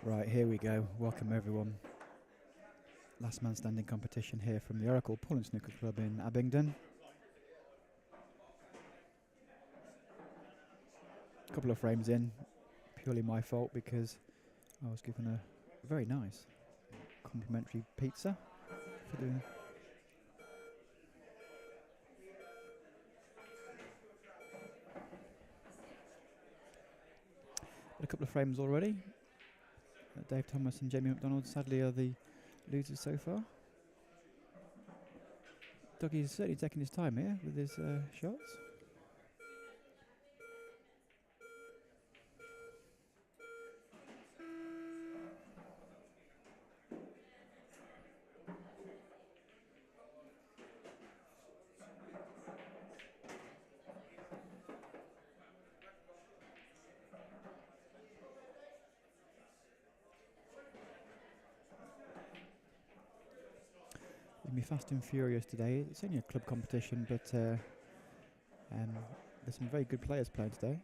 Right, here we go. Welcome everyone. Last man standing competition here from the Oracle Pool and Snooker Club in Abingdon. A couple of frames in, purely my fault because I was given a very nice complimentary pizza for doing. A couple of frames already. Dave Thomas and Jamie McDonald sadly are the losers so far. Dougie's certainly taking his time here with his shots. It'll be fast and furious today. It's only a club competition, but there's some very good players playing today.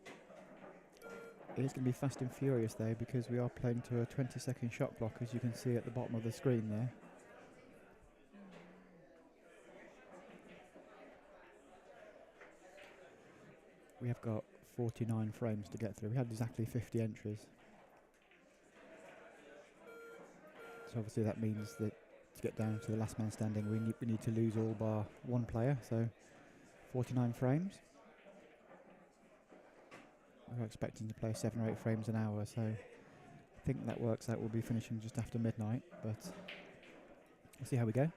It is going to be fast and furious though, because we are playing to a 20-second shot clock, as you can see at the bottom of the screen there. We have got 49 frames to get through. We had exactly 50 entries. So obviously that means that to get down to the last man standing, we need to lose all bar one player. So 49 frames. We're expecting to play 7 or 8 frames an hour, so I think that works out. We'll be finishing just after midnight, but we'll see how we go.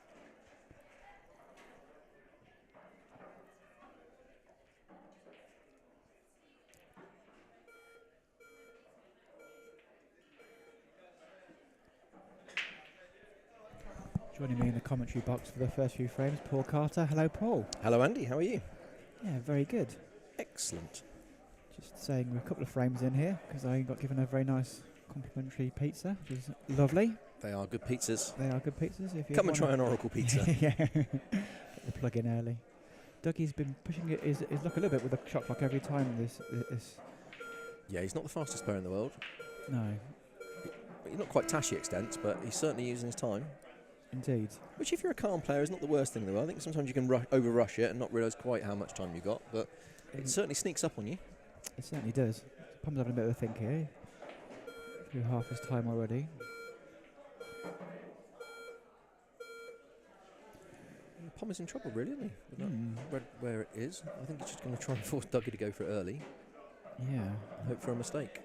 Joining me in the commentary box for the first few frames, Paul Carter. Hello, Paul. Hello, Andy. How are you? Yeah, very good. Excellent. Just saying we're a couple of frames in here because I got given a very nice complimentary pizza, which is lovely. They are good pizzas. They are good pizzas. If you come and try an Oracle pizza. Yeah, get the plug in early. Dougie's been pushing his luck a little bit with the shot clock every time. This. Yeah, he's not the fastest player in the world. No. He's not quite Tashi extent, but he's certainly using his time. Indeed. Which, if you're a calm player, is not the worst thing in the world. I think sometimes you can over-rush it and not realise quite how much time you got, but it certainly sneaks up on you. It certainly does. Pom's having a bit of a think here. Through half his time already. Pom is in trouble, really, isn't he? Read where it is. I think he's just going to try and force Dougie to go for it early. Yeah. Hope for a mistake.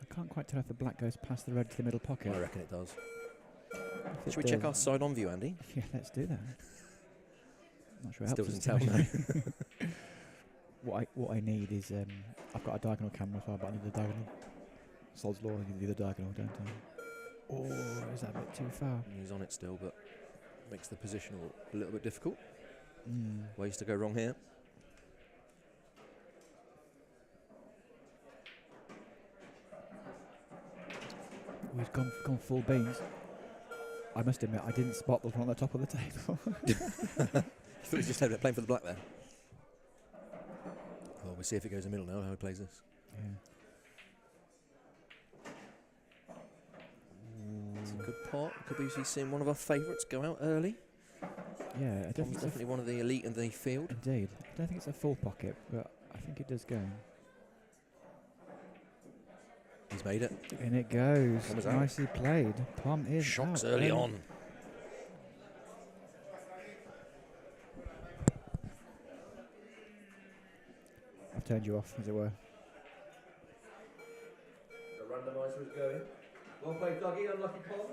I can't quite tell if the black goes past the red to the middle pocket. I reckon it does. Should we check our side-on view, Andy? Yeah, let's do that. Not sure it Still helps doesn't tell now. What I need is I've got a diagonal camera, so I need the diagonal. Sod's law, I need the diagonal, don't I? Oh, is that a bit too far? He's on it still, but makes the position a little bit difficult. Ways to go wrong here. Oh, he's gone full beans. I must admit, I didn't spot the one on the top of the table. I thought he was just playing for the black there. Well, we'll see if it goes in the middle now, how he plays this. Yeah. It's a good pot. Could be seeing one of our favourites go out early. Yeah, I don't think it's definitely one of the elite in the field. Indeed. I don't think it's a full pocket, but I think it does go. He's made it. And it goes. Nicely played. Pom is Shocks out early on. I've turned you off, as it were. The randomizer is going. Well played, Dougie. Unlucky Pom.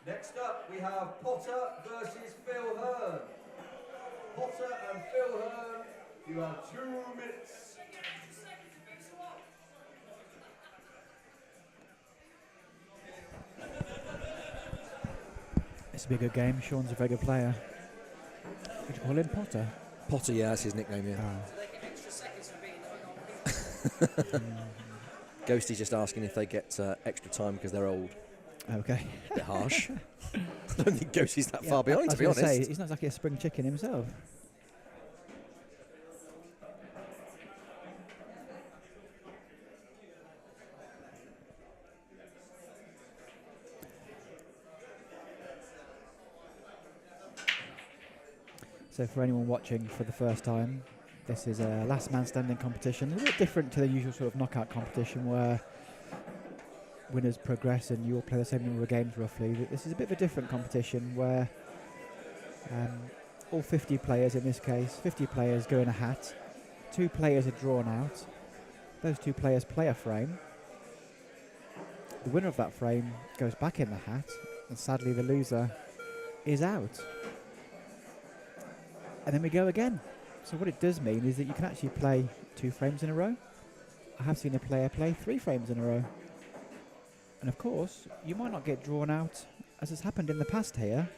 Next up, we have Potter versus Phil Hearn. Potter and Phil Hearn, you have 2 minutes. It's a big good game. Sean's a very good player. Would you call him Potter? Potter, yeah, that's his nickname, yeah. Ghosty's just asking if they get extra time because they're old. Okay. A bit harsh. I don't think Ghosty's that far behind, to be honest. Say, he's not exactly a spring chicken himself. So for anyone watching for the first time, this is a last man standing competition. A bit different to the usual sort of knockout competition where winners progress and you all play the same number of games roughly. This is a bit of a different competition where all 50 players in this case, 50 players go in a hat. 2 players are drawn out. Those 2 players play a frame. The winner of that frame goes back in the hat, and sadly the loser is out. And then we go again. So what it does mean is that you can actually play 2 frames in a row. I have seen a player play 3 frames in a row. And of course, you might not get drawn out, as has happened in the past here,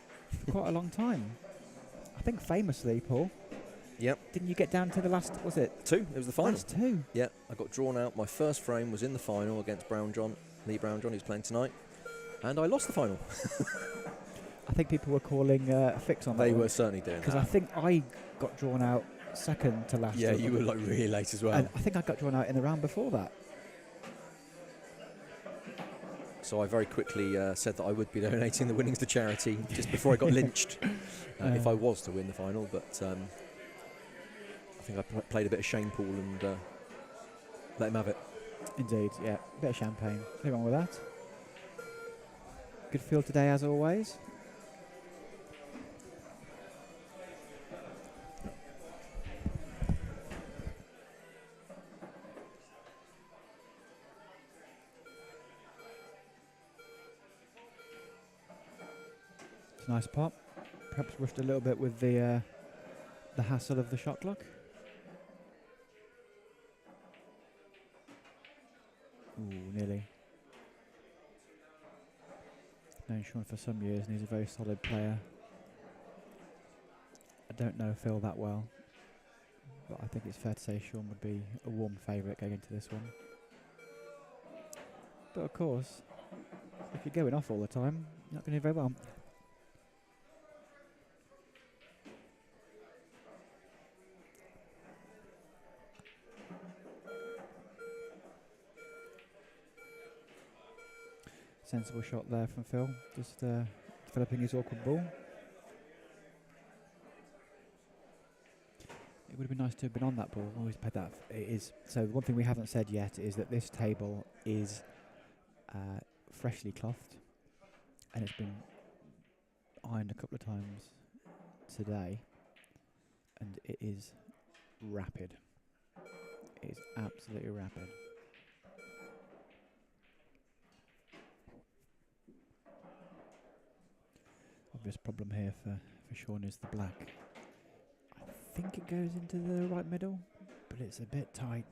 for quite a long time. I think famously, Paul. Yep. Didn't you get down to the last, was it? 2. It was the final. Last 2. Yeah, I got drawn out. My first frame was in the final against Lee Brownjohn, who's playing tonight. And I lost the final. I think people were calling a fix on that. They were certainly doing that. Because I think I got drawn out second to last. Yeah, you were like really late as well. And I think I got drawn out in the round before that. So I very quickly said that I would be donating the winnings to charity just before I got lynched, if I was to win the final. But I think I played a bit of Shane Paul and let him have it. Indeed, yeah. Bit of champagne. Nothing wrong with that. Good field today, as always. It's a nice pop. Perhaps rushed a little bit with the hassle of the shot clock. Ooh, nearly. Known Sean for some years, and he's a very solid player. I don't know Phil that well, but I think it's fair to say Sean would be a warm favourite going into this one. But of course, if you're going off all the time, you're not going to do very well. Sensible shot there from Phil, just developing his awkward ball. It would have been nice to have been on that ball. Always played that. It is. So one thing we haven't said yet is that this table is freshly clothed, and it's been ironed a couple of times today, and it is rapid. It is absolutely rapid. Obvious problem here for Sean is the black. I think it goes into the right middle, but it's a bit tight.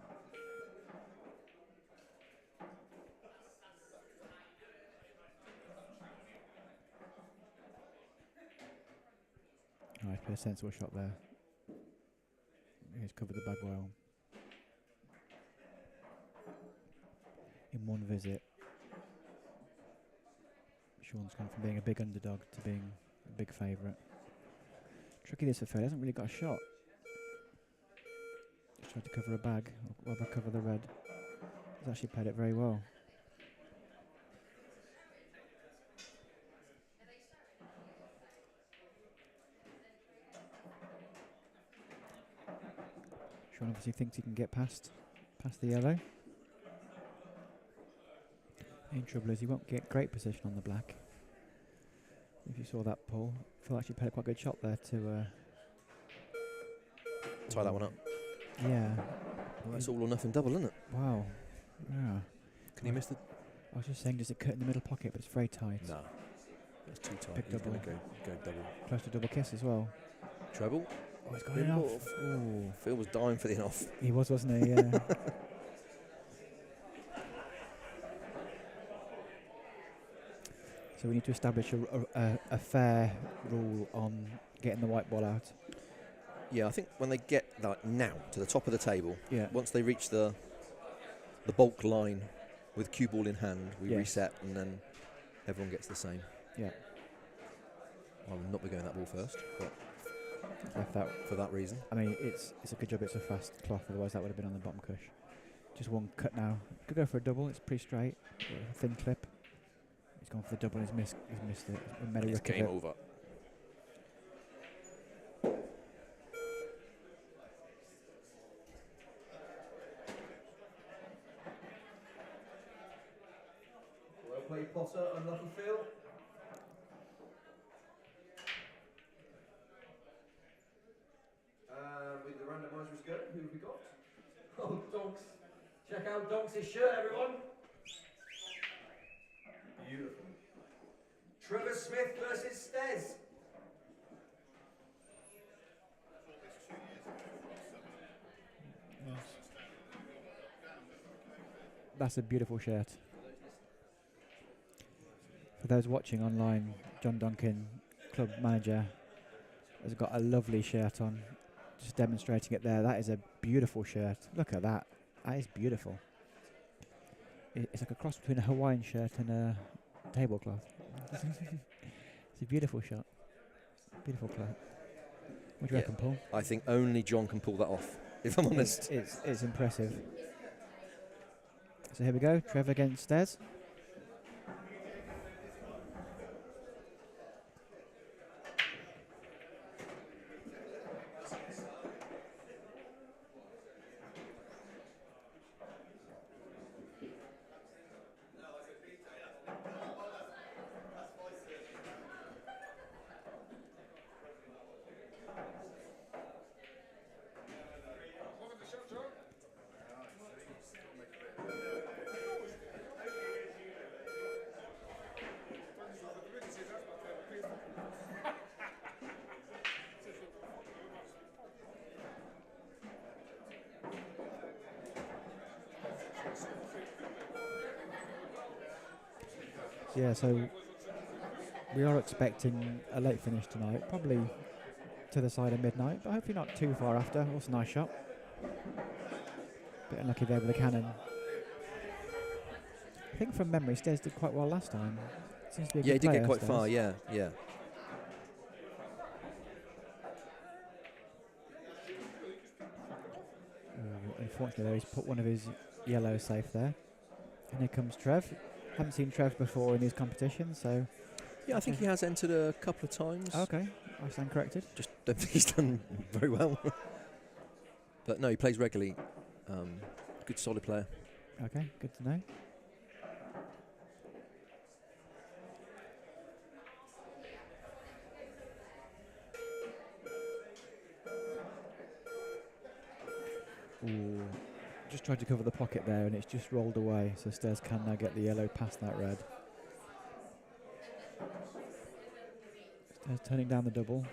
Nice, put a sensible shot there. He's covered the bag well. In one visit, Sean's gone from being a big underdog to being a big favourite. Tricky this for Phil, he hasn't really got a shot. Just tried to cover a bag, or rather cover the red. He's actually played it very well. Sean obviously thinks he can get past the yellow. The main trouble is he won't get great position on the black. If you saw that, Paul, Phil actually played a quite good shot there to tie that one up. Yeah. Well, that's all or nothing double, isn't it? Wow. Yeah. Can you miss the? I was just saying, does it cut in the middle pocket, but it's very tight. No, it's too tight. Big He's double. going to go double. Close to double kiss as well. Treble. Oh, he's got it off. Ooh. Phil was dying for the in-off. He was, wasn't he? Yeah. So we need to establish a fair rule on getting the white ball out. Yeah, I think when they get like now to the top of the table, Yeah. once they reach the bulk line with cue ball in hand, we Yes. reset and then everyone gets the same. Yeah. I will not be going that ball first, but Left that. for that reason. I mean, it's a good job it's a fast cloth, otherwise that would have been on the bottom cush. Just one cut now. Could go for a double, it's pretty straight. A thin clip. He's gone for the double and he's missed it. He made a It's rick of game it. over. play Potter, unlucky Phil. With the randomisers go, who have we got? Oh, Donks. Check out Donks' shirt, everyone. Beautiful. Trevor Smith versus Stez. That's a beautiful shirt. For those watching online, John Duncan, club manager, has got a lovely shirt on, just demonstrating it there. That is a beautiful shirt. Look at that. That is beautiful. It's like a cross between a Hawaiian shirt and a tablecloth. It's a beautiful shot. Beautiful play. What do you reckon, Paul? I think only John can pull that off, if I'm honest. It's impressive. So here we go. Trev against Stez. Yeah, so we are expecting a late finish tonight, probably to the side of midnight, but hopefully not too far after. Also a nice shot. Bit unlucky there with the cannon. I think from memory, Stez did quite well last time. Seems to be a Yeah, he good did get player, quite far, yeah. Unfortunately, there he's put one of his yellows safe there. And here comes Trev. Haven't seen Trev before in his competition, so... Yeah, I think he has entered a couple of times. Okay, I stand corrected. Just don't think he's done very well. But no, he plays regularly. Good, solid player. Okay, good to know. Ooh, just tried to cover the pocket there and it's just rolled away, so Stez can now get the yellow past that red. Stez turning down the double.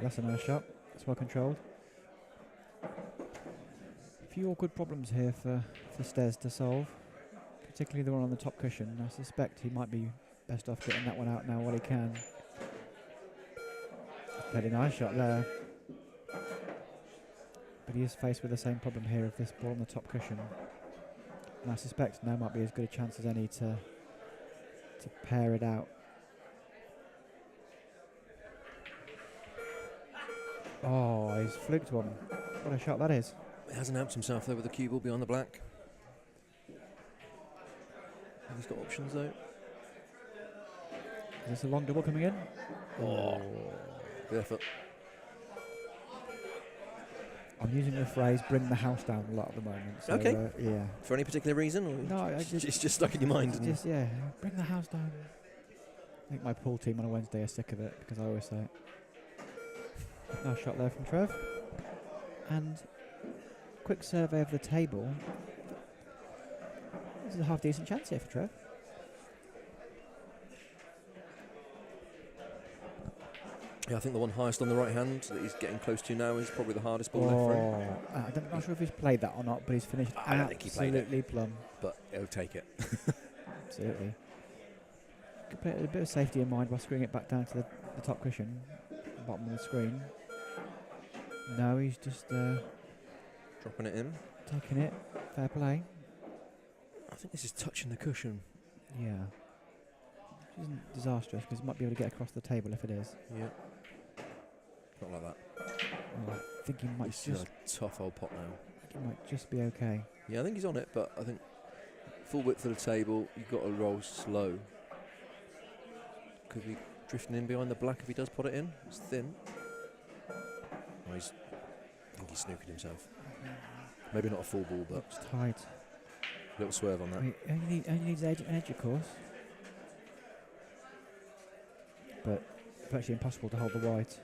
That's a nice shot. It's well controlled. A few awkward problems here for Stez to solve, particularly the one on the top cushion. I suspect he might be best off getting that one out now while he can. Pretty nice shot there. But he is faced with the same problem here of this ball on the top cushion. And I suspect now might be as good a chance as any to pair it out. Oh, he's fluked one. What a shot that is. He hasn't helped himself though with the cue ball beyond the black. He's got options though. Is this a long double coming in? Oh. Good effort. I'm using the phrase "bring the house down" a lot at the moment. So, Okay. Yeah. For any particular reason? Or No, it's just stuck in your mind. And Just yeah, bring the house down. I think my pool team on a Wednesday are sick of it because I always say it. Nice shot there from Trev. And quick survey of the table. This is a half decent chance here for Trev. yeah, I think the one highest on the right hand that he's getting close to now is probably the hardest ball left for him. I'm not sure if he's played that or not, but he's finished I don't think he played it. absolutely plumb. But he'll take it. Absolutely. Could play it with a bit of safety in mind by screwing it back down to the top cushion, bottom of the screen. No, he's just Dropping it in. taking it. Fair play. I think this is touching the cushion. Yeah. Which isn't disastrous because he might be able to get across the table if it is. Yeah. Not like that. Oh, I think he might This is just a tough old pot now. he might just be okay. Yeah, I think he's on it, but I think full width of the table, you've got to roll slow. Could be drifting in behind the black if he does put it in. It's thin. Oh, I think he's snookered himself. Maybe not a full ball, but Looks tight. a little swerve on that. Only needs edge, of course. But virtually impossible to hold the white.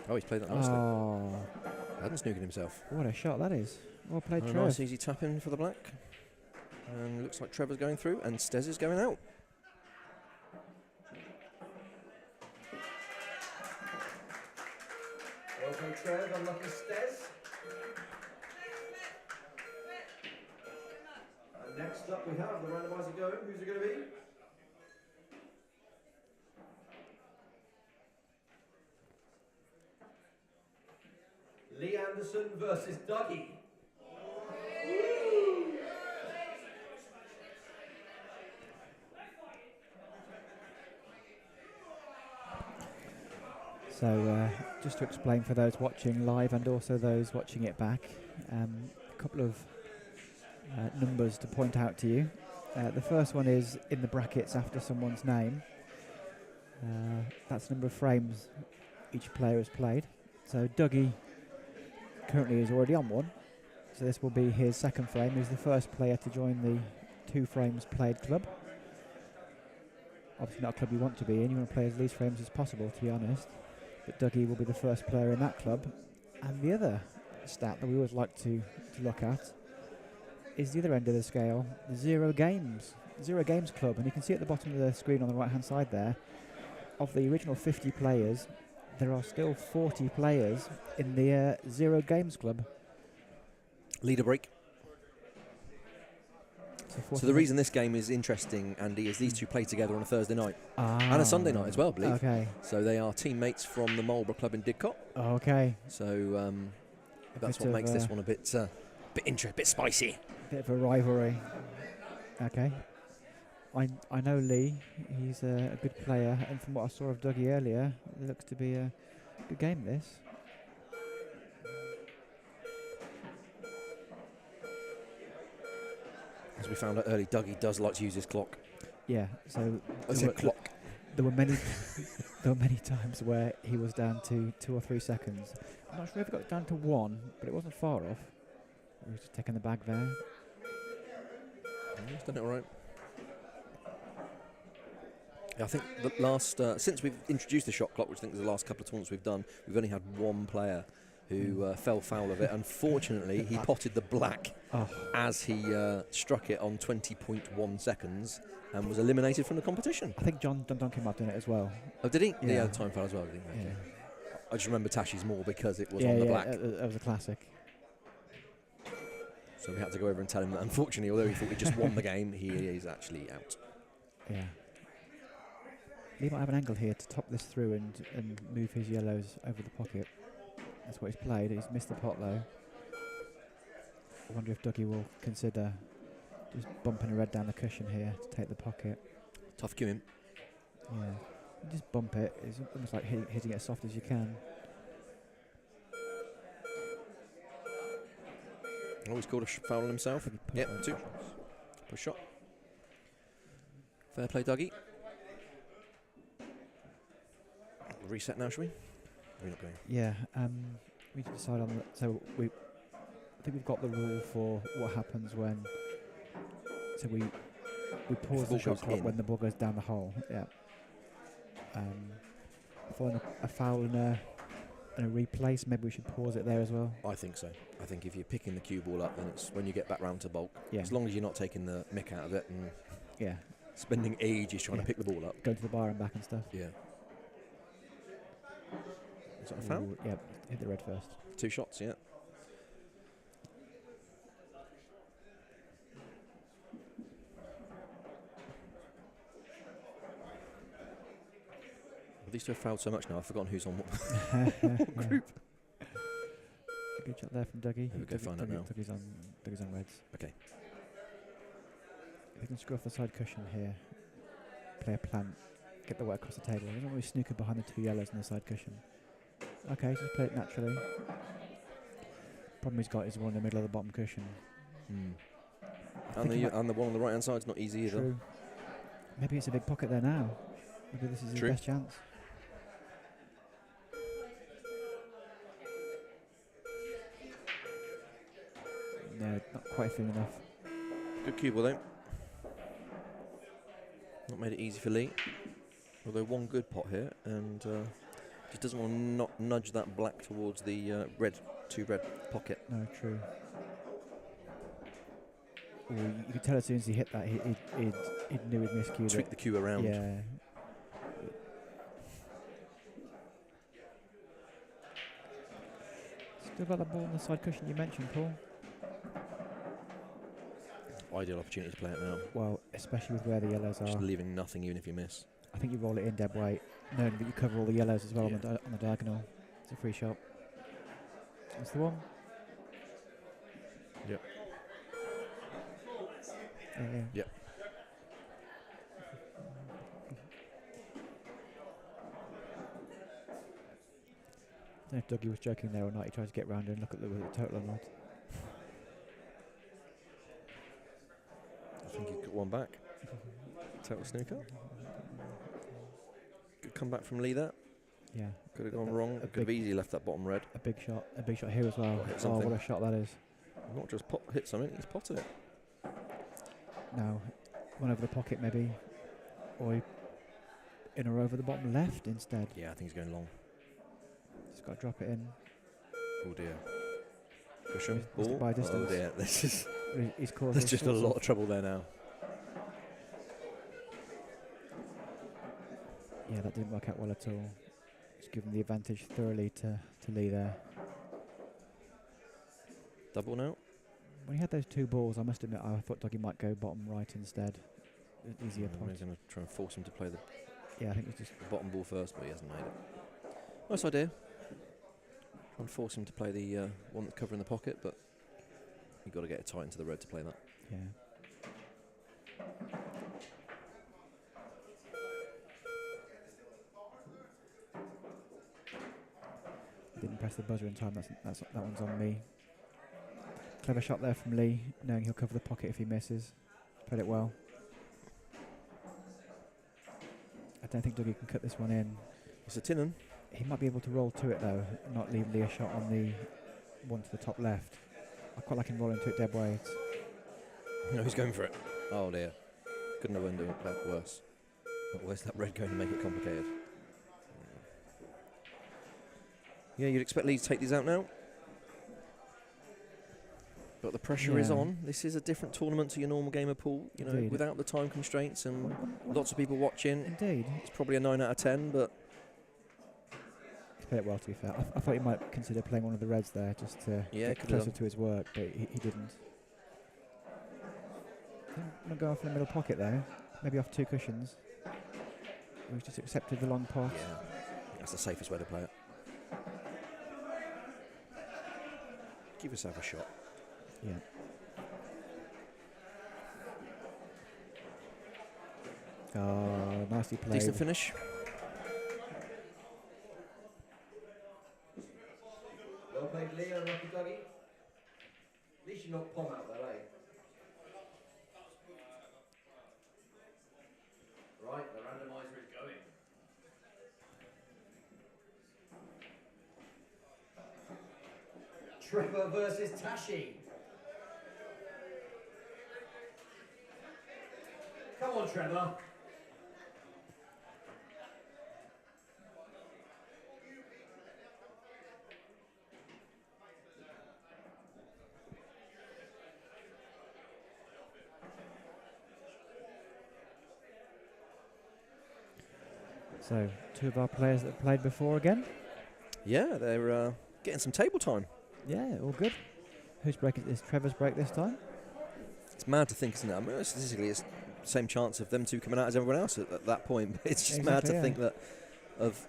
Oh, he's played that nicely. Oh, Hadn't snookered himself. what a shot that is. Well played, And a Trev. nice easy tap in for the black. And looks like Trevor's going through and Stez is going out. Well played, Trev. Unlucky Stez. And next up we have the randomizer going. Who's it going to be? Lee Anderson versus Dougie. So just to explain for those watching live and also those watching it back, a couple of numbers to point out to you. The first one is in the brackets after someone's name. That's the number of frames each player has played. So Dougie currently is already on one. So this will be his second frame. He's the first player to join the 2 frames played club. Obviously not a club you want to be in. You want to play as least frames as possible, to be honest. But Dougie will be the first player in that club. And the other stat that we always like to look at is the other end of the scale, the Zero Games club. And you can see at the bottom of the screen on the right hand side there, of the original 50 players, there are still 40 players in the Zero Games club. Leader break. So So the reason this game is interesting, Andy, is these two play together on a Thursday night and a Sunday night as well, I believe. Okay. So they are teammates from the Marlborough Club in Didcot. Okay. So that's what makes this one a bit spicy. Bit of a rivalry. Okay. I know Lee. He's a good player, and from what I saw of Dougie earlier, it looks to be a good game. This. As we found out early, Dougie does like to use his clock. Yeah. So I said clock. there were many times where he was down to 2 or 3 seconds. I'm not sure if he got down to 1, but it wasn't far off. He was just taking the bag there. He's done it all right. Yeah, I think the last since we've introduced the shot clock, which I think is the last couple of tournaments we've done, we've only had one player who fell foul of it. Unfortunately, he potted the black as he struck it on 20.1 seconds and was eliminated from the competition. I think John Dundonkin might have done it as well. Oh, did he? Yeah. He had a time foul as well, did he? Yeah. Okay. I just remember Tashi's more because it was Yeah, on the yeah, black. that was a classic. So we had to go over and tell him that unfortunately, although he thought he just won the game, he is actually out. Yeah. Lee might have an angle here to top this through and move his yellows over the pocket. That's what he's played. He's missed the pot though. I wonder if Dougie will consider just bumping a red down the cushion here to take the pocket. Tough cueing. Yeah. You just bump it. It's almost like hitting it as soft as you can. Oh, he's called a foul on himself. Yep, 2. Push shot. Fair play, Dougie. Reset now, shall we? We're not going. Yeah. We need to decide on that. So I think we've got the rule for what happens when. So we pause the ball shot goes clock in. when the ball goes down the hole. Yeah. Following a foul and a replace, maybe we should pause it there as well. I think so. I think if you're picking the cue ball up, then it's when you get back round to bulk. Yeah. As long as you're not taking the mick out of it and Yeah. spending ages trying to pick the ball up. Go to the bar and back and stuff. Yeah. Is that a foul? Ooh, yeah. Hit the red first. 2 shots, yeah. Well, these two have fouled so much now, I've forgotten who's on what group. Good shot there from Dougie. Here we go, find out now. Dougie's on reds. Okay. If you can screw off the side cushion here, play a plant, get the white across the table. He doesn't really snooker behind the 2 yellows on the side cushion. Okay, just play it naturally. Problem he's got is the one in the middle of the bottom cushion. And the one on the right hand side is not easy either. True. Maybe it's a big pocket there now. Maybe this is his True. best chance. not quite thin enough. Good cue ball though. Not made it easy for Lee. Although one good pot here, and just doesn't want to not nudge that black towards the two red pocket. No, true. Ooh, you could tell as soon as he hit that, he knew he'd miscued Tweak it. the cue around. Yeah. Still got that ball on the side cushion you mentioned, Paul. Ideal opportunity to play it now. Well, especially with where the yellows Just are. leaving nothing even if you miss. I think you roll it in dead weight, knowing that you cover all the yellows as well on the diagonal. It's a free shot. That's the one. Yep. Yep. I don't know if Dougie was joking there or not. He tried to get round and look at the total or not. I think he's got one back. Total snooker. Good comeback from Lee there. Yeah. Could have gone wrong. Could have easily left that bottom red. A big shot here as well. Hit Oh, something. what a shot that is. Not just hit something, he's potted it. Now, one over the pocket maybe, or in or over the bottom left instead. Yeah, I think he's going long. Just got to drop it in. Oh dear. Cushion, Missed it ball. by distance. Oh dear, this is He's caused there's all just a sorts lot of trouble there now. Yeah, that didn't work out well at all. Just given the advantage thoroughly to Lee there. Double now. When he had those two balls, I must admit, I thought Dougie might go bottom right instead. Easier pot. He's going to try and force him to play the Yeah, I think it's just bottom ball first, but he hasn't made it. Nice idea. Try and force him to play the one that's covering the pocket, but you've got to get it tight into the red to play that. yeah. Didn't press the buzzer in time. That one's on me. Clever shot there from Lee, knowing he'll cover the pocket if he misses. Played it well. I don't think Dougie can cut this one in. It's a Tinnan. He might be able to roll to it though, and not leave Lee a shot on the one to the top left. I quite like him rolling to it dead weight. No, he's going for it. Oh dear. Couldn't have done that worse. But where's that red going to make it complicated? Yeah, you'd expect Lee to take these out now. But the pressure is Yeah. on. This is a different tournament to your normal game of pool, you know, Indeed. without the time constraints and lots of people watching. Indeed. It's probably a 9 out of 10, but He's played it well, to be fair. I thought he might consider playing one of the reds there just to Yeah, get could've closer done. to his work, but he didn't. I'm going to go off in the middle pocket there, maybe off two cushions. We've just accepted the long pot. yeah, that's the safest way to play it. Give yourself a shot. Yeah. Oh, nicely played. Decent finish. Well played, Lee and Lucky Dougie. At least you knocked Pom out though, eh? Right, the randomizer is going. Trevor versus Tashi. Come on, Trevor. So, two of our players that have played before again. Yeah, they're getting some table time. Yeah, all good. Whose break is Trevor's break this time? It's mad to think, isn't it? I mean, statistically, it's the same chance of them two coming out as everyone else at that point. But it's just mad Exactly, to yeah. think that of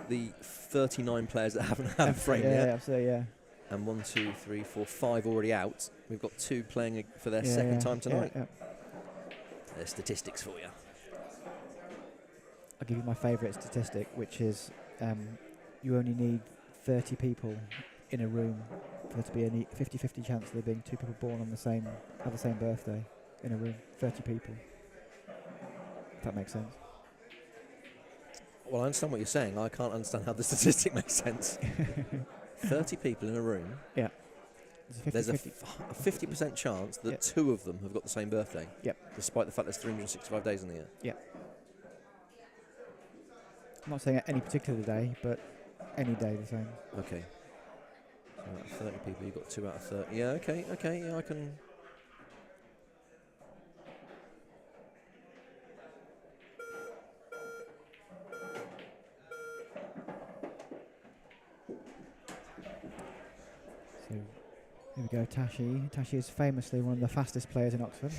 the 39 players that haven't had a frame yeah, yet, absolutely, yeah. and 1, 2, 3, 4, 5 already out. We've got 2 playing for their Yeah, second yeah, time tonight. Yeah. There's statistics for you. I'll give you my favourite statistic, which is you only need 30 people in a room for there to be a 50-50 chance of there being 2 people born on have the same birthday in a room. 30 people. If that makes sense. Well, I understand what you're saying. I can't understand how the statistic makes sense. 30 people in a room. Yeah. There's There's 50-50. a 50% chance that Yep. 2 of them have got the same birthday. Yep. Despite the fact there's 365 days in the year. I'm not saying any particular day, but any day the same. Okay. So out of 30 people, you've got 2 out of 30. Yeah, okay, yeah, I can. So here we go, Tashi. Tashi is famously one of the fastest players in Oxford.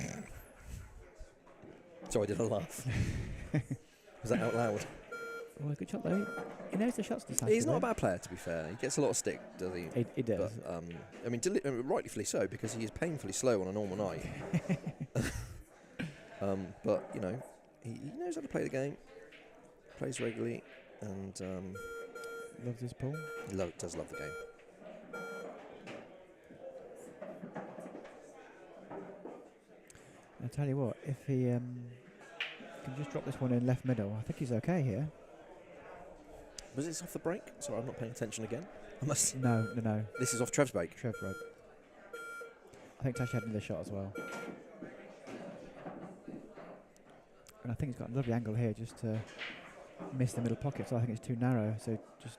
Sorry, did I laugh? Was that out loud? Oh, good shot though. He knows the shots. He's not a bad player, to be fair. He gets a lot of stick, does he? He does. But, I mean, rightfully so, because he is painfully slow on a normal night. But, you know, he knows how to play the game, plays regularly, and Loves his pool. he does love the game. I'll tell you what, if he can just drop this one in left middle, I think he's okay here. Was this off the break? Sorry, I'm not paying attention again. I must. No. This is off Trev's break. Trev broke. I think Tashi had another shot as well. And I think he's got a lovely angle here just to miss the middle pocket, so I think it's too narrow, so just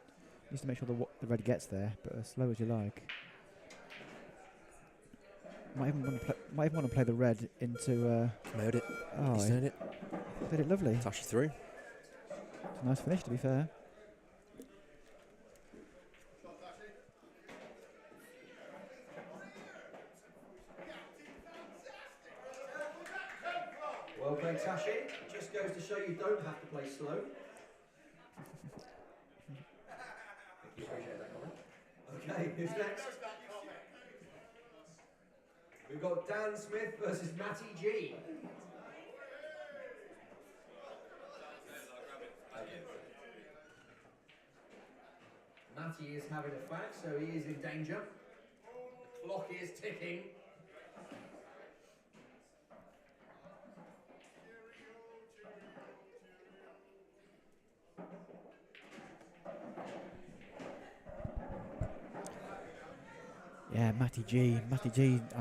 needs to make sure the red gets there, but as slow as you like. Might even want to play the red into... Nailed it. Oh, He's nailed it. did it lovely. Tashi through. It's a nice finish, to be fair. Well played, Tashi. Just goes to show you don't have to play slow. You appreciate that comment. Okay, who's next? We've got Dan Smith versus Matty G. Matty is having a fact, so he is in danger. The clock is ticking. Yeah, Matty G.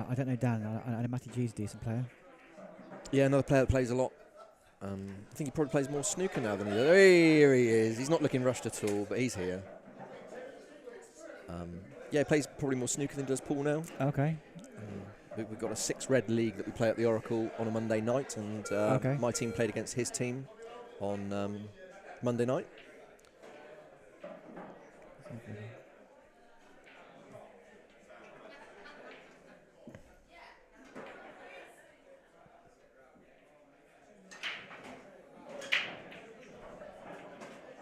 I don't know Dan. I know Matty G's a decent player. Yeah, another player that plays a lot. I think he probably plays more snooker now than he does. Here he is. He's not looking rushed at all, but he's here. Yeah, he plays probably more snooker than he does pool now. Okay. We've got a 6-red league that we play at the Oracle on a Monday night, and my team played against his team on Monday night.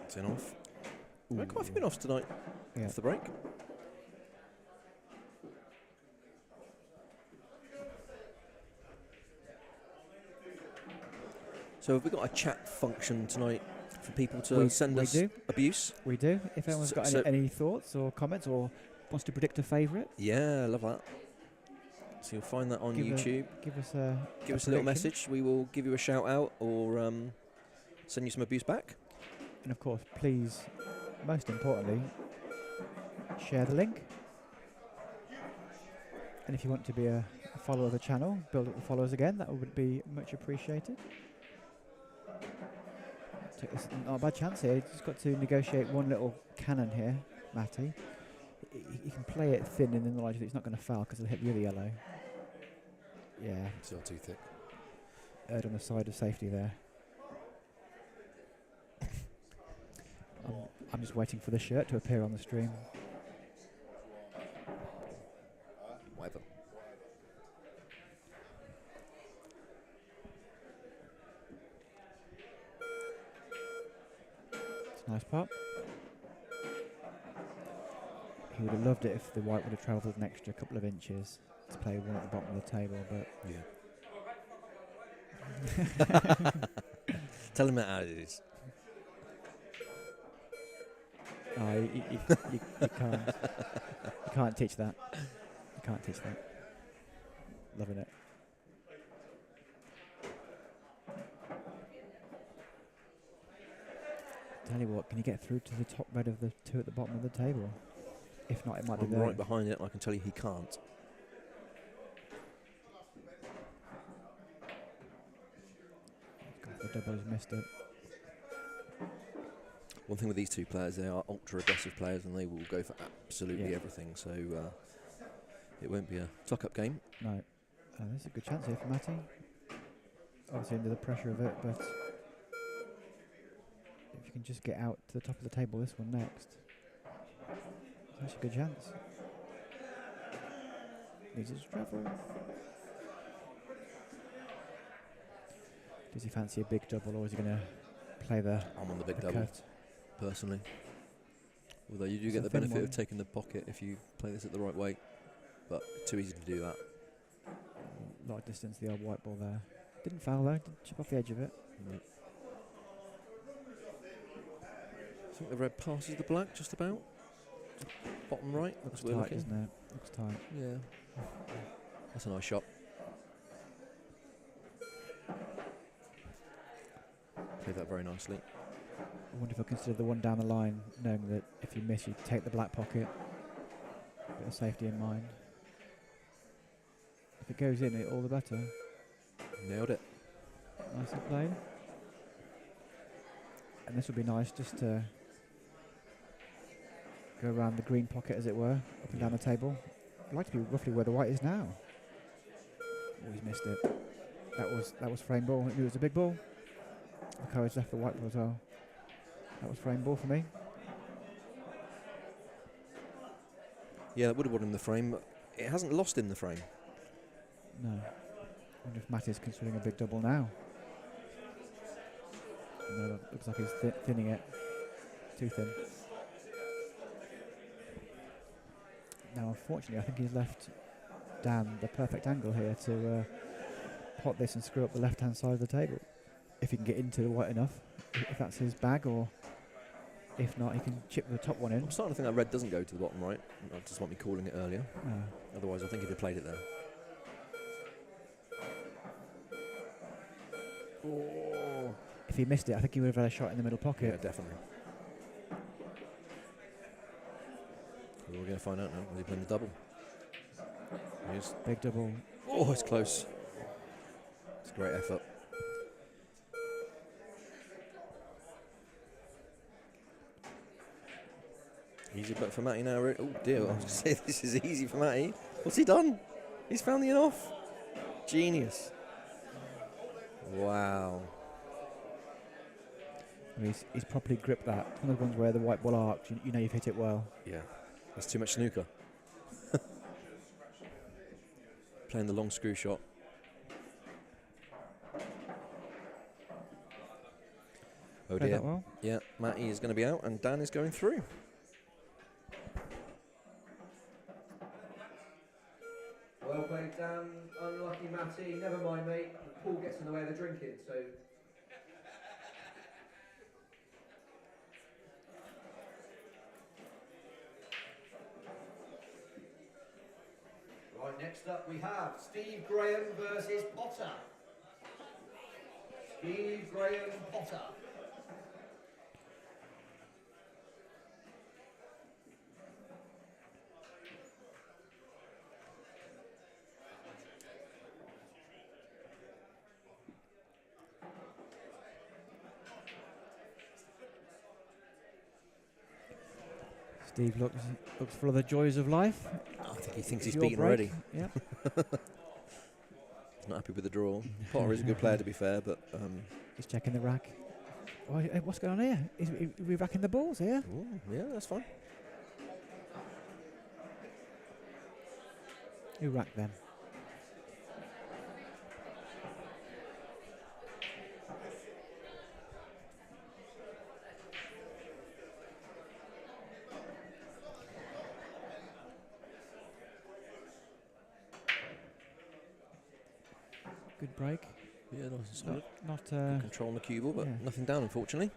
It's off. Quite a few been offs tonight. Yeah. Off the break. So have we got a chat function tonight for people to send us abuse? We do. If anyone's got any thoughts or comments or wants to predict a favourite. Yeah, I love that. So you'll find that on YouTube. Give us a little message. We will give you a shout out or send you some abuse back. And of course, please, most importantly, share the link. And if you want to be a follower of the channel, build up the followers again, that would be much appreciated. It's not a bad chance here. He's got to negotiate one little cannon here, Matty. He can play it thin in the knowledge that he's not going to foul because he'll hit the other yellow. Yeah. Still too thick. Erred on the side of safety there. I'm just waiting for the shirt to appear on the stream. Whatever. It's a nice pop. He would have loved it if the white would have travelled an extra couple of inches to play one at the bottom of the table, but... Yeah. Tell him how it is. Oh, you can't teach that. You can't teach that. Loving it. Tell you what, can you get through to the top red of the two at the bottom of the table? If not, it might be I'm right behind it, and I can tell you he can't. double has missed it. One thing with these two players, they are ultra aggressive players and they will go for absolutely Yeah. everything. So it won't be a tuck-up game. No. There's a good chance here for Matty. Obviously under the pressure of it, but if you can just get out to the top of the table, this one next, that's a good chance. Needs his travel. Does he fancy a big double, or is he going to play the I'm on the big the double, cut? personally. Although you do It's get a the thin benefit one. of taking the pocket if you play this at the right weight. But too easy to do that. A lot of distance, the old white ball there. Didn't foul though, did chip off the edge of it. I think the red passes the black just about. Bottom right, Looks that's where we're tight, looking. doesn't it? Looks tight. Yeah. That's a nice shot. Played that very nicely. I wonder if I'll consider the one down the line, knowing that if you miss, you take the black pocket. Bit of safety in mind. If it goes in, all the better. Nailed it. Nicely played. And this would be nice just to go around the green pocket, as it were, up and down the table. I'd like to be roughly where the white is now. Oh, he's missed it. That was frame ball. I knew it was a big ball. Look how he's left the white ball as well. That was frame ball for me. Yeah, that would have won him the frame. It hasn't lost him the frame. No. I wonder if Matt is considering a big double now. No, looks like he's thinning it. Too thin. Now, unfortunately, I think he's left Dan the perfect angle here to pot this and screw up the left-hand side of the table. If he can get into the white enough, if that's his bag, or if not, he can chip the top one in. I'm starting to think that red doesn't go to the bottom right. I just want me calling it earlier. Otherwise, I think he'd have played it there. Oh. If he missed it, I think he would have had a shot in the middle Yeah, pocket. definitely. We're going to find out now. Is he playing the double? He is. Big double. Oh, it's close. It's a great effort. Easy but for Matty now. Oh dear, I was going to say this is easy for Matty. What's he done? He's found the in off. Genius. Wow. I mean, he's properly gripped that. One of the ones where the white ball arcs, you know you've hit it well. Yeah, that's too much snooker. Playing the long screw shot. Oh Played dear. that well. Yeah, Matty is going to be out and Dan is going through. Well played, Dan. Unlucky, Matty. Never mind, mate. The pool gets in the way of the drinking, so. Right, next up we have Steve Graham versus Potter. Steve Graham, Potter. Steve looks full of the joys of life. I think he thinks It's he's your beaten break. already. Yeah. He's not happy with the draw. Potter is a good player, to be fair, but He's checking the rack. Oh, what's going on here? Is we racking the balls here? ooh, yeah, that's fine. Who racked them? Good break. Yeah, nice and solid. Not Good control on the cue ball, but yeah. nothing down, unfortunately.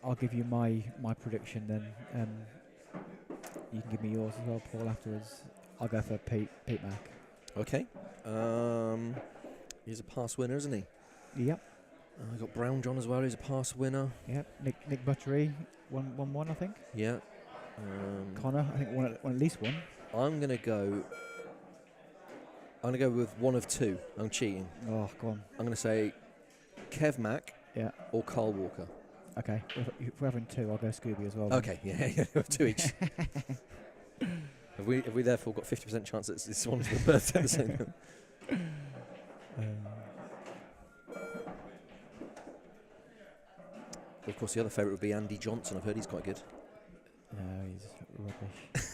I'll give you my prediction then. You can give me yours as well, Paul, afterwards. I'll go for Pete Mack. Okay. He's a pass winner, isn't he? Yep. I got Brown John as well. He's a pass winner. Yep. Nick Buttery, 1-1, I think. Yeah. Connor, I think won at least one. I'm going to go with one of two. I'm cheating. Oh, go on. I'm going to say Kev Mack Yeah. or Carl Walker. Okay. If we're having two, I'll go Scooby as well. then. Okay, yeah, two each. Have we therefore got 50% chance that this one's the birthday at the same time? Of course, the other favourite would be Andy Johnson. I've heard he's quite good. No, he's rubbish.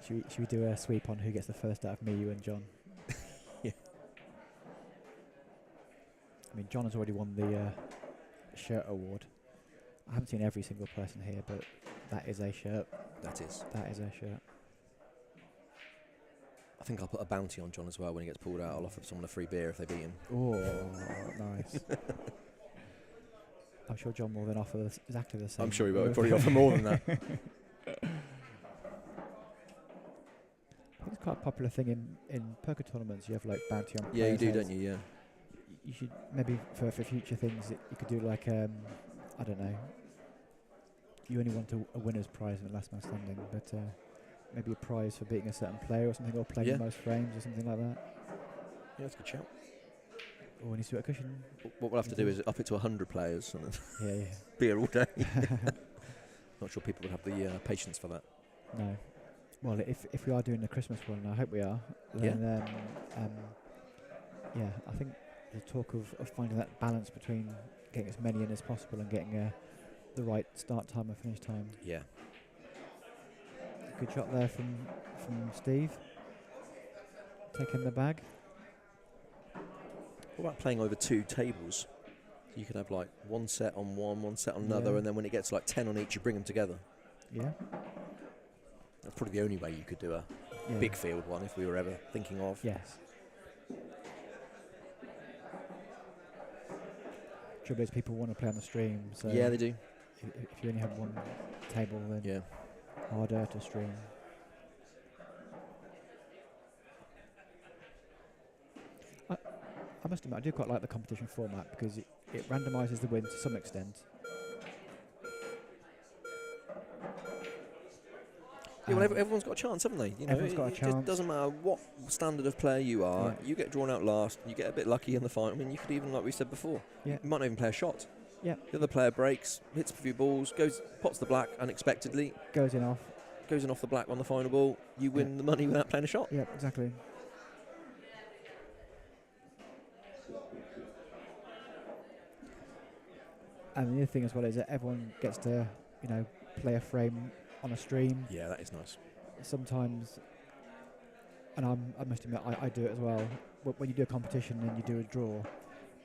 Should we do a sweep on who gets the first out of me, you, and John? Yeah. I mean, John has already won the shirt award. I haven't seen every single person here, but that is a shirt. That is. That is a shirt. I think I'll put a bounty on John as well when he gets pulled out. I'll offer someone a free beer if they beat him. Oh, nice. I'm sure John will then offer exactly the same. I'm sure he will. He'll probably offer more than that. I think it's quite a popular thing in poker tournaments. You have like bounty on. Yeah, you do, players' don't you? Yeah. You should maybe for future things you could do like I don't know. You only want a winner's prize in the last man standing, but maybe a prize for beating a certain player or something, or playing the most frames or something like that. Yeah, that's a good shout. Or when you do a cushion. What we'll have to do is up it to 100 players and then Yeah. beer all day. Not sure people would have the patience for that. No. Well, if we are doing the Christmas one, I hope we are. Then, I think the talk of finding that balance between getting as many in as possible and getting the right start time and finish time. Yeah. Good shot there from Steve. Taking the bag. What about playing over two tables? You could have like one set on one set on another, Yeah. and then when it gets like 10 on each, you bring them together. Yeah. That's probably the only way you could do a big field one if we were ever thinking of. Yes. Trouble is, people want to play on the stream. So Yeah, they do. If you only have one table, then Yeah. harder to stream. I must admit, I do quite like the competition format because it randomises the win to some extent. Yeah, well, everyone's got a chance, haven't they? You know, Everyone's got a it chance. just doesn't matter what standard of player you are. Yeah. You get drawn out last. You get a bit lucky in the fight. I mean, you could even, like we said before, Yeah. you might not even play a shot. Yeah. The other player breaks, hits a few balls, pots the black unexpectedly, Goes in off. goes in off the black on the final ball. You win the money without playing a shot. Yeah, exactly. And the other thing as well is that everyone gets to, play a frame on a stream. Yeah, that is nice. Sometimes, and I must admit, I do it as well. When you do a competition and you do a draw,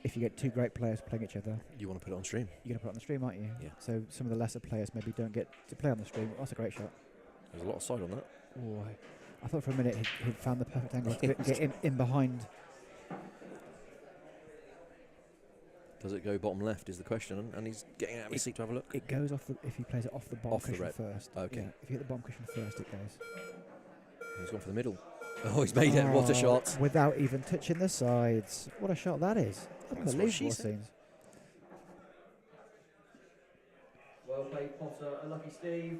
if you get two great players playing each other, You want to put it on stream. you're going to put it on the stream, aren't you? Yeah. So some of the lesser players maybe don't get to play on the stream. That's a great shot. There's a lot of side on that. Oh, I thought for a minute he'd found the perfect angle to get in behind. Does it go bottom left is the question, and he's getting out of his seat to have a look. It goes off if he plays it off the bottom Off the cushion red. first. Okay. Yeah, if you hit the bottom cushion first, it goes. He's gone for the middle. Oh, he's made it. What a shot. Without even touching the sides. What a shot that is. That's what she Unbelievable said. scenes. Well played, Potter. A lucky Steve.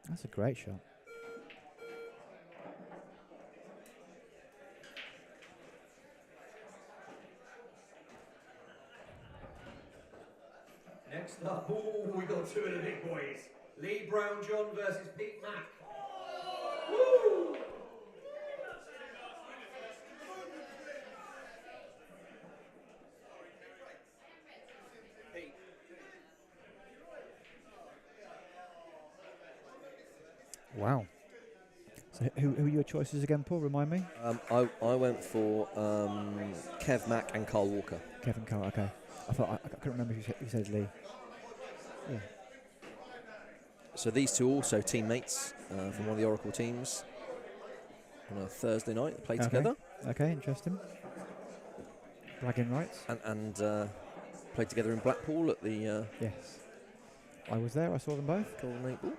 That's a great shot. Next up, we got two of the big boys. Lee Brown John versus Pete Mack. Woo! Wow. So who are your choices again, Paul? Remind me. I went for Kev Mack and Carl Walker. Kevin Carr. Okay. I thought I couldn't remember if you said Lee. Yeah. So these two also teammates from one of the Oracle teams on a Thursday night. They played together Okay, interesting. Bragging rights. and played together in Blackpool at the Yes. I was there. I saw them both. Golden 8 Ball.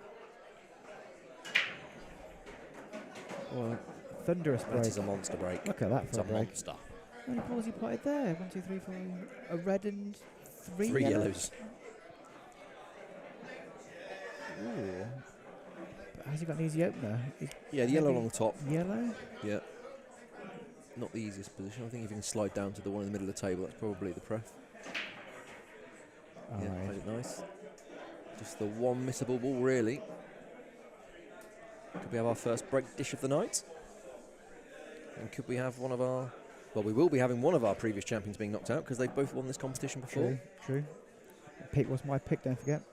Well, thunderous break. That is a monster break. Look at that It's for a a break. monster. How many balls he potted there? 1, 2, 3, 4. A red and three Three yellows. yellows. Ooh. But has he got an easy opener? Yeah, the yellow along the top. Yellow? Yeah. Not the easiest position. I think if you can slide down to the one in the middle of the table, that's probably the pref. All Yeah, right. played it nice. Just the one missable ball, really. Could we have our first break dish of the night? And could we have one of our... Well, we will be having one of our previous champions being knocked out because they've both won this competition before. True, true. Pete was my pick, don't forget.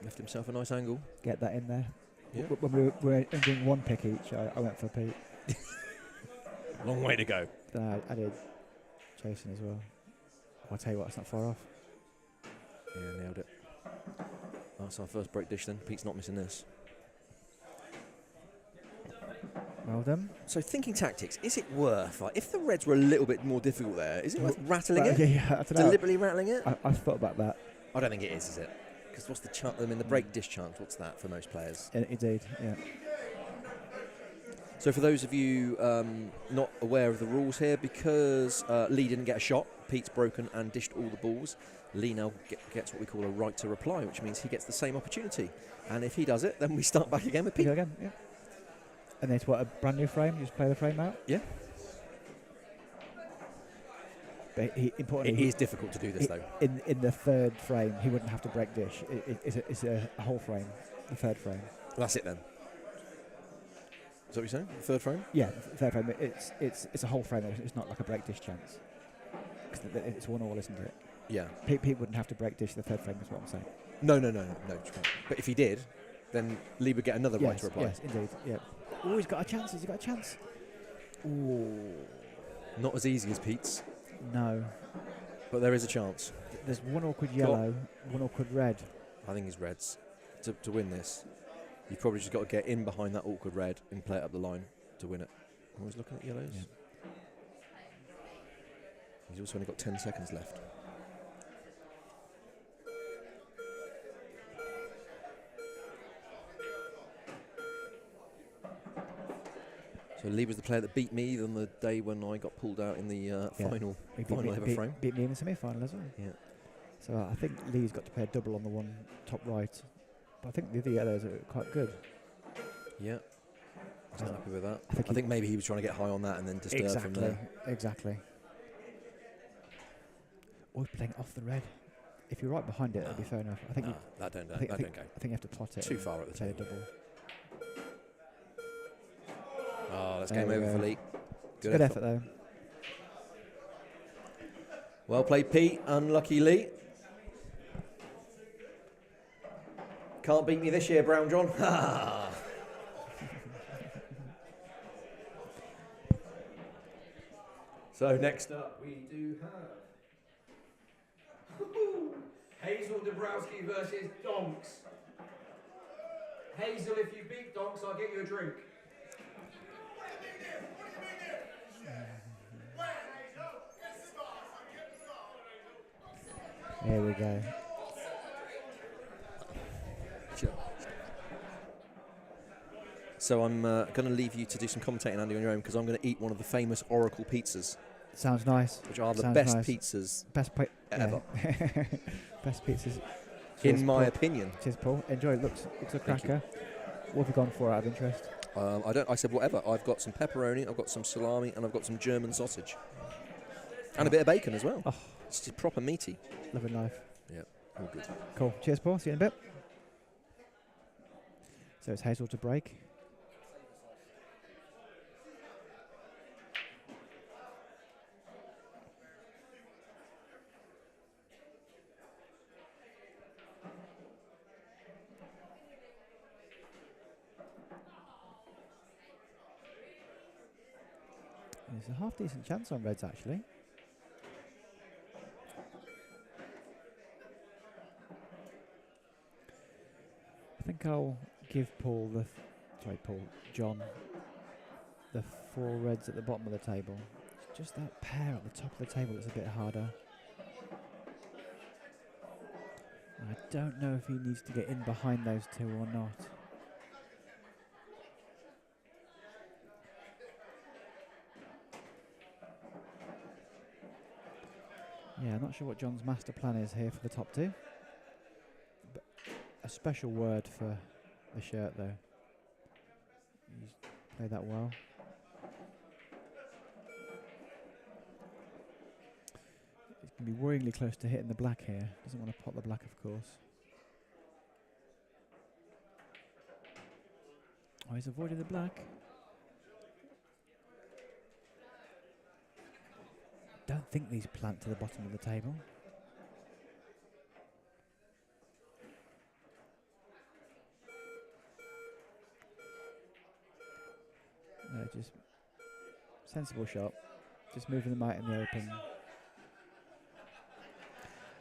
Left himself a nice angle. Get that in there. Yeah. When we were doing one pick each, I went for Pete. Long way to go. Then I did Jason as well. I'll tell you what, it's not far off. Yeah, nailed it. That's our first break dish then. Pete's not missing this. Well done. So thinking tactics, is it worth, like, if the reds were a little bit more difficult there, is it worth rattling it? Yeah, I don't know. Deliberately rattling it? I've thought about that. I don't think it is it? Because what's the chance, I mean, the break dish chance, what's that for most players? Indeed, yeah. So for those of you not aware of the rules here, because Lee didn't get a shot, Pete's broken and dished all the balls, Lee now gets what we call a right to reply, which means he gets the same opportunity. And if he does it, then we start back again with Pete. Go again, yeah. And then it's what, a brand new frame? You just play the frame out? Yeah. But It is difficult to do this, though. In the third frame, he wouldn't have to break dish. It's a whole frame, the third frame. That's it then. Is that what you're saying? The third frame? Yeah, the third frame. It's a whole frame. It's not like a break dish chance. Because it's 1-1, isn't it? Yeah. Pete wouldn't have to break dish the third frame, is what I'm saying. No. But if he did, then Lee would get another right to reply. Yes, indeed. Yeah. Oh, he's got a chance. He's got a chance. Ooh. Not as easy as Pete's, No. but there is a chance. There's one awkward yellow, one awkward red. I think he's reds. To win this, you've probably just got to get in behind that awkward red and play it up the line to win it. Always looking at yellows. Yeah. He's also only got 10 seconds left. So Lee was the player that beat me on the day when I got pulled out in the final ever frame. Beat me in the semi-final as well. Yeah. So I think Lee's got to play a double on the one top right. But I think the other yellows are quite good. Yeah. I was happy with that. I think maybe he was trying to get high on that and then disturb from there. Exactly. Or he's playing off the red. If you're right behind it, that'd be fair enough. I think that don't go. I think you have to plot it. Too far at the play a table. double. Oh, that's There game we over go. for Lee. Good effort though. Well played, Pete. Unlucky, Lee. Can't beat me this year, Brown John. So next up, We do have Hazel Dabrowski versus Donks. Hazel, if you beat Donks, I'll get you a drink. Here we go. So I'm going to leave you to do some commentating, Andy, on your own, because I'm going to eat one of the famous Oracle pizzas, Sounds nice. which are the Sounds best nice. pizzas Ever. ever, Best pizzas. in my Paul. opinion. Cheers, Paul. Enjoy. Looks a Thank cracker. What have you gone for out of interest? I said whatever. I've got some pepperoni, I've got some salami, and I've got some German sausage, and a bit of bacon as well. Oh. It's just proper meaty. Loving life. Yeah, all good. Cool. Cheers, Paul. See you in a bit. So it's Hazel to break. There's a half decent chance on reds actually. I think I'll give John the 4 reds at the bottom of the table. It's just that pair at the top of the table that's a bit harder. I don't know if he needs to get in behind those two or not. Yeah, I'm not sure what John's master plan is here for the top two. special word for the shirt though. He's played that well. He's going to be worryingly close to hitting the black here. Doesn't want to pot the black, of course. Oh, he's avoided the black. Don't think these plant to the bottom of the table. No, just sensible shot. Just moving them out in the open.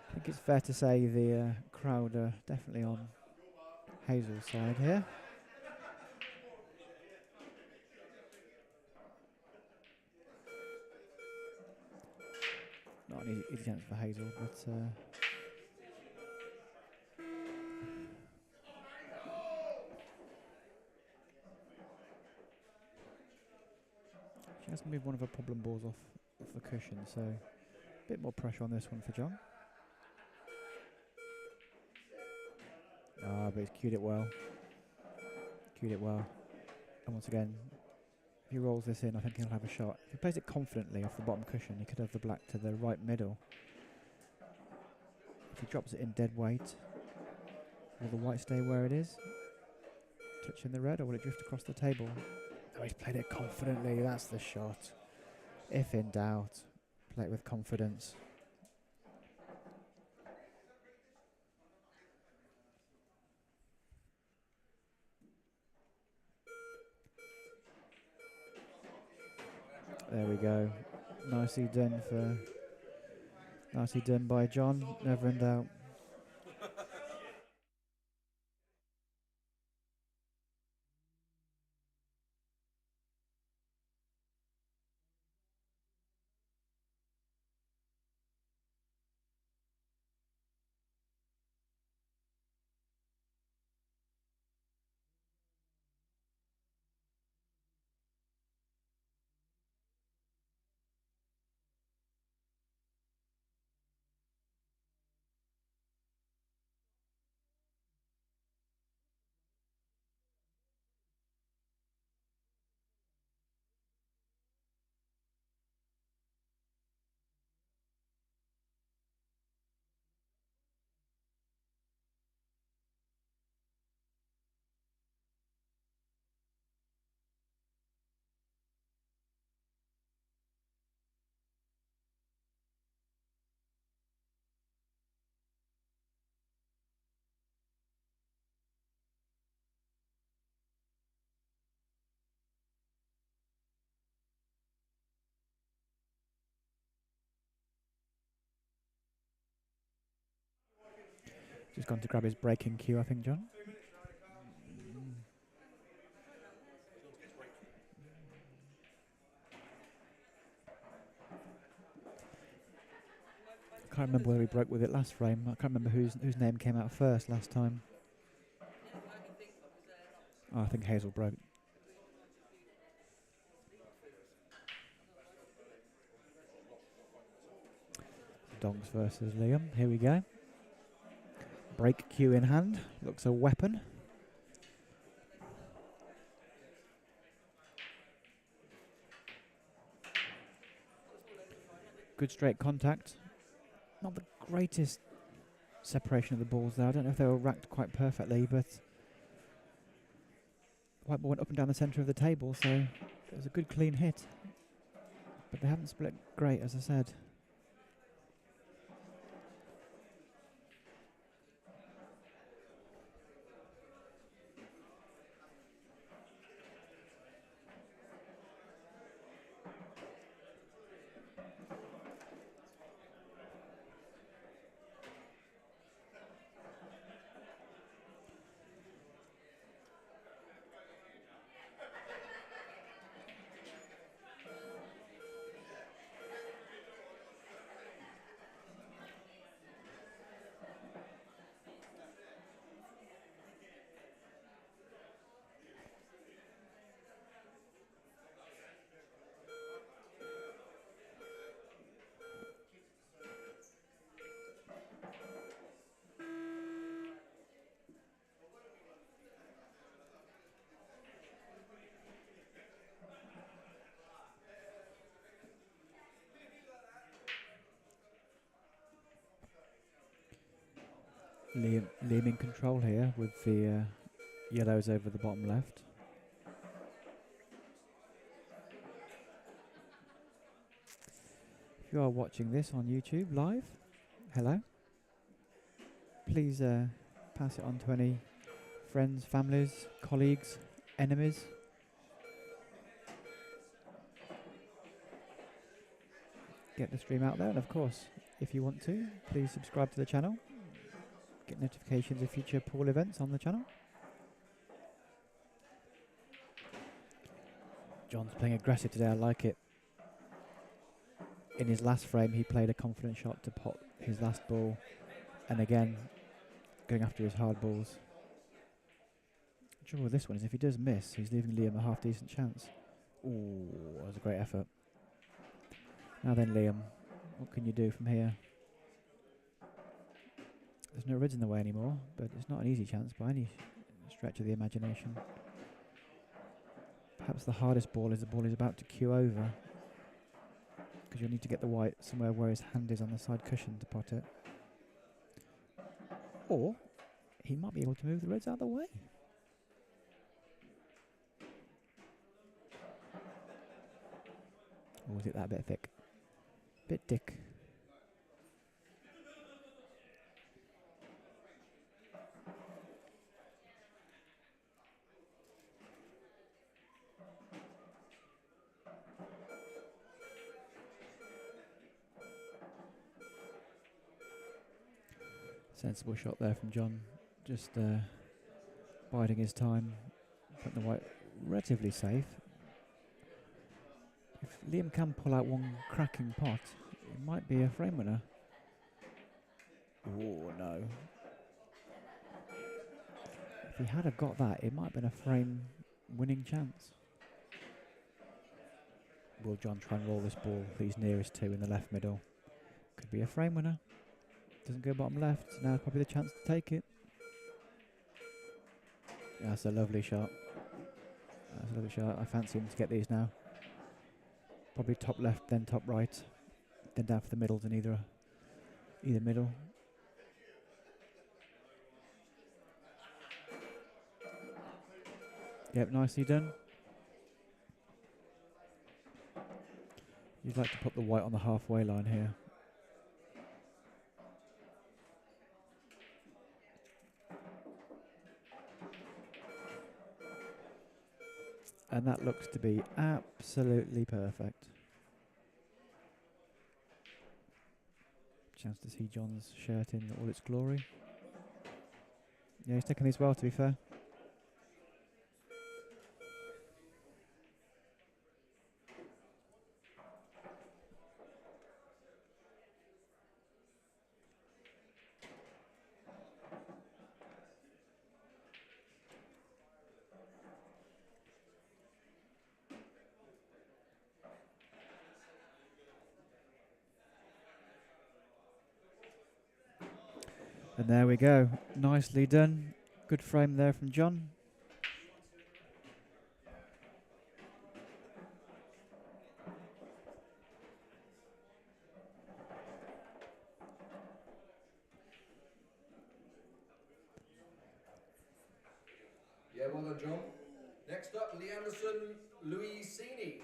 I think it's fair to say the crowd are definitely on Hazel's side here. Not an easy chance for Hazel, but she has to move one of her problem balls off the cushion, so a bit more pressure on this one for John. Ah, but he's cued it well. Cued it well. And once again, if he rolls this in, I think he'll have a shot. If he plays it confidently off the bottom cushion, he could have the black to the right middle. If he drops it in dead weight, will the white stay where it is? Touching the red, or will it drift across the table? Oh, he's played it confidently. That's the shot. If in doubt, play it with confidence. There we go. Nicely done by John. Never in doubt. Just gone to grab his breaking cue, I think, John. I can't remember whether he broke with it last frame. I can't remember whose name came out first last time. Oh, I think Hazel broke. Donks versus Liam. Here we go. Break cue in hand. Looks a weapon. Good straight contact. Not the greatest separation of the balls there. I don't know if they were racked quite perfectly, but white ball went up and down the centre of the table, so it was a good clean hit. But they haven't split great, as I said. Liam in control here with the yellows over the bottom left. If you are watching this on YouTube live, hello. Please pass it on to any friends, families, colleagues, enemies. Get the stream out there, and of course, if you want to, please subscribe to the channel. Get notifications of future pool events on the channel. John's playing aggressive today, I like it. In his last frame, he played a confident shot to pot his last ball, and again, going after his hard balls. The trouble with this one is if he does miss, he's leaving Liam a half-decent chance. Ooh, that was a great effort. Now then, Liam, what can you do from here? There's no rids in the way anymore, but it's not an easy chance by any stretch of the imagination. Perhaps the hardest ball is the ball he's about to cue over, because you'll need to get the white somewhere where his hand is on the side cushion to pot it. Or he might be able to move the reds out of the way. Or was it that bit thick? Bit thick. Sensible shot there from John. Just biding his time, putting the white relatively safe. If Liam can pull out one cracking pot, it might be a frame winner. Oh no. If he had have got that, it might have been a frame winning chance. Will John try and roll this ball he's nearest to in the left middle? Could be a frame winner. Doesn't go bottom left, so now's probably the chance to take it. That's a lovely shot. That's a lovely shot. I fancy him to get these now. Probably top left, then top right, then down for the middles in either middle. Yep, nicely done. You'd like to put the white on the halfway line here. And that looks to be absolutely perfect. Chance to see John's shirt in all its glory. Yeah, he's taking these well, to be fair. And there we go. Nicely done. Good frame there from John. Yeah, well done, John. Next up, Lee Anderson, Louis Sini.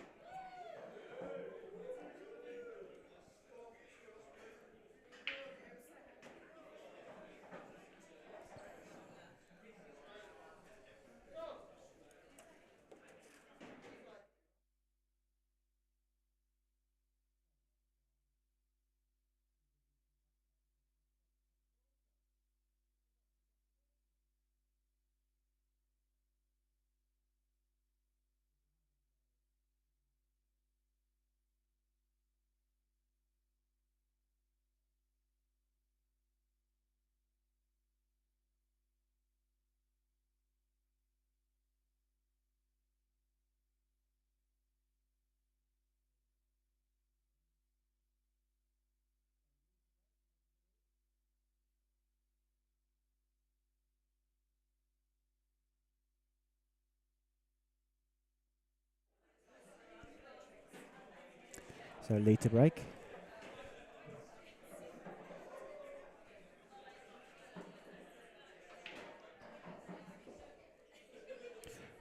So lead to break.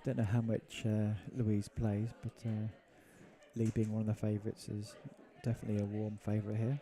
Don't know how much Louise plays, but Lee being one of the favourites is definitely a warm favourite here.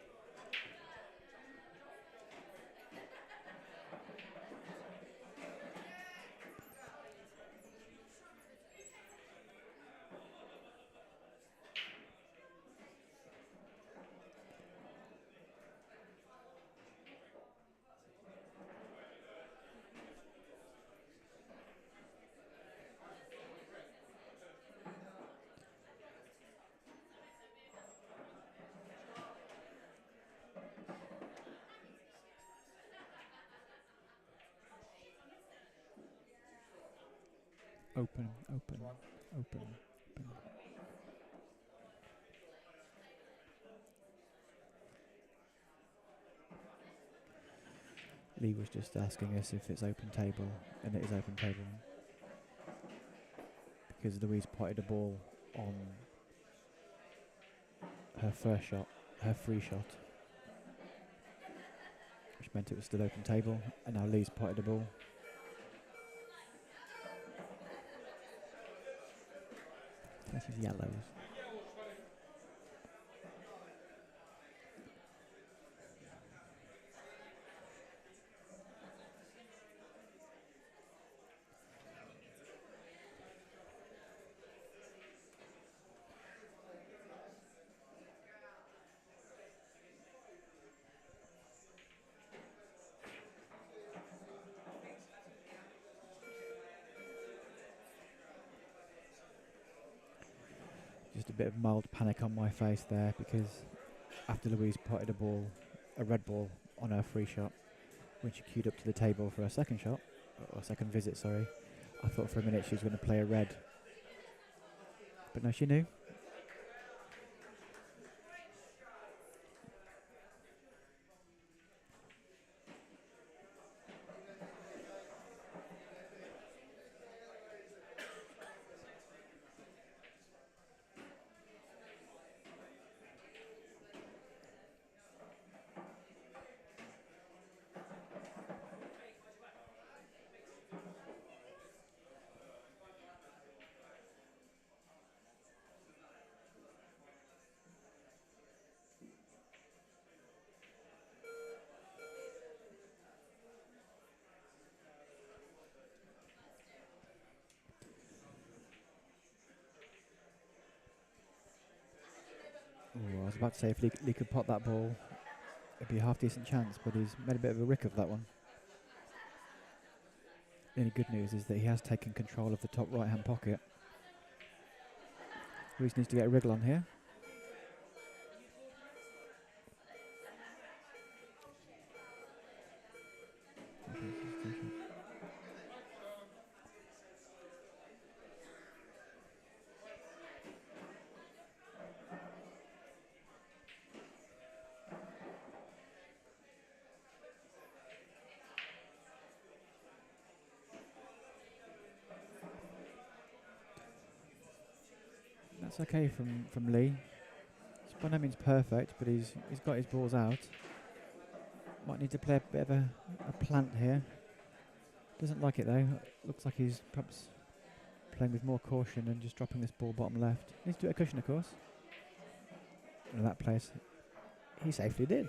Open, open, open, open. Lee was just asking us if it's open table, and it is open table. Because Louise potted a ball on her first shot, her free shot, which meant it was still open table, and now Lee's potted a ball. This is yellows. Just a bit of mild panic on my face there, because after Louise potted a red ball on her free shot, when she queued up to the table for her second shot, or second visit, sorry, I thought for a minute she was going to play a red. But no, she knew. Ooh, I was about to say if Lee could pot that ball, it'd be a half decent chance, but he's made a bit of a rick of that one. The only good news is that he has taken control of the top right hand pocket. Louise needs to get a wriggle on here. That's okay from Lee. It's by no means perfect, but he's got his balls out. Might need to play a bit of a plant here. Doesn't like it though. Looks like he's perhaps playing with more caution and just dropping this ball bottom left. Needs to do a cushion, of course. And that place, he safely did.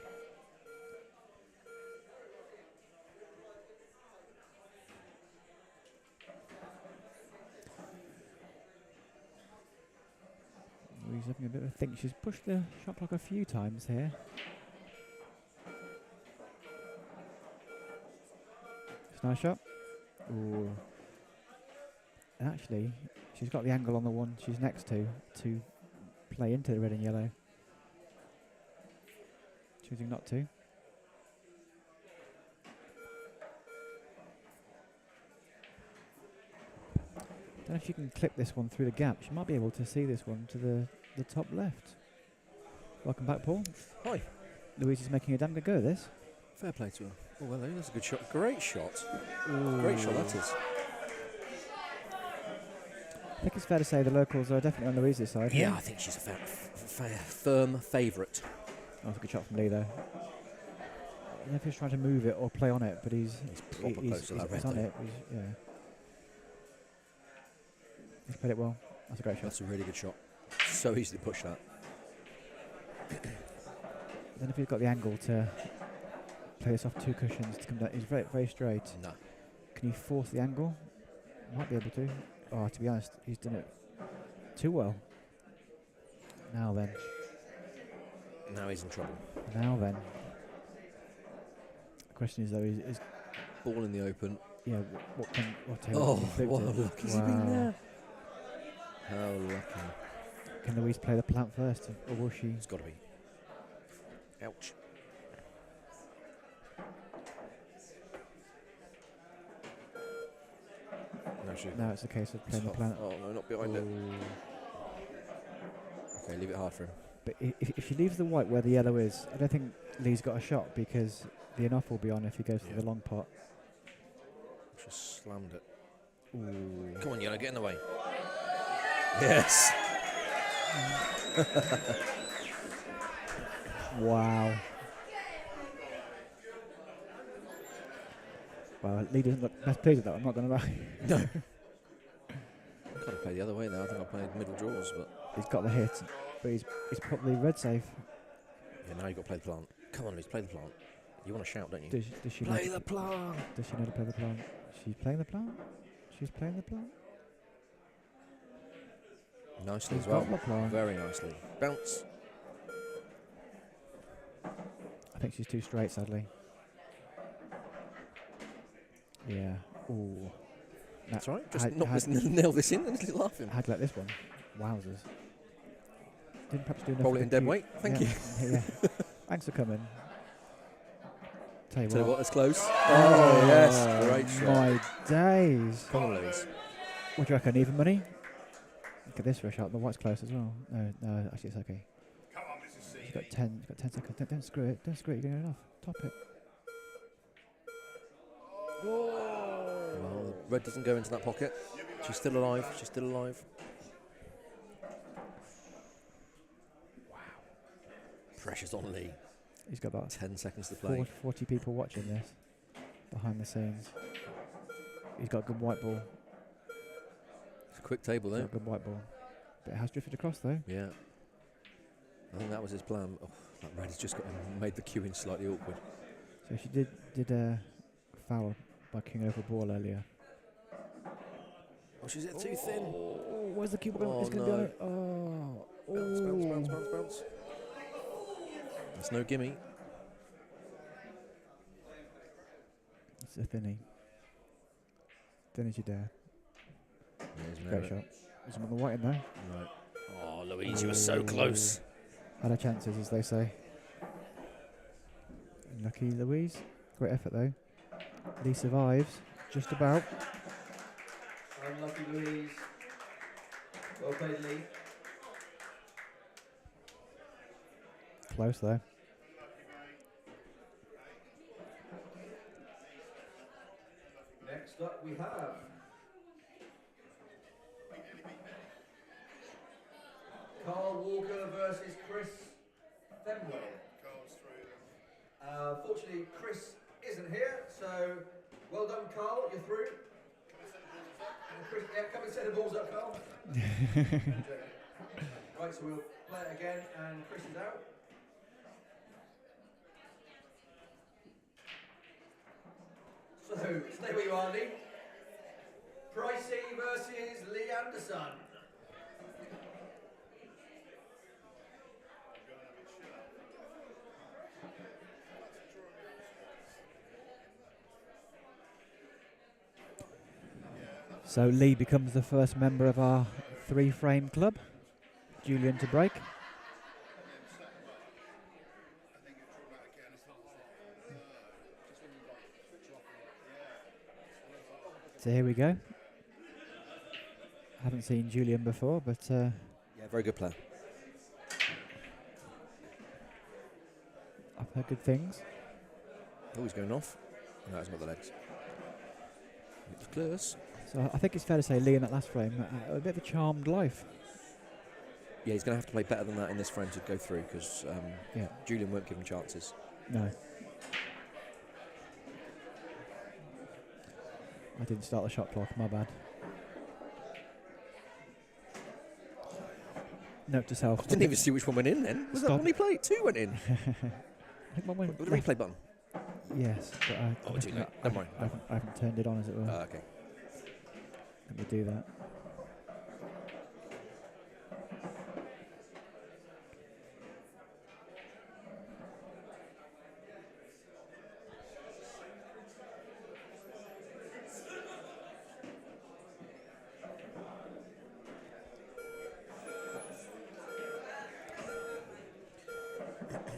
He's having a bit of a think. She's pushed the shot clock a few times here. It's a nice shot. Ooh. And actually, she's got the angle on the one she's next to play into the red and yellow. Choosing not to. Don't know if you can clip this one through the gap. She might be able to see this one to the top left. Welcome back, Paul. Hi. Louise is making a damn good go of this. Fair play to her. Oh, well, that's a good shot. Great shot. Ooh. Great shot, that is. I think it's fair to say the locals are definitely on Louise's side. Yeah, here. I think she's a firm favourite. Oh, that's a good shot from Lee, though. I don't know if he's trying to move it or play on it, but he's proper close to that red, on though. it. Yeah. He's played it well. That's a great shot. That's a really good shot. So easy to push that. Then if he's got the angle to play this off 2 cushions to come down, he's very, very straight. No. Can he force the angle? Might be able to. Oh, to be honest, he's done it too well. Now then. Now he's in trouble. Now then. The question is though, is Ball in the open. yeah, what can Oh, flipped what it. a luck has he been there? How lucky. Can Louise play the plant first, or will she? It's got to be. Ouch. No, she. No, it's a case of playing the plant. Oh no, not behind it. Okay, leave it hard for him. But if she leaves the white where the yellow is, I don't think Lee's got a shot because the enough will be on if he goes for the long pot. Just slammed it. Ooh. Come on, yellow, get in the way. Yes. Wow. Well, Lee doesn't look best pleased with that, I'm not going to lie. No. I've got to play the other way now. I think I played middle draws, but He's got the hit, but he's probably red safe. yeah, now you've got to play the plant. Come on, Liz, play the plant. You want to shout, don't you? Does she Play know the plant. Does she know to play the plant? She's playing the plant? She's playing the plant? Nicely She's as well. got the plant. Very nicely. Bounce. I think she's too straight, sadly. Yeah. Ooh. That's right. Just Had nail this in and just laughing. to let this one. Wowzers. Didn't perhaps do enough. Roll of it in the dead cue. weight. Thank you. Yeah. Thanks for coming. Tell you Tell you what. what, it's close. Oh, yes. Great shot. My days. Come on, Louise. What do you reckon? Even money? Look at this for a shot. The white's close as well. No, actually it's okay. She's got 10. She's got 10 seconds. Don't screw it. Don't screw it. You're going enough. Top it. Well, red doesn't go into that pocket. She's still alive. She's still alive. Wow. Pressure's on Lee. He's got about 10 seconds to play. 40 people watching this behind the scenes. He's got a good white ball. It's a quick table, He's though. got a good white ball. But it has drifted across though. Yeah. I think that was his plan. Oh, that red has just made the queuing slightly awkward. So she did a foul by kicking over a ball earlier. Oh, she's hit too thin. Oh, where's the keeper going? Oh, It's going to be on no. it. Oh. Bounce, bounce, bounce, bounce, bounce. That's no gimme. It's a thinny. Thin as you dare. There's Great shot. There's one on the white in there. Right. Oh, Louise, you were so close. Had her chances, as they say. Lucky Louise. Great effort though. Lee survives. Just about. Unlucky Louise. Well played, Lee. Close though. Next up we have Carl Walker versus Chris Fenway. Fortunately, Chris isn't here, so well done, Carl. You're through. And Chris, yeah, come and set the balls up, Carl. Right, so we'll play it again, and Chris is out. So, stay where you are, Lee. Pricey versus Lee Anderson. So Lee becomes the first member of our 3-frame club. Julian to break. So here we go. Haven't seen Julian before, but Yeah, very good player. I've heard good things. Oh, he's going off. No, he's got the legs. It's close. So I think it's fair to say Lee in that last frame, a bit of a charmed life. Yeah, he's going to have to play better than that in this frame to go through because Yeah. Julian won't give him chances. No. I didn't start the shot clock, my bad. Note to self. I didn't even see which one went in then. Was that Stop. one he played? 2 went in. I think one went With the left. replay button. Yes, but Oh, too late. Never mind. I haven't turned it on, as it were. Okay. Let me do that.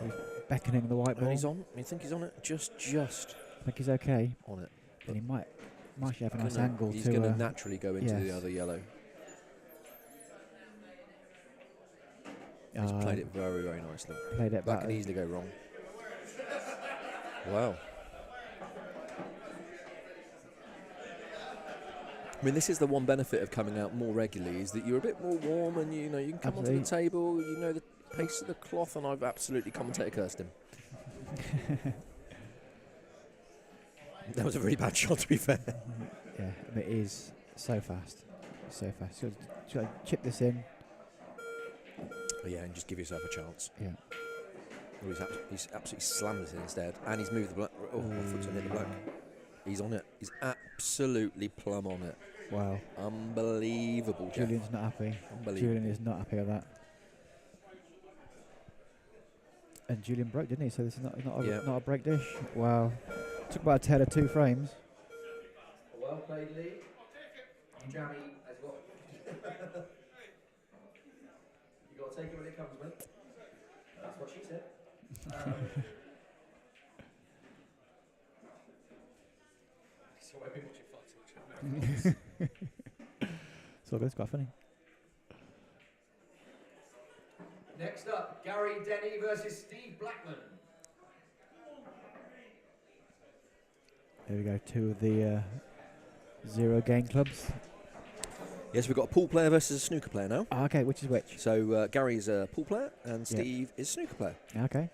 He's beckoning the white And ball. he's on. You think he's on it? Just I think he's okay. on it. And he might actually have a nice Gonna- angle He's to. going to naturally go into the yes. other yellow. He's played it very, very nicely. Played it That back. can easily go wrong. Wow. I mean, this is the one benefit of coming out more regularly, is that you're a bit more warm and you know you can come onto the table, you know the pace of the cloth, and I've absolutely commentator cursed him. That was a really bad shot, to be fair. Yeah, it is so fast. So fast. Should I chip this in? Yeah, and just give yourself a chance. Yeah. Oh, he's absolutely slammed it in instead, and he's moved the black. Oh, my foot's on the black. He's on it. He's absolutely plumb on it. Wow. Unbelievable, Jeff. Julian's not happy. Unbelievable. Julian is not happy with that. And Julian broke, didn't he? So this is not a break dish. Wow. Took about a tail of 2 frames. Well played, Lee. Jammy has got. You got to take it when it comes, mate. That's what she said. So I've been watching far too much. So it's quite funny. Next up, Gary Denny versus Steve Blackman. There we go. 2 of the 0 gain clubs. Yes, we've got a pool player versus a snooker player now. Okay, which is which? So Gary's a pool player and Steve is a snooker player. Okay.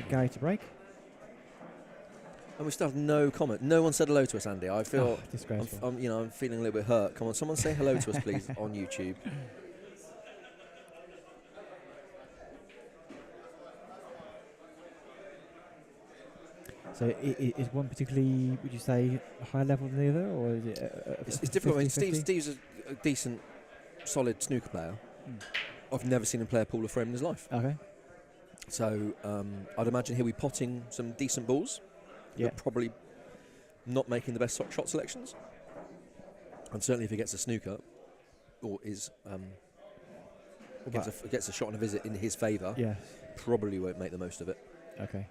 Gary to break. And we still have no comment. No one said hello to us, Andy. I feel, disgraceful. I'm feeling a little bit hurt. Come on, someone say hello to us, please, on YouTube. So is one particularly, would you say, higher level than the other, or is it? It's difficult. I mean, 50-50? Steve's a decent, solid snooker player. I've never seen him play a pool or frame in his life. Okay. So I'd imagine he'll be potting some decent balls. Yeah. But probably not making the best shot selections. And certainly if he gets a snooker, or gets a shot and a visit in his favour, Yes. probably won't make the most of it. Okay.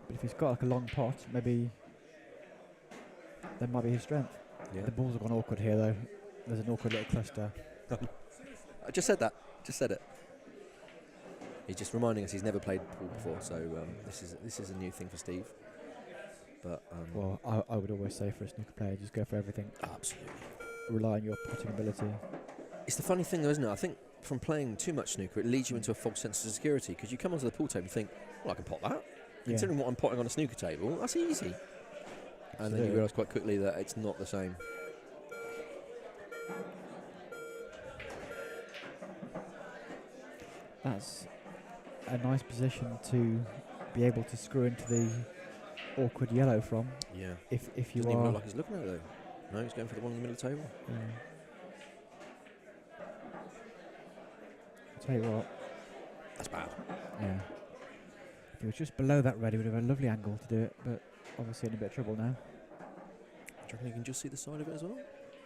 But if he's got like a long pot, maybe that might be his strength. Yeah. The balls have gone awkward here, though. There's an awkward little cluster. I just said that. Just said it. He's just reminding us he's never played pool before, so this is a new thing for Steve. But Well, I would always say for a snooker player, just go for everything. absolutely. Rely on your potting ability. It's the funny thing, though, isn't it? I think from playing too much snooker, it leads you into a false sense of security because you come onto the pool table and think, well, I can pot that. Yeah. Considering what I'm potting on a snooker table, that's easy. And then you realise quite quickly that it's not the same. That's a nice position to be able to screw into the awkward yellow from. Yeah. If you Doesn't are. even look like he's looking at it, though. No, he's going for the one in the middle of the table. I'll tell you what. That's bad. Yeah. If he was just below that red, he would have a lovely angle to do it, but obviously in a bit of trouble now. Do you reckon you can just see the side of it as well?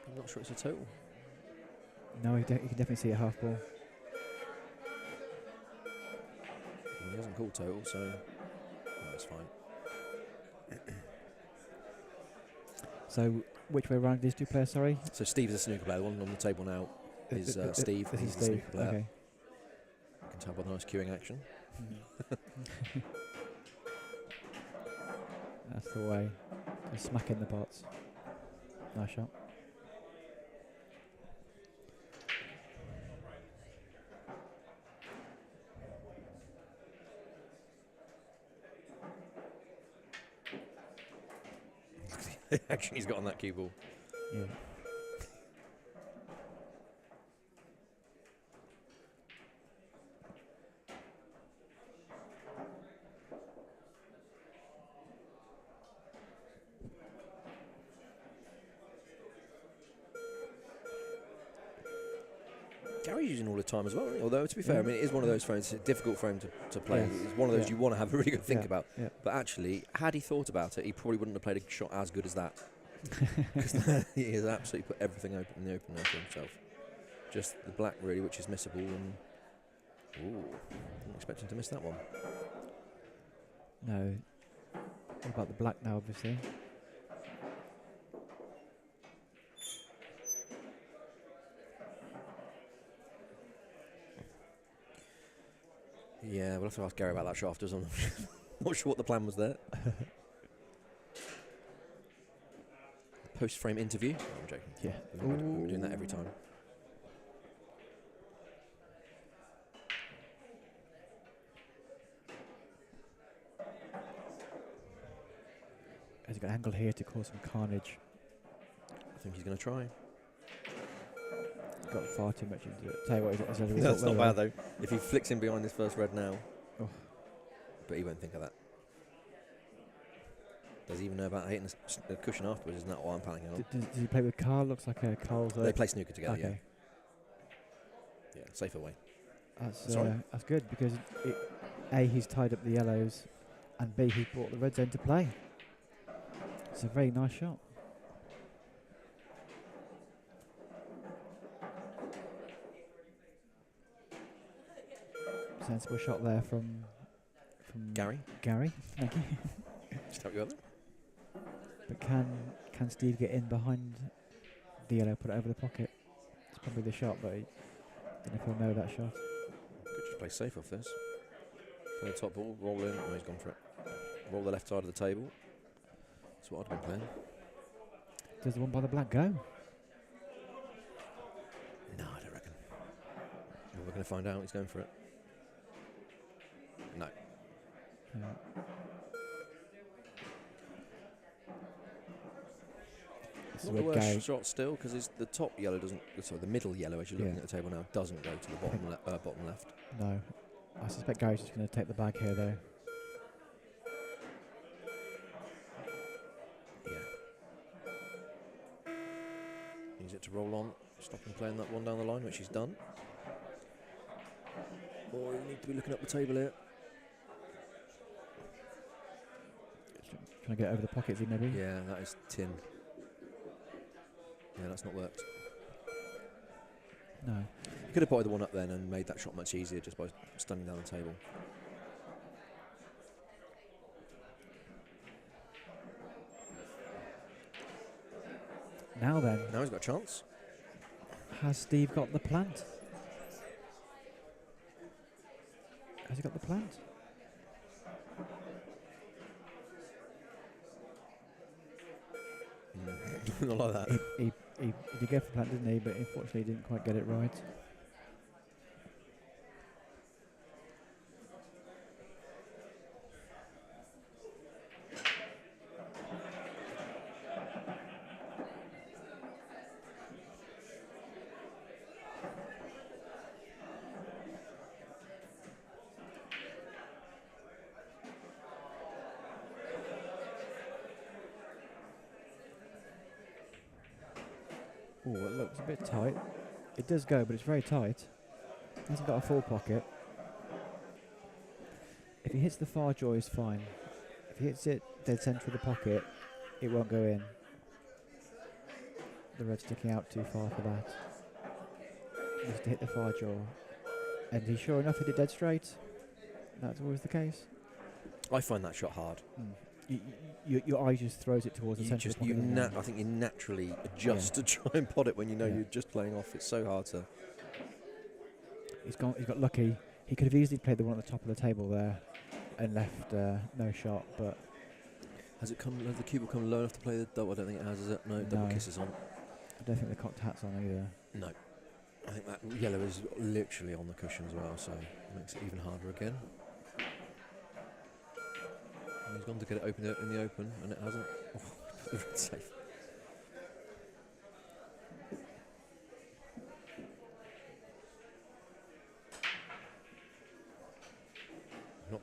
I'm not sure it's a total. No, you can definitely see a half ball. Well, he hasn't called total, so that's fine. So, which way around these two players, sorry? So Steve's a snooker player. The one on the table now is Steve. This He's is the Steve. snooker player. Okay. You can tell by the nice queuing action. That's the way. Just smack in the pots. Nice shot. The action he's got on that cue ball. Yeah. Gary's using all the time as well, isn't he? Although, to be fair, Yeah. I mean, it is one of those frames, it's a difficult frame to play. Yes. It's one of those Yeah. you want to have a really good think Yeah. about. Yeah. But actually, had he thought about it, he probably wouldn't have played a shot as good as that. Because he has absolutely put everything open in the open there for himself. Just the black, really, which is missable. And ooh, I'm expecting to miss that one. No. What about the black now, obviously? Yeah, we'll have to ask Gary about that shot afterwards. I'm not sure what the plan was there. Post-frame interview. No, I'm joking. Yeah. We're doing that every time. Has he got an angle here to cause some carnage? I think he's going to try. Got far too much into it. Tell you what, as a result, That's not though, bad though. If he flicks in behind this first red now, Oh. But he won't think of that. Does he even know about hitting the cushion afterwards? Isn't that what I'm panicking on? Does he play with Carl? Looks like Carl's. They play snooker together. Okay. Yeah, safer way. That's good because A, he's tied up the yellows, and B, he's brought the reds into play. It's a very nice shot. Sensible shot there from Gary, Gary, thank you. just help you out there. But can Steve get in behind the yellow, put it over the pocket? It's probably the shot, but I don't know if he'll know that shot. Could just play safe off this. Play the top ball, roll in. Oh, he's gone for it. Roll the left side of the table. That's what I'd been playing. Does the one by the black go? No, I don't reckon. Well, we're going to find out. He's going for it. No. This is Not the where worst Gary, shot still, because the top yellow doesn't. Sorry, the middle yellow, as you're looking Yeah. at the table now, doesn't go to the bottom left. no. I suspect Gary's just going to take the bag here, though. Yeah. Use it to roll on, stop him playing that one down the line, which he's done. Or you need to be looking up the table here. Trying to get over the pockets, maybe? Yeah, that is tin. Yeah, that's not worked. No. You could have potted the one up then and made that shot much easier just by standing down the table. Now then, Now he's got a chance. has Steve got the plant? Has he got the plant? Not like that. He did go for plant, didn't he? But unfortunately, he didn't quite get it right. Oh, it looks a bit tight. It does go, but it's very tight. Hasn't got a full pocket. If he hits the far jaw, he's fine. If he hits it dead centre of the pocket, it won't go in. The red's sticking out too far for that. He needs to hit the far jaw. And he sure enough hit it dead straight. That's always the case. I find that shot hard. Your eye just throws it towards the centre of the pocket. I think you naturally adjust to try and pot it when you know you're just playing off. It's so hard to. He's got lucky. He could have easily played the one at the top of the table there and left no shot, but Has the cue will come low enough to play the double? I don't think it has, is it? No, double No. kisses on. I don't think the cocked hat's on either. No. I think that yellow is literally on the cushion as well, so it makes it even harder again. And he's gone to get it open in the open, and it hasn't. Oh, safe.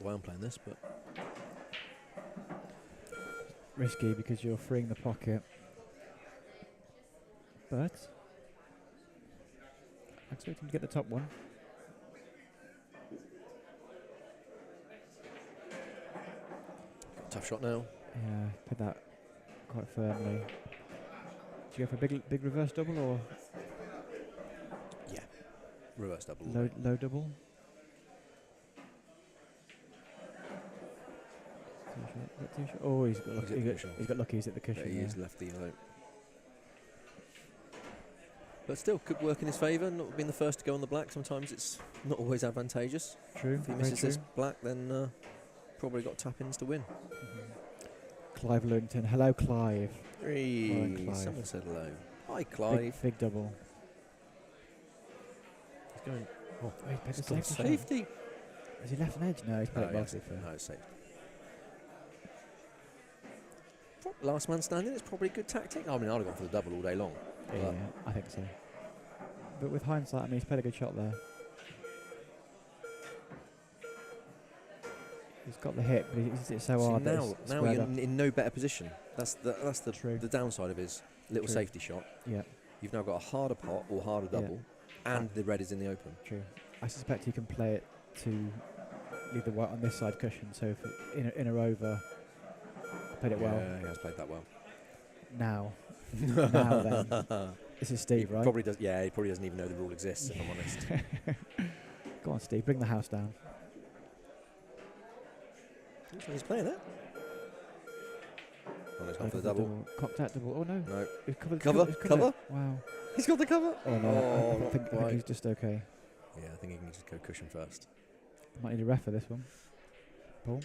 the way I'm playing this, but Risky because you're freeing the pocket. But I expect him to get the top one. tough shot now. Yeah, put that quite firmly. Do you go for a big reverse double or Reverse double. low double? Too short. Oh, he's got lucky. He's got lucky. He's at the cushion. Yeah, he is lefty, though. But still, could work in his favour. Not being the first to go on the black. Sometimes it's not always advantageous. True. If he misses this black, then probably got tap-ins to win. Clive Lewington. Hello, Clive. Hey, Clive. someone said hello. Hi, Clive. Big double. He's going. Oh, He's he's got got safety. safety. Is he left an edge? No, he's played it well, to be fair. No, it's safe. Last man standing, it's probably a good tactic. I mean, I'd have gone for the double all day long. Yeah, I think so. But with hindsight, I mean, he's played a good shot there. He's got the hit, but he's it so hard. Now you're in no better position. That's the downside of his little True. safety shot. Yeah, You've now got a harder pot or harder double, and the red is in the open. true. I suspect he can play it to leave the white on this side cushion. So if it, in a over, played it well. Yeah, he has played that well. Now then, this is Steve, right? Probably does. Yeah, he probably doesn't even know the rule exists. If I'm honest. Go on, Steve, bring the house down. Looks like he's playing it. Oh, he's gone for the double. Cocked out double. Oh no. No. He's covered Cover? Wow. He's got the cover. Oh no. Oh, I think he's just okay. Yeah, I think he can just go cushion first. Might need a ref for this one. Paul.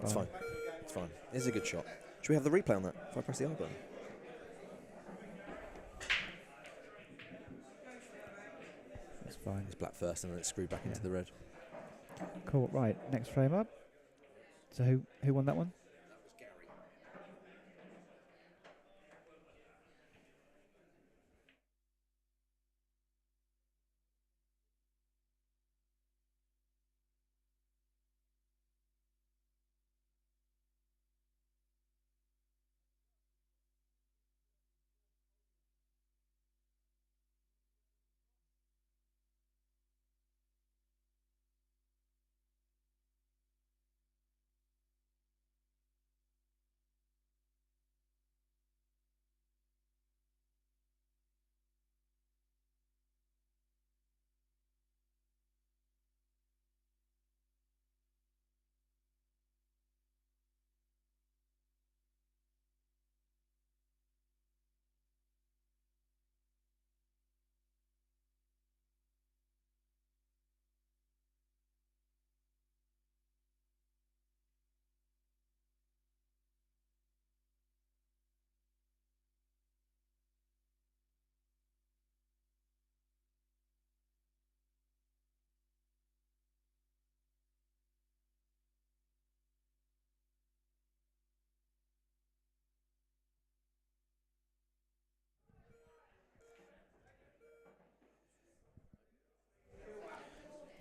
It's fine. It's fine. This is a good shot. Should we have the replay on that if I press the I button? That's fine. It's black first and then it's screwed back into the red. Cool. Right. Next frame up. So who won that one?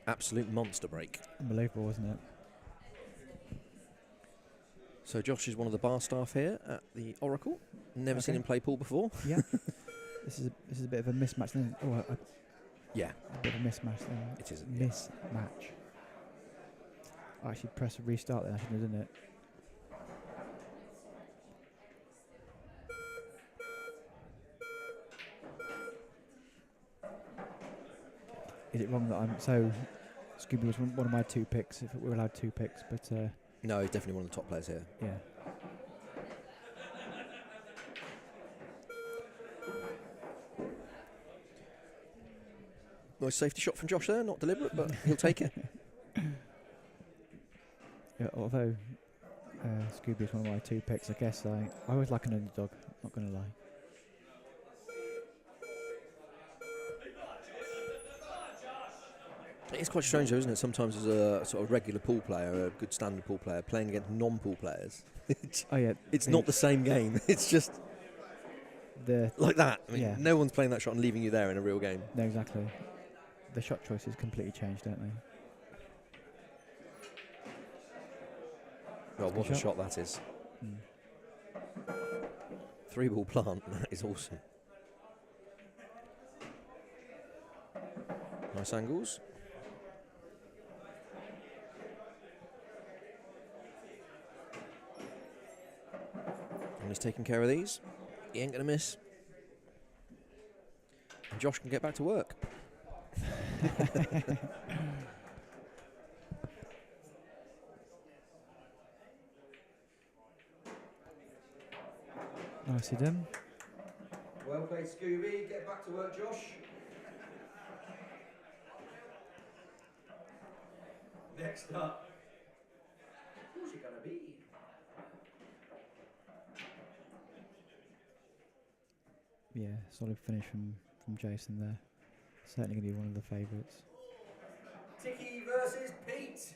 Absolute monster break. Unbelievable, wasn't it? So Josh is one of the bar staff here at the Oracle. Never seen him play pool before. Yeah. This is a bit of a mismatch. Then. Oh, Yeah, a bit of a mismatch. Then. it is. Mismatch. I actually pressed restart then. I shouldn't have done it. Is it wrong that I'm so? Scooby was one of my 2 picks. If we were allowed 2 picks, but No, he's definitely one of the top players here. yeah. Nice safety shot from Josh there, not deliberate, but he'll take it. Yeah, although Scooby is one of my 2 picks, I guess I always like an underdog. Not going to lie. It's quite strange though, isn't it? Sometimes as a sort of regular pool player, a good standard pool player, playing against non-pool players, Oh yeah, it's not the same game. It's just like that. I mean, yeah. no one's playing that shot and leaving you there in a real game. No, exactly. The shot choices completely changed, don't they? Well, Good what a shot. shot that is. Mm. 3-ball plant. That is awesome. Nice angles. And he's taking care of these. He ain't going to miss. And Josh can get back to work. Nicely done. Well played, Scooby. Get back to work, Josh. Next up, who's it gonna be? Yeah, solid finish from Jason there. Certainly going to be one of the favourites. Tiki versus Pete.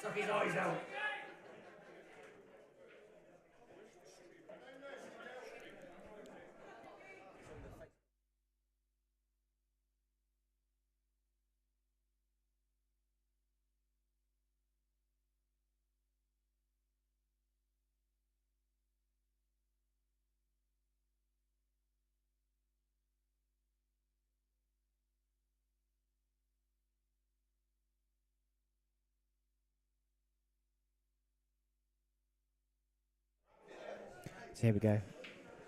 Suck his eyes out. So here we go.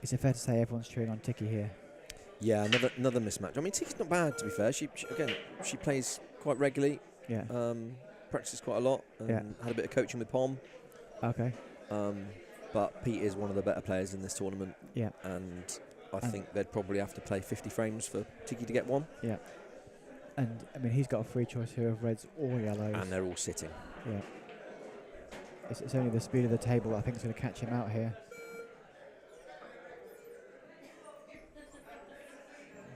Is it fair to say everyone's cheering on Tiki here? Yeah, another mismatch. I mean, Tiki's not bad, to be fair. She plays quite regularly. Yeah. Practices quite a lot. And Yeah. had a bit of coaching with Pom. Okay. But Pete is one of the better players in this tournament. Yeah. And I think they'd probably have to play 50 frames for Tiki to get one. Yeah. And, I mean, he's got a free choice here of reds or yellows. And they're all sitting. Yeah. It's only the speed of the table I think is going to catch him out here.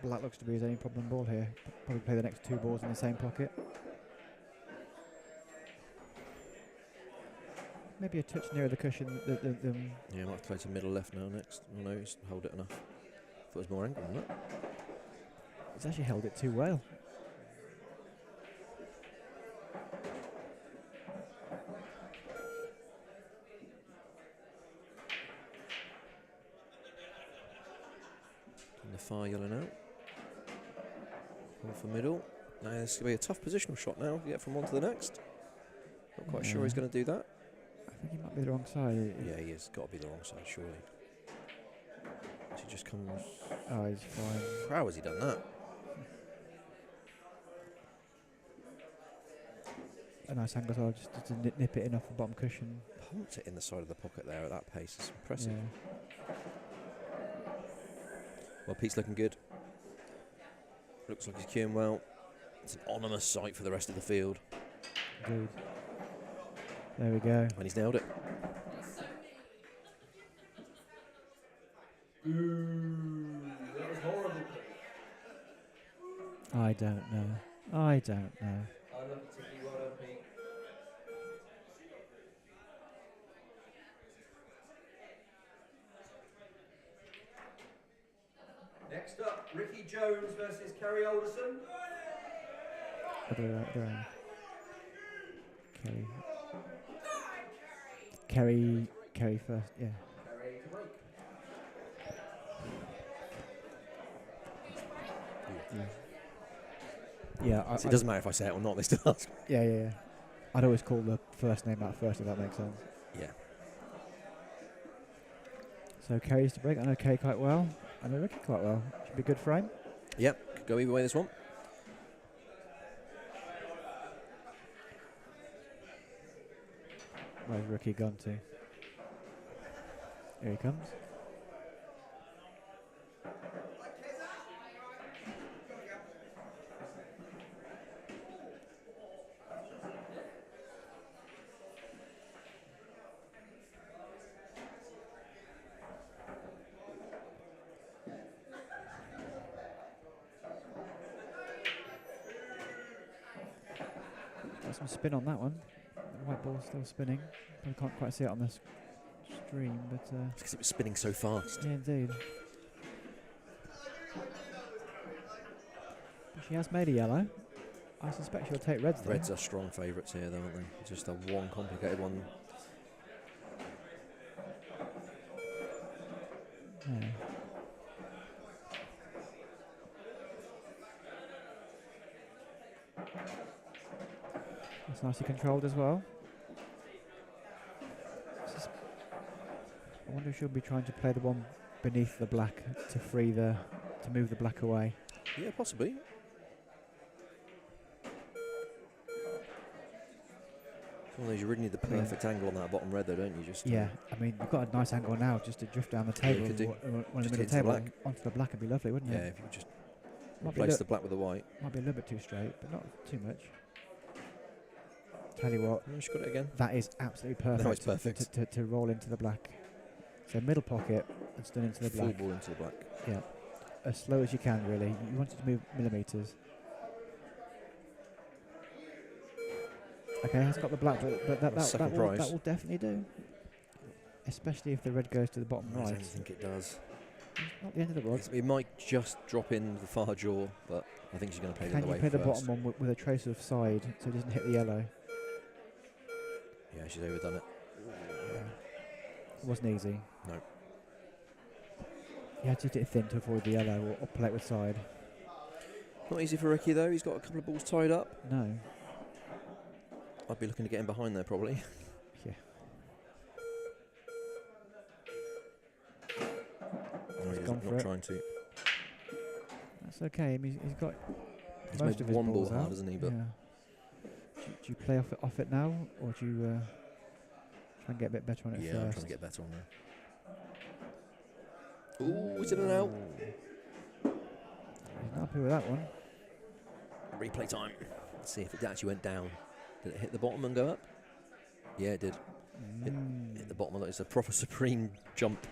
Black looks to be his only problem ball here. Probably play the next two balls in the same pocket. Maybe a touch nearer the cushion. Yeah, might have to play to middle left now next. Oh no, he's held it enough. Thought it was more angle than that. He's actually held it too well. And the far yellow now. One for middle. Now this is going to be a tough positional shot now to get from one to the next. Not quite sure he's going to do that. I think he might be the wrong side. Yeah, he has got to be the wrong side, surely. He just comes. Oh, he's fine. How has he done that? A nice angle as well, just to nip it in off the bottom cushion. Pumped it in the side of the pocket there at that pace. It's impressive. Yeah. Well, Pete's looking good. Looks like he's queuing well. It's an ominous sight for the rest of the field. Indeed. There we go. And he's nailed it. Ooh, that was horrible. I don't know. I don't know. I love it, Tiki. Well done, Pete. Next up, Ricky Jones versus Kerry Alderson. Other way. Kerry first, yeah. Kerry to break. Yeah, So it doesn't matter if I say it or not, they still ask. Yeah. I'd always call the first name out first, if that makes sense. Yeah. So Kerry's to break. I know Kerry quite well. I know Ricky quite well. Should be a good frame. Yep, could go either way this one. Where's Ricky gone to? Here he comes. Got some spin on that one. The white ball's still spinning. I can't quite see it on this extreme, but Because it was spinning so fast. yeah, indeed. But she has made a yellow. I suspect she'll take reds though. Reds are strong favourites here, though, aren't they? Just a one complicated one. Yeah. That's nicely controlled as well. I wonder if she'll be trying to play the one beneath the black to move the black away. Yeah, possibly. One of those, you really need the perfect angle on that bottom red, though, don't you? Just Yeah, I mean, you've got a nice angle now just to drift down the Yeah, you table. could do. One Just of the middle hit the table black. onto the black would be lovely, wouldn't yeah, it? if you just Might be replace the black with the white. Might be a little bit too straight, but not too much. Tell you what, Oh, she got it again. that is absolutely perfect. No, it's perfect. To roll into the black. So middle pocket and stun into the Full black. ball into the black. Yeah, as slow as you can, really. You want it to move millimetres. Okay, has got the black, but that will definitely do. Especially if the red goes to the bottom I right. don't think it does. Not the end of the world. It might just drop in the far jaw, but I think she's going to play the Can other you way play the first. bottom one with a trace of side so it doesn't hit the yellow? Yeah, she's overdone it. Yeah. It wasn't easy. No. You had to hit it thin to avoid the yellow or play it with side. Not easy for Ricky, though. He's got a couple of balls tied up. No. I'd be looking to get him behind there, probably. Yeah. No, He's he's gone for not it. trying to. That's okay. I mean, he's got He's most made of his one ball balls hard, out. hasn't he? But Yeah. Do you play off it now, or do you try and get a bit better on it yeah, first? I'm trying to get better on there. Ooh, is it an out? He's not happy with that one. Replay time. Let's see if it actually went down. Did it hit the bottom and go up? Yeah, it did. Hit the bottom of it. It's a proper supreme jump.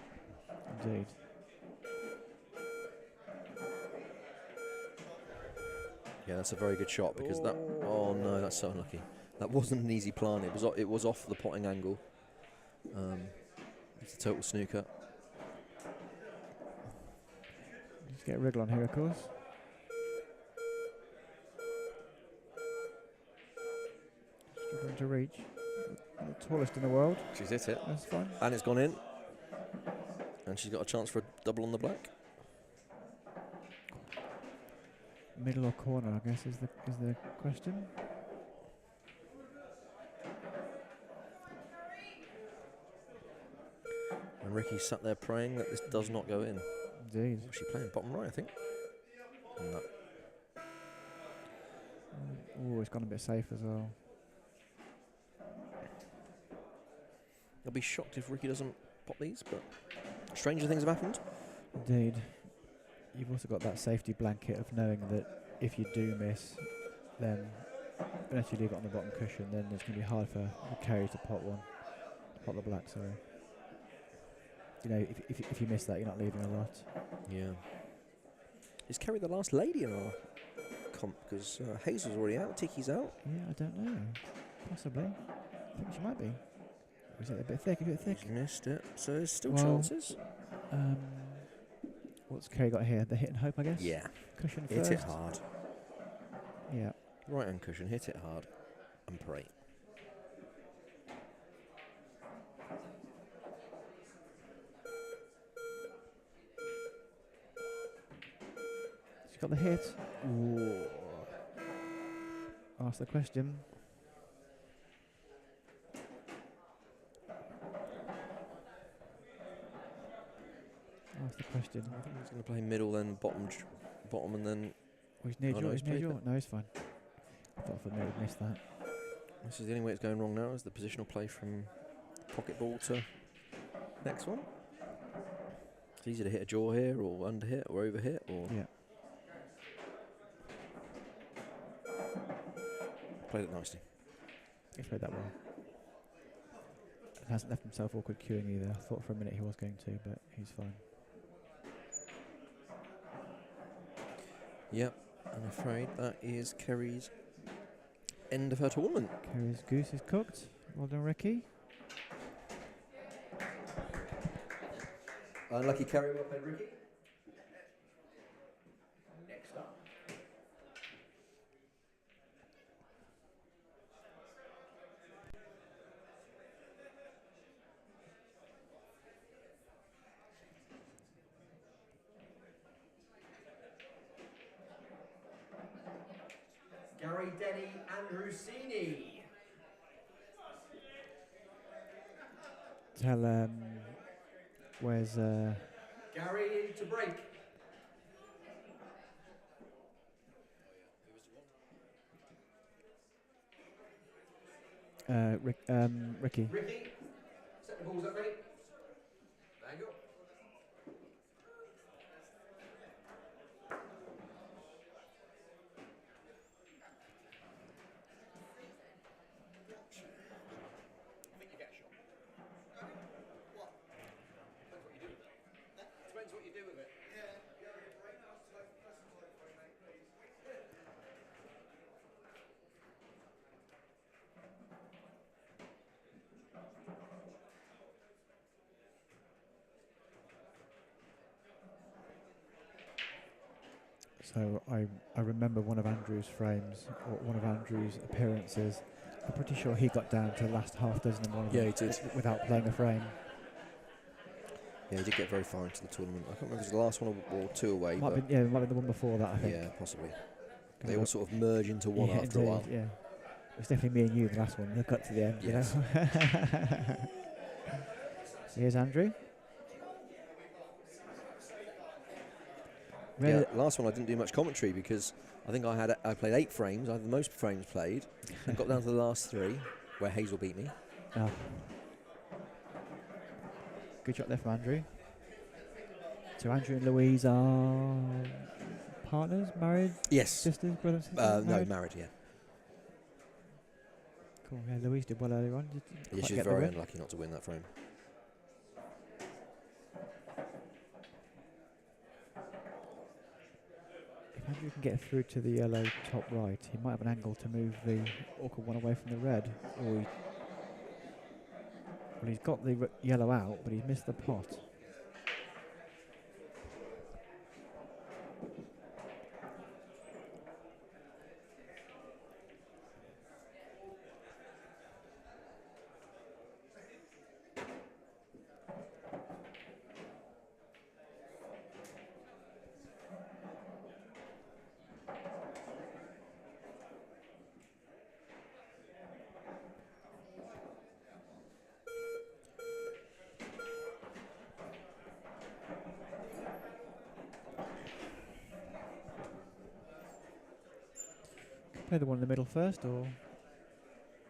Indeed. Yeah, that's a very good shot because that. Oh no, that's so unlucky. That wasn't an easy plant. It was off the potting angle. It's a total snooker. Just get a wriggle on here, of course. Struggling to reach. The tallest in the world. She's hit it, That's fine. and it's gone in. And she's got a chance for a double on the black. Middle or corner, I guess, is the question. And Ricky sat there praying that this does not go in. Indeed. What's she playing? Bottom right, I think. No. Oh, it's gone a bit safe as well. I'll be shocked if Ricky doesn't pop these, but stranger things have happened. Indeed. You've also got that safety blanket of knowing that if you do miss, then unless you leave it on the bottom cushion, then it's going to be hard for the carry to pot the black, sorry. You know, if you miss that, you're not leaving a lot. Yeah. Is Kerry the last lady in our comp? Because Hazel's already out, Tiki's out. Yeah, I don't know. Possibly. I think she might be. Or is it a bit thick? He's missed it. So there's still Well, chances. What's Kerry got here? The hit and hope, I guess? Yeah. Cushion Hit first. it hard. Yeah. Right hand cushion, hit it hard and pray. She's got the hit. Ooh. Ask the question. Ask the question. I think he's going to play middle, then bottom, and then. Oh, he's near Oh, jaw. no, He's he's near played jaw. that. No, he's fine. I thought for me he'd missed that. This is the only way it's going wrong now, is the positional play from pocket ball to next one. It's easy to hit a jaw here, or under hit, or over hit, or. Yeah. Played it nicely. He's played that well. He hasn't left himself awkward queuing either. I thought for a minute he was going to, but he's fine. Yep, I'm afraid that is Kerry's end of her tournament. Kerry's goose is cooked. Well done, Ricky. Unlucky carry, well played, Ricky. Next up. Gary Denny Andrusini. Tell where's Gary to break. Ricky. Ricky, set the balls up, mate. There you go. Depends what you do with it. So I remember one of Andrew's frames, or one of Andrew's appearances. I'm pretty sure he got down to the last half dozen in one of Yeah, them he did. without playing a frame. Yeah, he did get very far into the tournament. I can't remember if it was the last one or two away. Might But be, yeah, it might be the one before that, I think. yeah, possibly. They all sort of merge into one Yeah, after a indeed, while. yeah. It was definitely me and you the last one. They got to the end, Yes. you know. So here's Andrew. Yeah, last one I didn't do much commentary because I think I played 8 frames. I had the most frames played, and got down to the last 3 where Hazel beat me. Oh. Good shot there from Andrew. So Andrew and Louise are partners, married, Yes. sisters, brothers, sisters? No, married. Yeah. Cool. Yeah, Louise did well earlier on. Didn't Yeah, quite she was get the very win. unlucky not to win that frame. If Andrew can get through to the yellow top right, he might have an angle to move the awkward one away from the red. Or he's got the yellow out, but he's missed the pot. Play the one in the middle first, or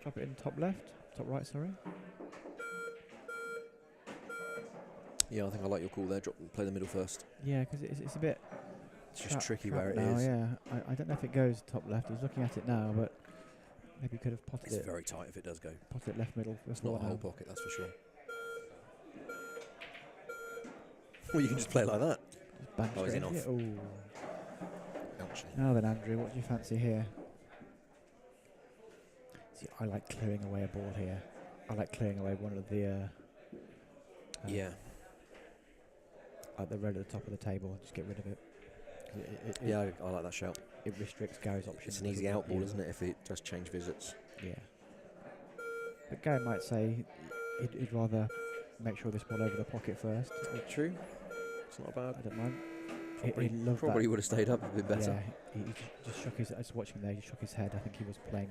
drop it in top left, top right, sorry. Yeah, I think I like your call there. Play the middle first. Yeah, because it's a bit It's just tricky where it now, is. Yeah, I don't know if it goes top left. He's looking at it now, but maybe could have potted It's it. very tight if it does go. Potted it left middle. It's not a whole pocket, that's for sure. Well, you can just play it like that. Oh, is he off? Oh. Ouch. Now then, Andrew, what do you fancy here? See, I like clearing away a ball here. I like clearing away one of the Yeah. the red at the top of the table. Just get rid of it. Yeah, I like that shout. It restricts Gary's options. It's an easy out ball, isn't it, if it does change visits? Yeah. But Gary might say he'd rather make sure this ball over the pocket first. True. It's not bad. I don't mind. Probably, He loved probably that. would have stayed up a bit better. Yeah, he just shook his. I was watching there. He shook his head. I think he was playing.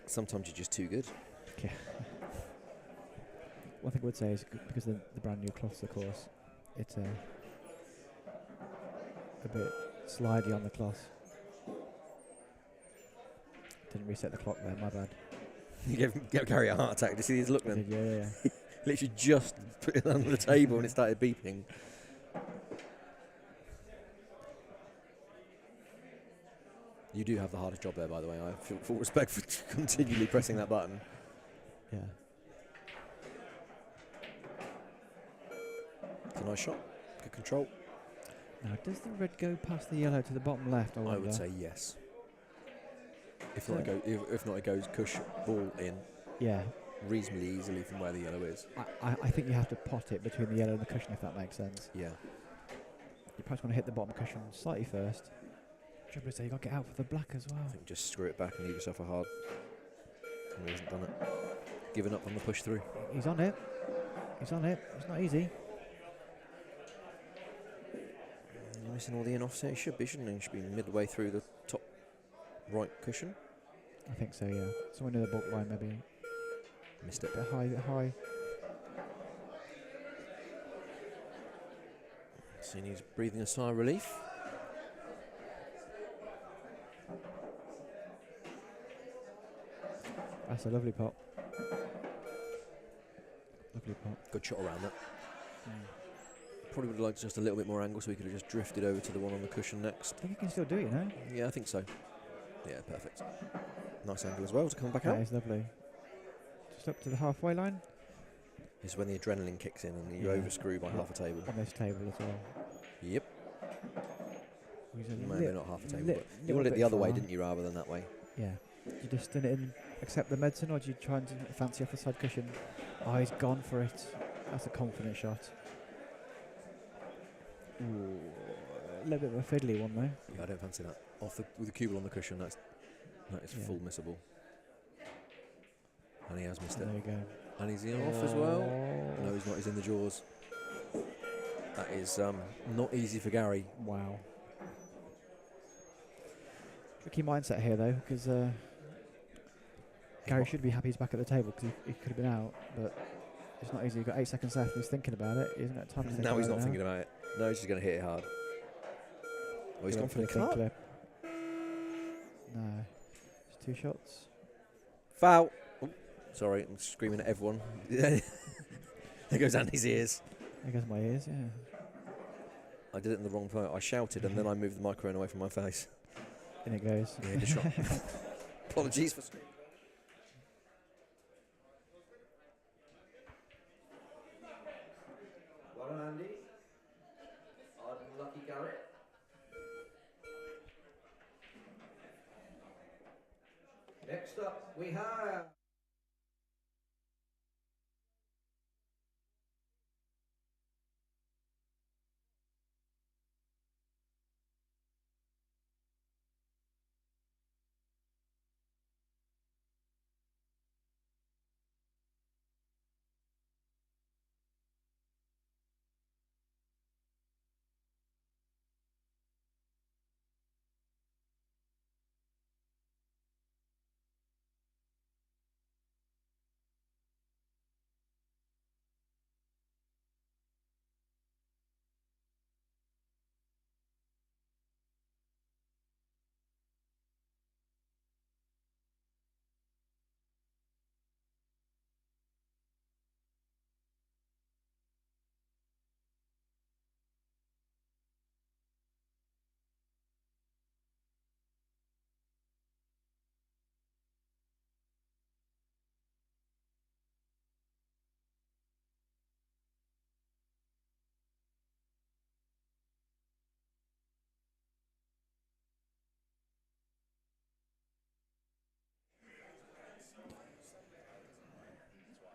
Sometimes you're just too good. Yeah. One thing I would say is because of the brand new cloths, of course, it's a bit slidey on the cloth. Didn't reset the clock there. My bad. You gave Gary a heart attack. Did you see his look I then? did, yeah. Literally just put it under the table and it started beeping. You do have the hardest job there, by the way. I feel full respect for continually pressing that button. Yeah. It's a nice shot. Good control. Now, does the red go past the yellow to the bottom left? I would say yes. If not, it goes cush ball in. Yeah. reasonably easily from where the yellow is. I think you have to pot it between the yellow and the cushion, if that makes sense. Yeah. You perhaps want to hit the bottom cushion slightly first. Trouble is, you got to get out for the black as well. I think just screw it back and leave yourself a hard. And he hasn't done it. Given up on the push through. He's on it. He's on it. It's not easy. You're missing all the in-offset. He should be, shouldn't he? He should be midway through the top right cushion. I think so, yeah. Somewhere near the book line, maybe. Missed it. Bit high, bit high. So he needs breathing a sigh of relief. That's a lovely pot. Lovely pot. Good shot around that. Probably would have liked just a little bit more angle so he could have just drifted over to the one on the cushion next. I think you can still do it, you know? Yeah, I think so. Yeah, perfect. Nice angle as well to come back That out. is lovely. Just up to the halfway line. This is when the adrenaline kicks in and you Yeah. overscrew by half a table. On this table as well. Yep. He's a Maybe lit- not half a table, lit- but you little wanted it bit the other way, far. didn't you, rather than that way? Yeah. Did you just stun it in, accept the medicine, or did you try and fancy off the side cushion? Oh, he's gone for it. That's a confident shot. Ooh, a little bit of a fiddly one though. Yeah, I don't fancy that. Off the, with the cubel on the cushion, that is Yeah. full missable. And he has missed There it. you go. And he's off as well. Oh. No, he's not. He's in the jaws. That is not easy for Gary. Wow. Tricky mindset here though, because Gary should be happy he's back at the table because he could have been out, but it's not easy. You've got 8 seconds left. He's thinking about it. He hasn't got time to think Now about he's it not thinking about it. No, he's just going to hit it hard. Oh, he's Go gone for the thin cut. clip. No. It's 2 shots. Foul. Oh, sorry, I'm screaming at everyone. There goes Andy's ears. There goes my ears, yeah. I did it in the wrong point. I shouted and then I moved the microphone away from my face. In it goes. Yeah, good shot. Apologies for screaming. Well done, Andy. Unlucky Garrett. Next up, we have.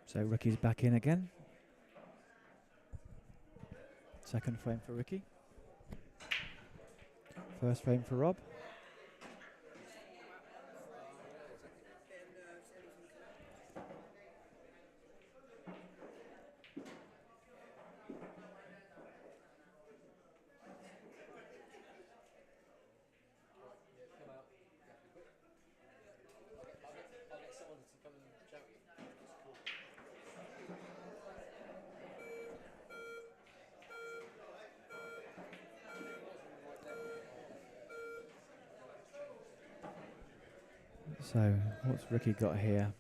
So Ricky's back in again. Second frame for Ricky. First frame for Rob. So what's Ricky got here?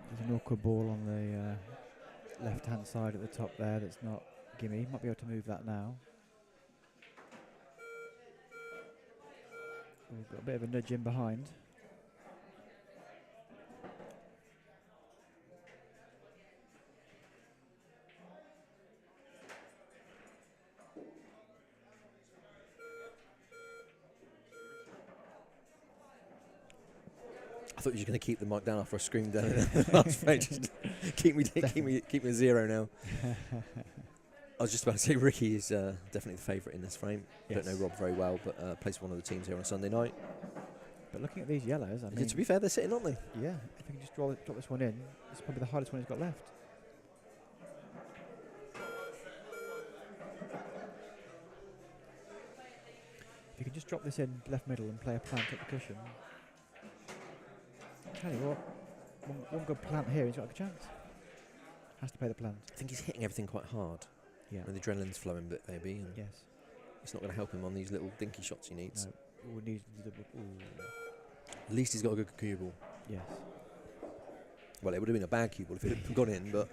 There's an awkward ball on the left-hand side at the top there that's not gimme. Might be able to move that now. We've got a bit of a nudge in behind. I thought you were going to keep the mic down after I screamed down in the last frame. Just keep me at 0 now. I was just about to say Ricky is definitely the favourite in this frame. Yes. Don't know Rob very well, but plays for one of the teams here on Sunday night. But looking at these yellows, I mean, To be fair, they're sitting, aren't they? yeah, if you can just drop this one in, it's probably the hardest one he's got left. If you can just drop this in left middle and play a plant at the cushion. Tell you what, one good plant here, he's got a good chance. Has to play the plant. I think he's hitting everything quite hard. Yeah. And the adrenaline's flowing a bit, maybe. And Yes. it's not going to help him on these little dinky shots he needs. No. Ooh, needs a little bit. Ooh. At least he's got a good cue ball. Yes. Well, it would have been a bad cue ball if it had gone in, but.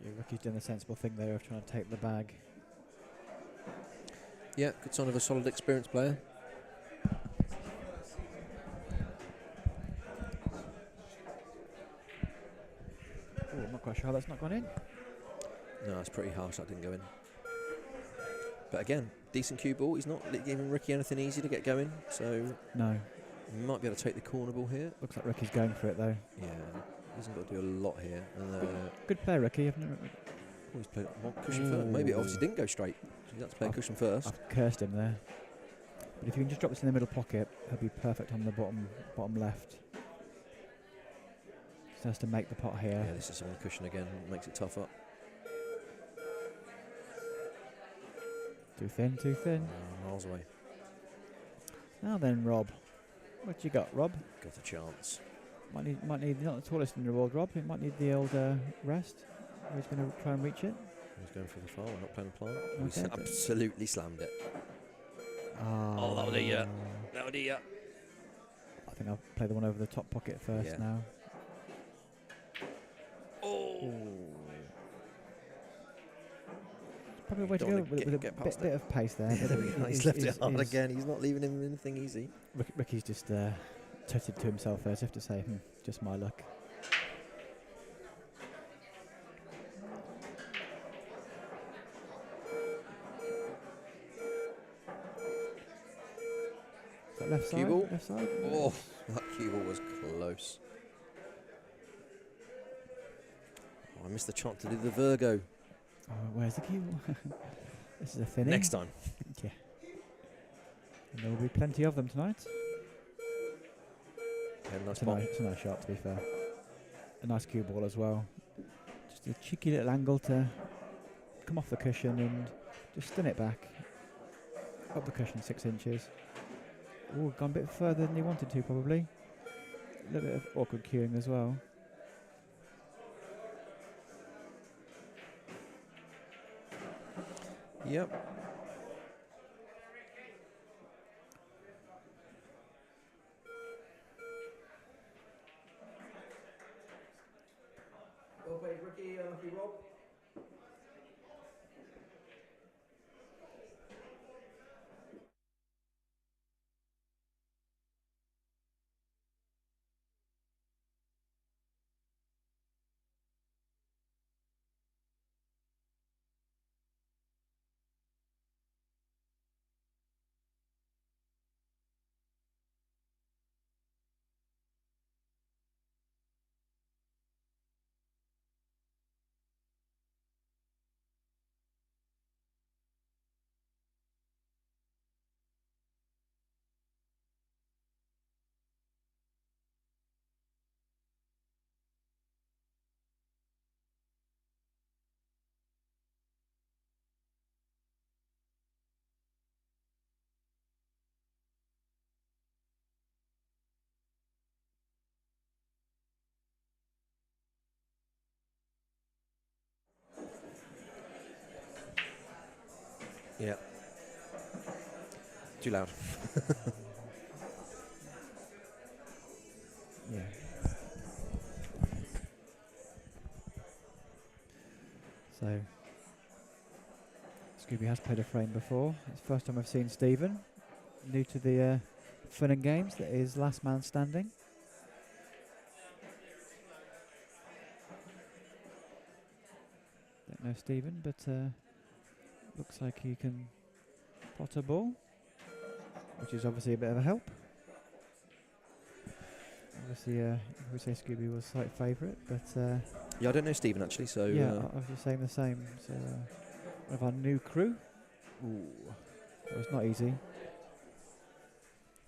Yeah, Ricky's done the sensible thing there of trying to take the bag. Yeah, good sign of a solid, experienced player. Oh, I'm not quite sure that's not gone in. No, it's pretty harsh. That didn't go in. But again, decent cue ball. He's not giving Ricky anything easy to get going, so No. he might be able to take the corner ball here. Looks like Ricky's going for it though. Yeah, he hasn't got to do a lot here. And, Good player, Ricky. I've never. he's played one cushion first. Maybe it obviously didn't go straight. So he had to play a cushion first. I've cursed him there. But if you can just drop this in the middle pocket, he'll be perfect on the bottom left. Just has to make the pot here. Yeah, this is on the cushion again. Makes it tougher. Too thin, too thin. Miles away. Now then, Rob. What you got, Rob? Got a chance. Might need not the tallest in the world, Rob. It might need the old rest. He's going to try and reach it. He's going for the far. We're not playing the plant. Okay. We absolutely slammed it. Oh, that would eat ya. That would eat ya. I think I'll play the one over the top pocket first Yeah. now. Oh. Probably a way to Don't go wanna with a get past bit of pace there. but He's left it hard again. He's not leaving him anything easy. Ricky's just tutted to himself there, as if to say, just my luck. Is that left Cue side? ball? Left side? Oh, that cue ball was close. Oh, I missed the chance to do the Virgo. Oh, where's the cue ball? This is a thinning. Next time. Yeah. And there will be plenty of them tonight. Yeah, nice It's a ball. nice shot, to be fair. A nice cue ball as well. Just a cheeky little angle to come off the cushion and just spin it back. Up the cushion 6 inches. Oh, gone a bit further than he wanted to, probably. A little bit of awkward cueing as well. Yep. Well played, Ricky. Lucky Rob. Yeah. Too loud. Yeah. So, Scooby has played a frame before. It's the first time I've seen Stephen. New to the fun and games, that is last man standing. Don't No Stephen, but looks like he can pot a ball, which is obviously a bit of a help. Obviously, we say Scooby was slight favourite, but Yeah, I don't know Stephen actually, so yeah, I was just saying the same. So, one of our new crew. Ooh, well, it's not easy. is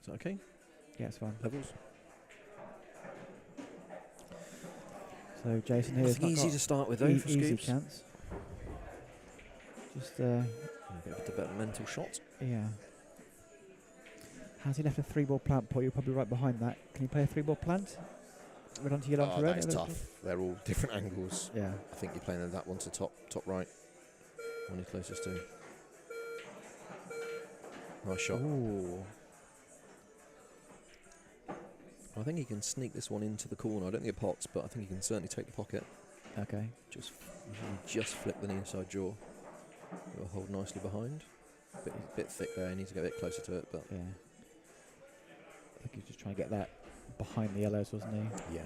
that okay? Yeah, it's fine. Levels. So Jason here Nothing easy to start with though for easy Scoops. chance. Just A bit of a developmental shot. yeah. Has he left a 3-ball plant? Paul, you're probably right behind that. Can you play a 3-ball plant? Red onto yellow onto red. That is tough. They're all different angles. Yeah. I think you're playing that one to top right. One you're closest to. Nice shot. Ooh. I think he can sneak this one into the corner. I don't think it pots, but I think he can certainly take the pocket. Okay. Just flick the near side jaw. It'll hold nicely behind. Bit thick there. He needs to get a bit closer to it, but Yeah. I think he was just trying to get that behind the yellows, wasn't he? yeah.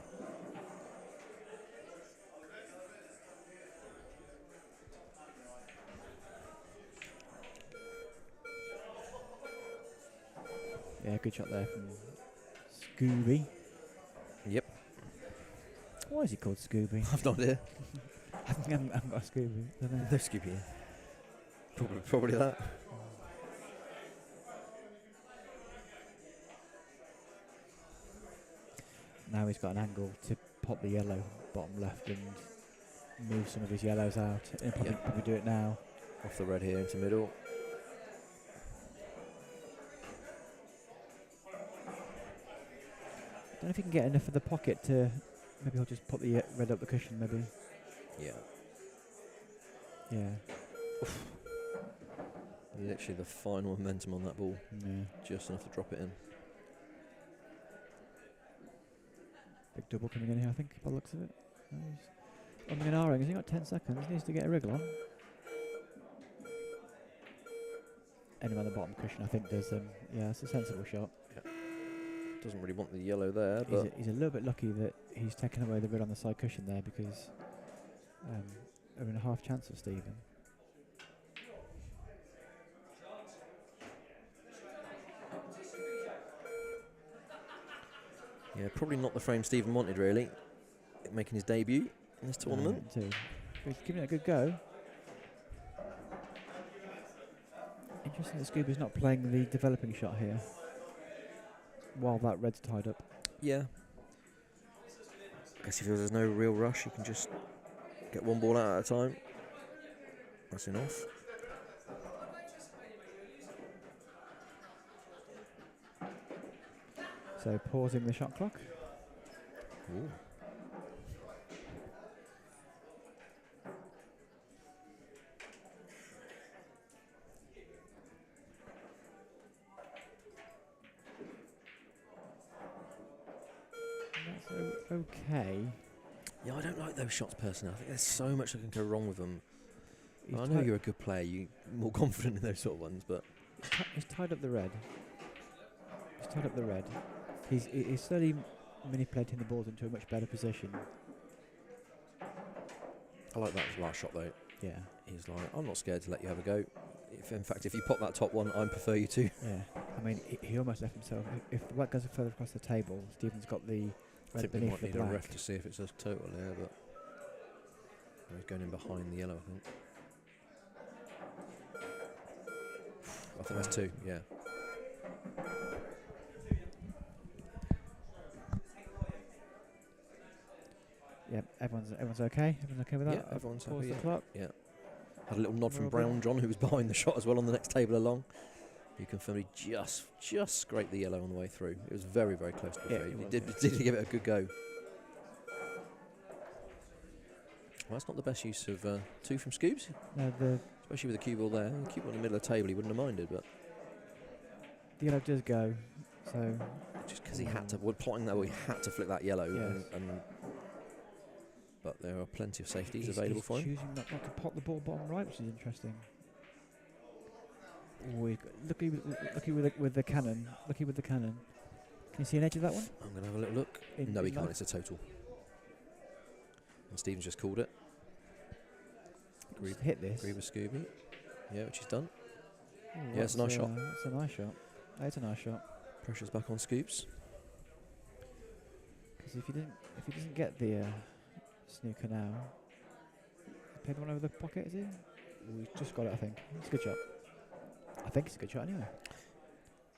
Yeah, good shot there from Scooby. Yep. Why is he called Scooby? I've no idea. I think I haven't got a Scooby. Don't know. No Scooby. Probably that. Now he's got an angle to pop the yellow bottom left and move some of his yellows out. And probably do it now. Off the red here into middle. Don't know if he can get enough of the pocket to. Maybe he'll just pop the red up the cushion. Maybe. Yeah. Yeah. Literally the final momentum on that ball. Yeah. Just enough to drop it in. Big double coming in here, I think, by the looks of it. He's umming and ahhing. Has he got 10 seconds? He needs to get a wriggle on. Anyway, on the bottom cushion, I think does. Yeah, it's a sensible shot. Doesn't really want the yellow there, but He's a little bit lucky that he's taken away the red on the side cushion there because they're in a half chance of Stephen. yeah, probably not the frame Stephen wanted really. Making his debut in this tournament. Too. He's giving it a good go. Interesting that Scooby's not playing the developing shot here while that red's tied up. Yeah. I guess if there's no real rush, you can just get one ball out at a time. That's enough. So pausing the shot clock. Ooh. That's okay. Yeah, I don't like those shots personally. I think there's so much that can go wrong with them. He's I know you're a good player, you're more confident in those sort of ones, but he's tied up the red. He's tied up the red. He's slowly manipulating the balls into a much better position. I like that last shot though. Yeah. He's like, I'm not scared to let you have a go. In fact, if you pop that top one, I prefer you to. Yeah. I mean, he almost left himself. If the white goes further across the table, Stephen's got the I red think we beneath might the need a black. ref to see if it's a total there, but he's going in behind the yellow, I think. I think that's two, yeah. Yep, everyone's okay. Everyone's okay with that. Yeah, everyone's Pause happy. the Yeah. clock. Yeah. Had a little nod from Well Brown done. John, who was behind the shot as well on the next table along. You confirmed he just scraped the yellow on the way through. It was very, very close to the Yeah, free. it He was, did give it a good go. Well, that's not the best use of two from Scoobs, No, especially with the cue ball there. The cue ball in the middle of the table, he wouldn't have minded, but the yellow does go. So just because he had to, well, plotting that way, he had to flick that yellow. Yes. But there are plenty of safeties he's available for him. choosing not to pot the ball bottom right, which is interesting. Oh, lucky with the cannon. Lucky with the cannon. Can you see an edge of that one? I'm going to have a little look. In- No, he in can't. life? It's a total. And Stephen's just called it. Agree, just hit this. agree with Scooby. Yeah, which he's done. Ooh, Yeah, it's a nice shot. It's a nice shot. It's a nice shot. Pressure's back on Scoops. Because if he doesn't get the snooker now, played one over the pocket, is he? He's just got it, I think. It's a good shot. I think it's a good shot anyway.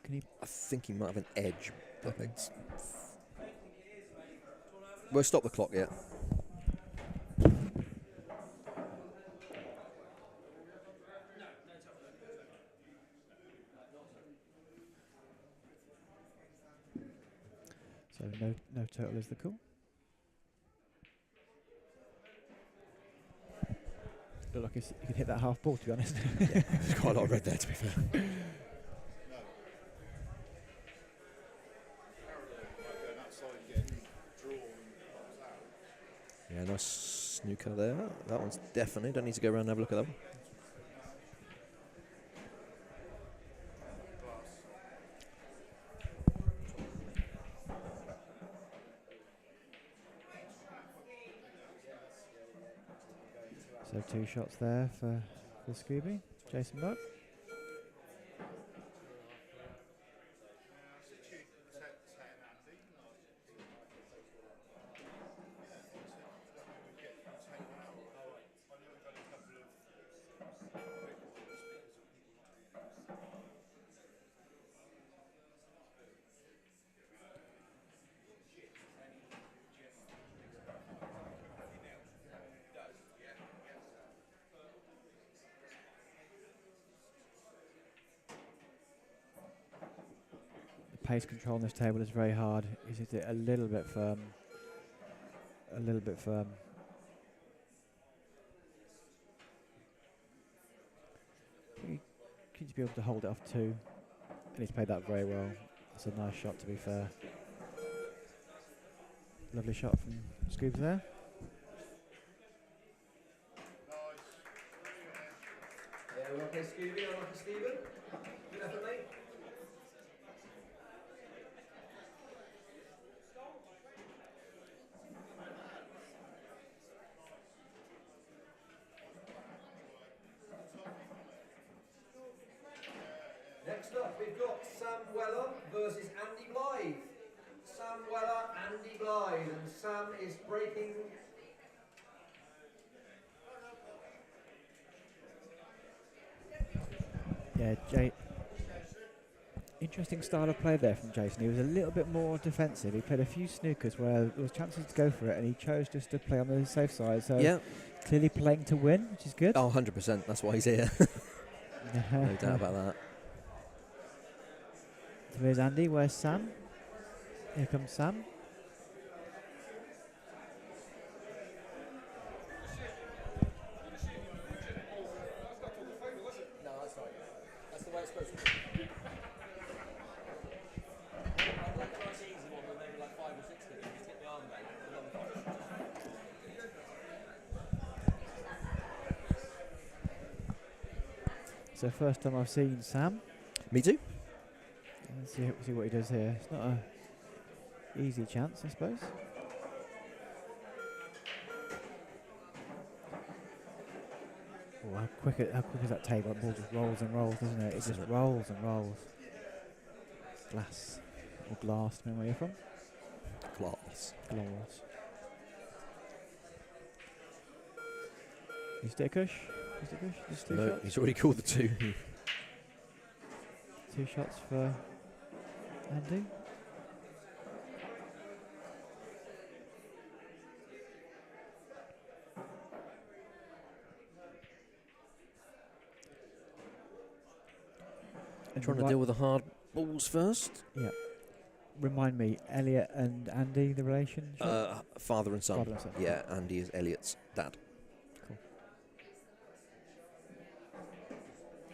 Can he? I think he might have an edge. But it's we'll stop the clock yet. So no total is the call. Look like he could hit that half ball, to be honest. There's quite a lot of red there, to be fair. Yeah, nice snooker there. That one's definitely. Don't need to go around and have a look at that one. So 2 shots there for Scooby. Jason Buck. Pace control on this table is very hard. He's hit it a little bit firm. A little bit firm. He needs to be able to hold it off 2. And he's played that very well. It's a nice shot, to be fair. Lovely shot from Scoobs there. Yeah, we're okay, Scooby. I'm okay, Stephen. Good effort, mate. Next up, we've got Sam Weller versus Andy Blythe. Sam Weller, Andy Blythe, and Sam is breaking. Yeah, interesting style of play there from Jason. He was a little bit more defensive. He played a few snookers where there was chances to go for it, and he chose just to play on the safe side. So Yeah. clearly playing to win, which is good. Oh, 100%. That's why he's here. No doubt about that. So here's Andy. Where's Sam? Here comes Sam. No, that's right. That's the way it's supposed to be. I'd like a nice easy one with maybe like 5 or 6 to just get the arm back. So first time I've seen Sam. Me too. Let's see what he does here. It's not a easy chance, I suppose. Oh, how quick is that table? That ball just rolls and rolls, doesn't it? It just rolls and rolls. Glass or glass, depending where you're from. Glass. Glass. You stick Kush? Just 2 No, shots. he's already called the 2. 2 shots for Andy. Trying to deal with the hard balls first. Yeah. Remind me, Elliot and Andy, the relationship? Father and son. Father and son. Yeah, Andy is Elliot's dad. Cool.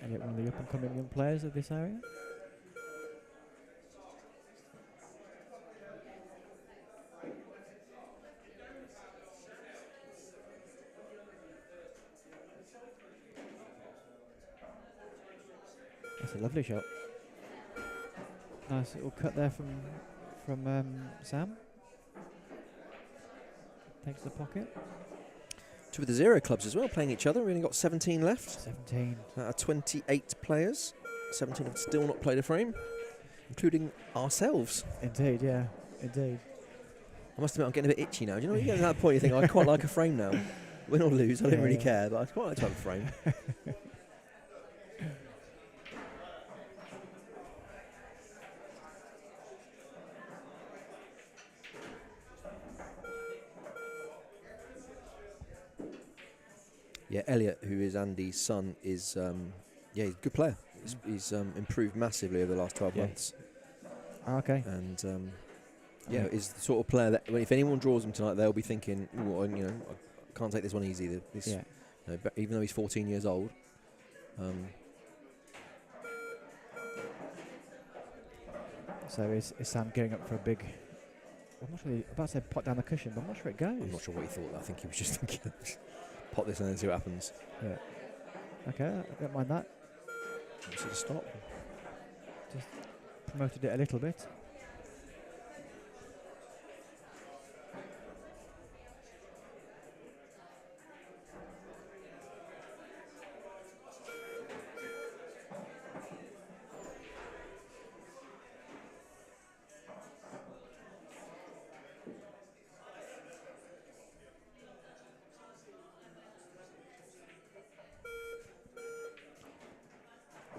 Elliot, one of the up-and-coming young players of this area. That's a lovely shot. Nice little cut there from Sam. Takes the pocket. Two of the zero clubs as well playing each other. We've only got 17 left. 17. Out of 28 players. 17 have still not played a frame, including ourselves. Indeed, yeah. Indeed. I must admit, I'm getting a bit itchy now. Do you know, you get to that point, you think, I quite like a frame now. Win or lose, I don't really care, but I'd quite like to have a frame. Yeah, Elliot, who is Andy's son, is he's a good player. He's improved massively over the last 12 months. Okay. And is the sort of player that if anyone draws him tonight, they'll be thinking, "Ooh, I can't take this one easy." But even though he's 14 years old. So is Sam gearing up for a big? I'm not really about to say pot down the cushion, but I'm not sure it goes. I'm not sure what he thought. I think he was just thinking, pot this and then see what happens. Yeah. Okay, I don't mind that. What's it stop? Just promoted it a little bit.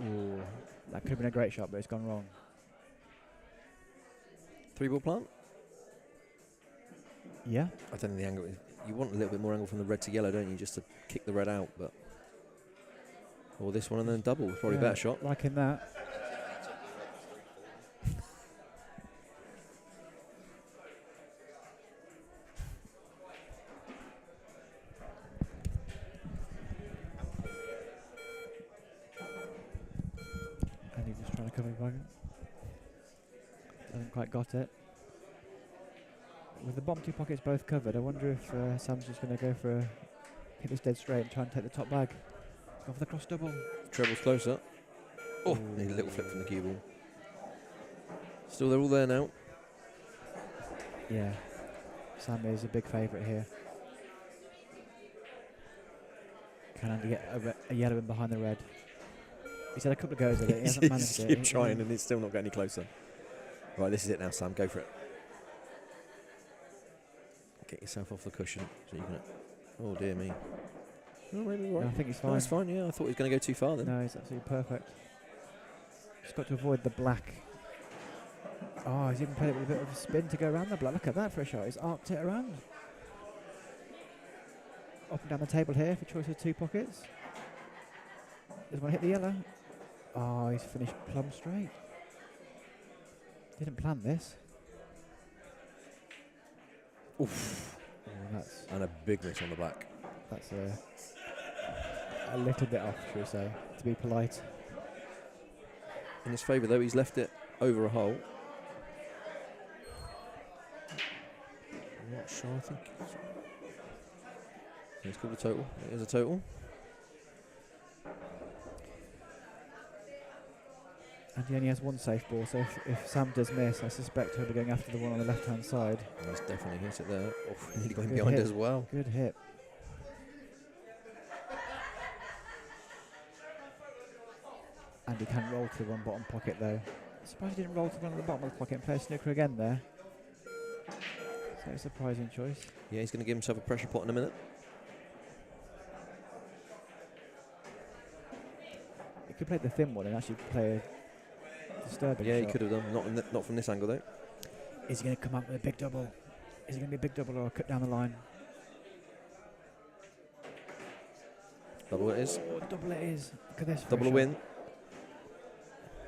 Ooh, that could have been a great shot, but it's gone wrong. 3-ball plant? Yeah. I don't know the angle. You want a little bit more angle from the red to yellow, don't you, just to kick the red out? But or this one and then double, probably a better shot. Liking that. And he's just trying to cover the button. Hasn't quite got it. With the bottom two pockets both covered, I wonder if Sam's just going to go for hit this dead straight and try and take the top bag. Go for the cross double. Treble's closer. Oh, need a little flip from the cue ball. Still, they're all there now. Yeah, Sam is a big favourite here. Can Andy get a yellow in behind the red? He's had a couple of goes at it. He hasn't managed it. Keep trying, and it's still not getting any closer. Right, this is it now, Sam. Go for it. Get yourself off the cushion so you can. Oh dear me. Oh, maybe right. No, I think he's fine. No, it's fine. Yeah, I thought he was going to go too far then. No, he's absolutely perfect. Just got to avoid the black. Oh, he's even played it with a bit of a spin to go around the black. Look at that for a shot. He's arced it around. Up and down the table here for choice of two pockets. Doesn't want to hit the yellow. Oh, he's finished plumb straight. Didn't plan this. Oof. Oh, that's And a big miss on the black. That's a little bit off, should we say, to be polite. In his favour, though, he's left it over a hole. I'm not sure, I think. Let's call the total. It is a total. And he only has one safe ball, so if Sam does miss, I suspect he'll be going after the one on the left-hand side. He's definitely hit it there. Oh, nearly got him Good behind hit. as well. Good hit. And he can roll to the one bottom pocket though. I'm surprised he didn't roll to one on the bottom of the pocket and play snooker again there. So a surprising choice. Yeah, he's going to give himself a pressure pot in a minute. He could play the thin one and actually play a disturbing Yeah, shot. he could have done. Not from this angle though. Is he going to come up with a big double? Is it going to be a big double or a cut down the line? Double it is. Oh, double it is. Look at this. for Double a shot. win.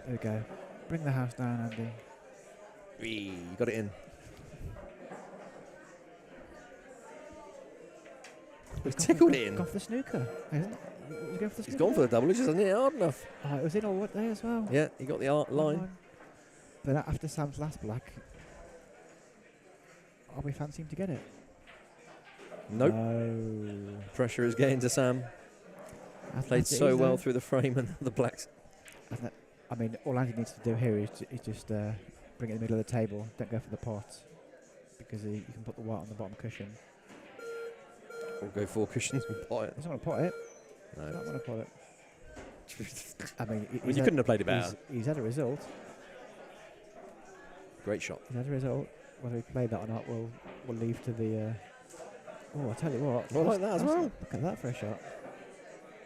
There we go. Bring the house down, Andy. You got it in. He's tickled it in. Gone for the snooker, hasn't he? He's going for the He's snooker. gone for the double. He just hasn't hit it hard enough. Oh, it was in all what day as well. Yeah, he got the line. But after Sam's last black, are we fancying to get it? Nope. No. Pressure is getting to Sam. Played That's it, so isn't well it? through the frame and the blacks. I mean, all Andy needs to do here is just bring it in the middle of the table. Don't go for the pot because you can put the white on the bottom cushion. Or go 4 cushions and pot it. He's not going to pot it. No. He's not going to pot it. I mean, You couldn't have played it better. He's had a result. Great shot. He's had a result. Whether he played that or not, we'll leave to the. Oh, I tell you what. I like that as well. Look at that for a shot.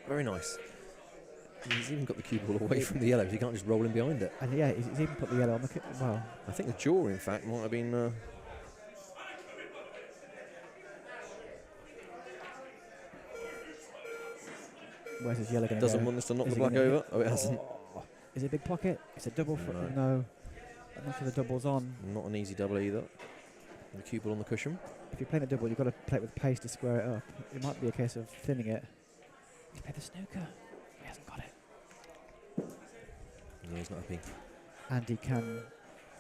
Very nice. He's even got the cue ball away from the yellow, so you can't just roll in behind it. And yeah, he's even put the yellow on the. Well, I think the jaw, in fact, might have been. Where's his yellow going to go? Doesn't want us to knock Is the he black gonna over. hit? Oh, it hasn't. Is it a big pocket? It's a double. No. I'm not sure the double's on. Not an easy double either. The cue ball on the cushion. If you're playing a double, you've got to play it with pace to square it up. It might be a case of thinning it. He's played the snooker. He hasn't got it. Yeah, he's not happy. And he can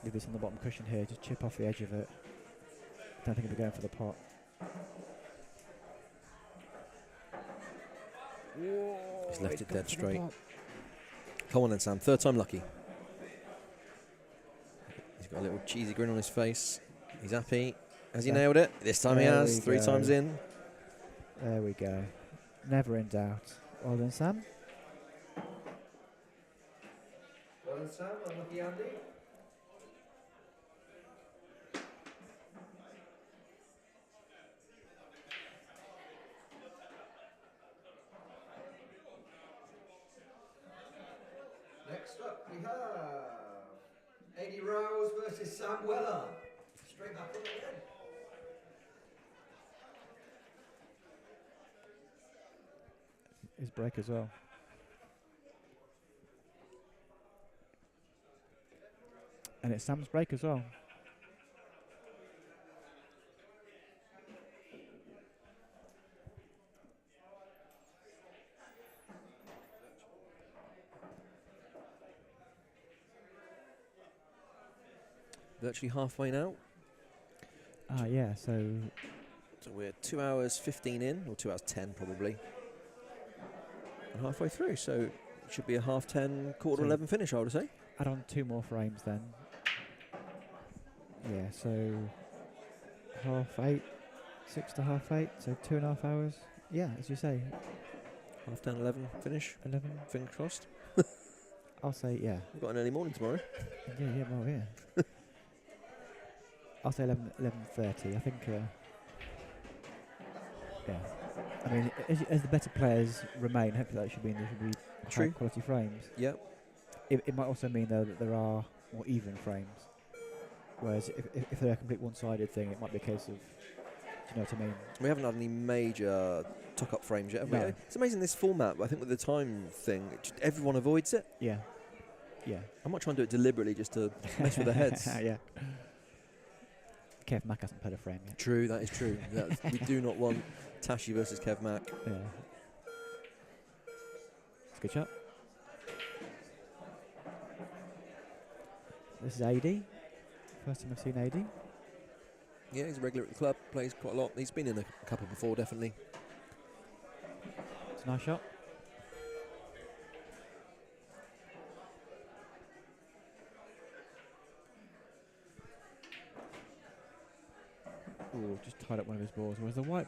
leave this on the bottom cushion here. Just chip off the edge of it. Don't think he'll be going for the pot. Whoa, He's left it dead for the straight. pot. Come on then, Sam. Third time lucky. He's got a little cheesy grin on his face. He's happy. Has he nailed it? This time he There has. we 3 go. times in. There we go. Never in doubt. Well done, Sam. Well done, Sam. Unlucky Andy. Next up we have Eddie Rouse versus Sam Weller. Straight back on again. His break as well. And it's Sam's break as well. Virtually halfway now. Ah, yeah, so So we're 2 hours 15 in, or 2 hours 10 probably. And halfway through, so it should be a half 10, quarter So 11 finish, I would say. add on 2 more frames then. Yeah, so 8:30, 6 to 8:30, so 2.5 hours. Yeah, as you say, Half 10, 11 finish. 11. Fingers crossed. I'll say, yeah. We've got an early morning tomorrow. Yeah, well, yeah. I'll say 11:30. I think, yeah. I mean, as the better players remain, hopefully that should mean there should be True. high quality frames. Yep. It might also mean, though, that there are more even frames. Whereas if they're a complete one-sided thing, it might be a case of, do you know what I mean? We haven't had any major tuck-up frames yet, have we? No. It's amazing this format, but I think with the time thing, everyone avoids it. Yeah. Yeah. I might try and do it deliberately just to mess with their heads. Yeah. Kev Mack hasn't played a frame yet. True, that is true. We do not want Tashi versus Kev Mack. Yeah. It's a good shot. This is AD. First time I've seen AD. Yeah, he's a regular at the club, plays quite a lot. He's been in a couple before, definitely. It's a nice shot. Ooh, just tied up one of his balls. Where's the white?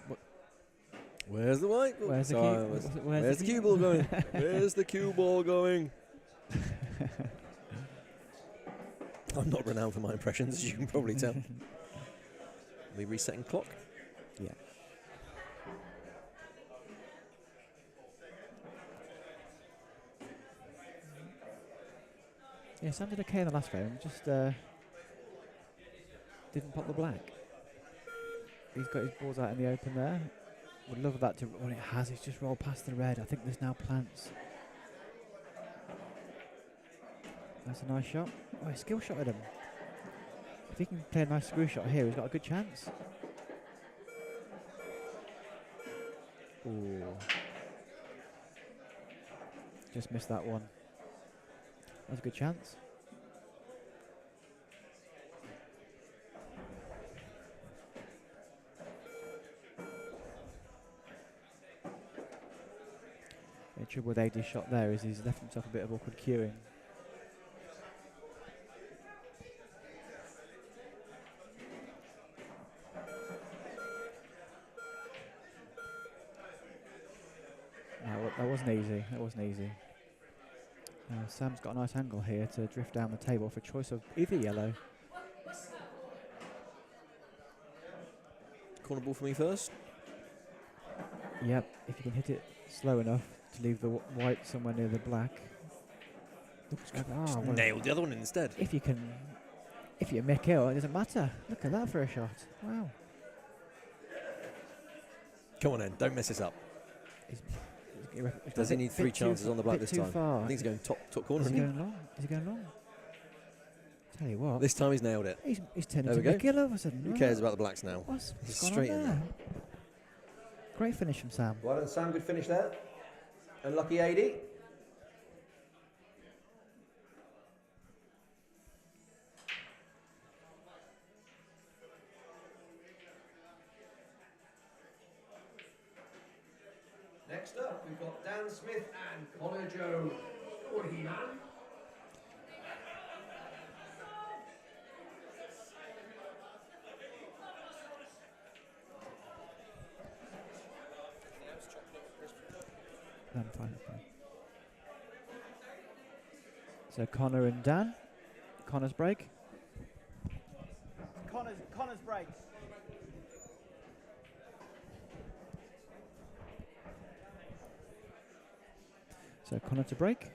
Where's the white ball? Where's the Sorry, cue? where's the cue ball going? Where's the cue ball going? I'm not renowned for my impressions, as you can probably tell. Are we resetting clock? Yeah. Yeah, Sam did okay in the last game. Just didn't pop the black. He's got his balls out in the open there. Would love that to when it has. It's just rolled past the red. I think there's now plants. That's a nice shot. Oh, he skill shot at him. If he can play a nice screw shot here, he's got a good chance. Ooh. Just missed that one. That's a good chance. The trouble with AD's shot there is he's left himself a bit of awkward queuing. No, that wasn't easy. That wasn't easy. Sam's got a nice angle here to drift down the table for choice of either yellow. Corner ball for me first. Yep, if you can hit it slow enough to leave the white somewhere near the black. Just well, nailed the other one instead. if you make it, it doesn't matter. Look at that for a shot. Wow. Come on then, don't mess this up. He's Does he need 3 chances on the black this too time? far. I think he's going top corner, Is isn't he he? going long? Is he going long? Tell you what, This time he's nailed it. he's turning There to we go. Mickey all of a sudden. Who cares about the blacks now? What's He's gone on straight in there? Great finish from Sam. Well done, Sam. Good finish there. Unlucky 80. Next up, we've got Dan Smith and Connor Jones. Go on, He-Man. I'm fine. So Connor and Dan. Connor's break. Connor's break. So Connor to break.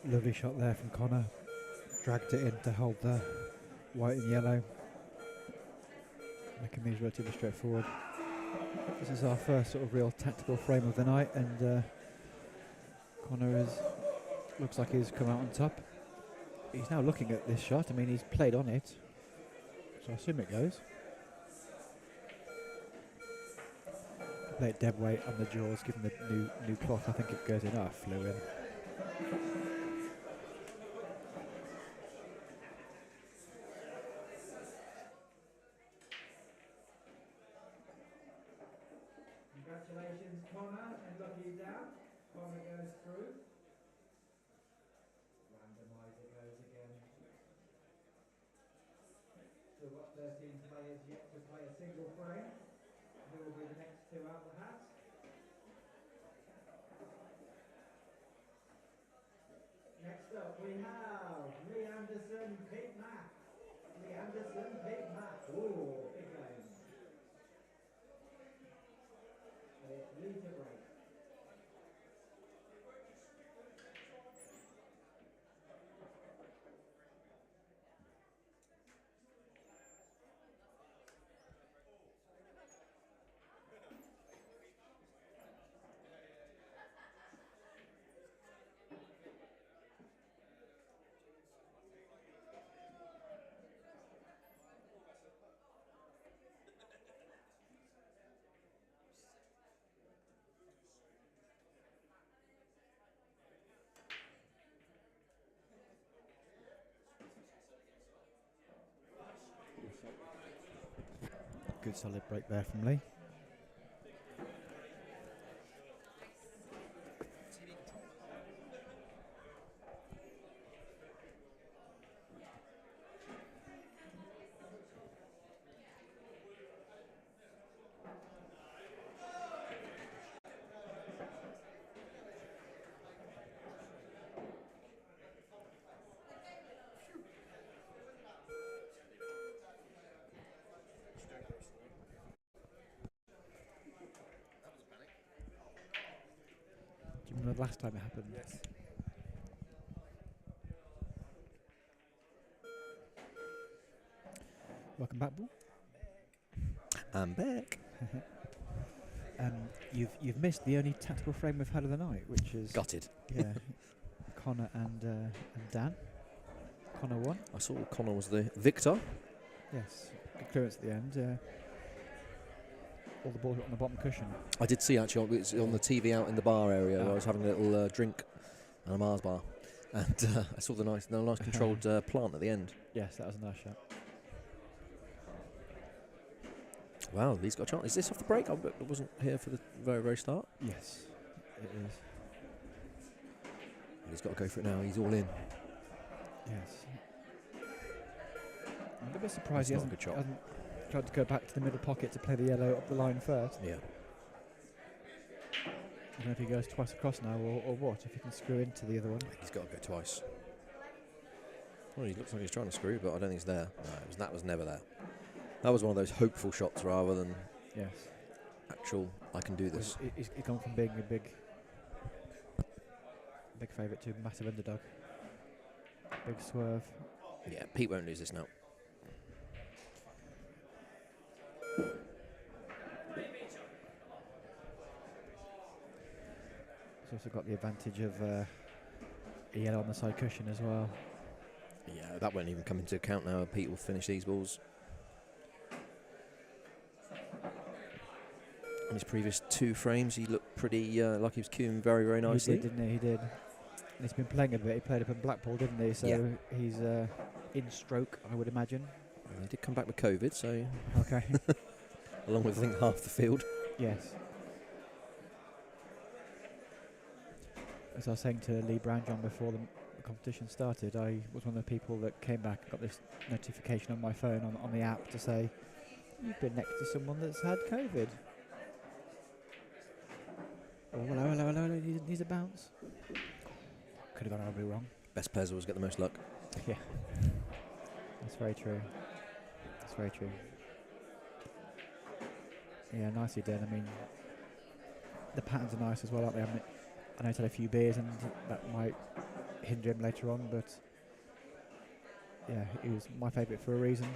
Lovely shot there from Connor. Dragged it in to hold the white and yellow. Making these relatively straightforward. This is our first sort of real tactical frame of the night, and Connor looks like he's come out on top. He's now looking at this shot. I mean, he's played on it, so I assume it goes. Play it dead weight on the jaws, given the new cloth. I think it goes enough. Flew in. Congratulations, Connor, and lucky down. Connor goes through. Randomizer goes again. Still got 13 players yet to play a single frame. Who will be the next two out the hat? Next up we have Lee Anderson, Pete Mack. Lee Anderson, Pete Mack. Ooh, big game. And it's Lee to break. Good solid break there from Lee. Do you remember the last time it happened? Yes. Welcome back, Bull. I'm back. You've missed the only tactical frame we've had of the night, which is Gutted. yeah, Connor and Dan. Connor won. I saw Connor was the victor. Yes, good clearance at the end. All the balls were on the bottom cushion. I did see actually, it was on the TV out in the bar area where I was having a little drink and a Mars bar. And I saw the nice controlled plant at the end. Yes, that was a nice shot. Wow, he's got a chance. Is this off the break? I wasn't here for the very, very start. Yes, it is. He's got to go for it now. He's all in. Yes. I'm a bit surprised That's he not a good shot. hasn't tried to go back to the middle pocket to play the yellow up the line first. Yeah. I don't know if he goes twice across now or what, if he can screw into the other one. He's got to go twice. Well, he looks like he's trying to screw, but I don't think he's there. No, that was never there. That was one of those hopeful shots rather than Yes. actual, I can do this. He's gone from being a big favourite to a massive underdog. Big swerve. Yeah, Pete won't lose this now. He's also got the advantage of a yellow on the side cushion as well. Yeah, that won't even come into account now. Pete will finish these balls. In his previous two frames, he looked pretty like he was cueing very, very nicely. He did, didn't he? He did. And he's been playing a bit. He played up in Blackpool, didn't he? So Yeah. he's in stroke, I would imagine. He did come back with COVID, so Okay. along with I think half the field. Yes. As I was saying to Lee Brownjohn before the competition started, I was one of the people that came back and got this notification on my phone on the app to say, you've been next to someone that's had COVID. Oh, hello, needs a bounce. Could have gone horribly wrong. Best players always get the most luck. Yeah. That's very true. That's very true. Yeah, nicely done. I mean, the patterns are nice as well, aren't they? I know he's had a few beers and that might hinder him later on, but yeah, he was my favourite for a reason.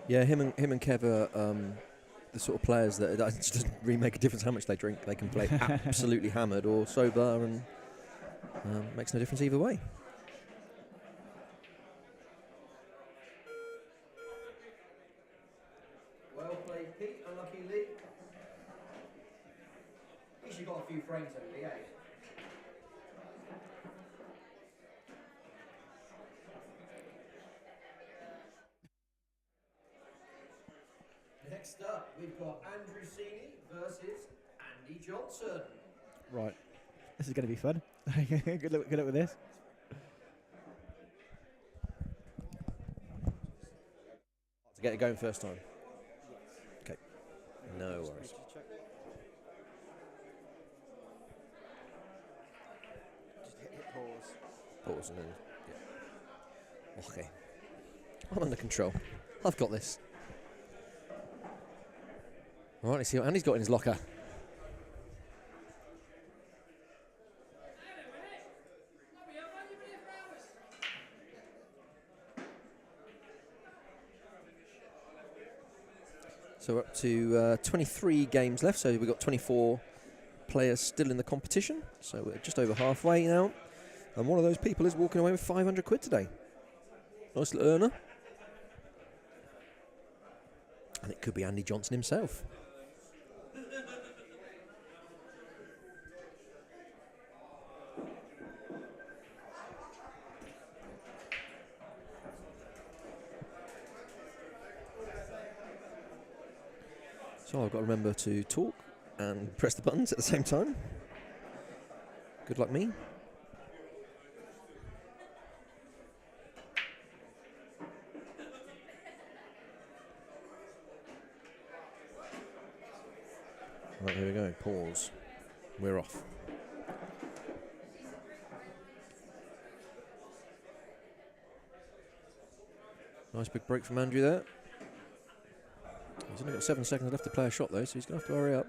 Yeah, him and Kev are the sort of players that it doesn't really make a difference how much they drink. They can play absolutely hammered or sober, and makes no difference either way. Well played, Pete. Unlucky Lee. At least you got a few frames over the 8. Next up, we've got Andrew Sini versus Andy Johnson. Right. This is going to be fun. Good luck with this. To get it going first time. Okay. No worries. Just hit pause. Pause and then. Yeah. Okay. I'm under control. I've got this. All right, let's see what Andy's got in his locker. So we're up to 23 games left, so we've got 24 players still in the competition. So we're just over halfway now. And one of those people is walking away with 500 quid today. Nice little earner. And it could be Andy Johnson himself. So I've got to remember to talk and press the buttons at the same time. Good luck me. Right, here we go. Pause. We're off. Nice big break from Andrew there. He's only got 7 seconds left to play a shot though, so he's going to have to hurry up.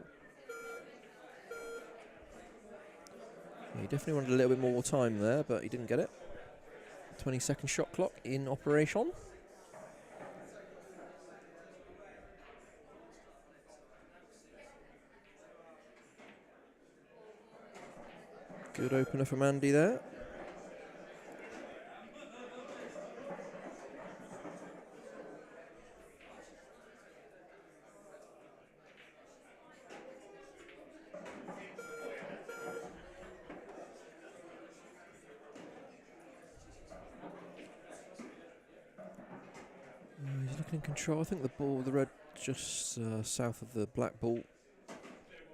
He definitely wanted a little bit more time there, but he didn't get it. 20-second shot clock in operation. Good opener from Andy there. He's looking in control. I think the ball, the red just south of the black ball,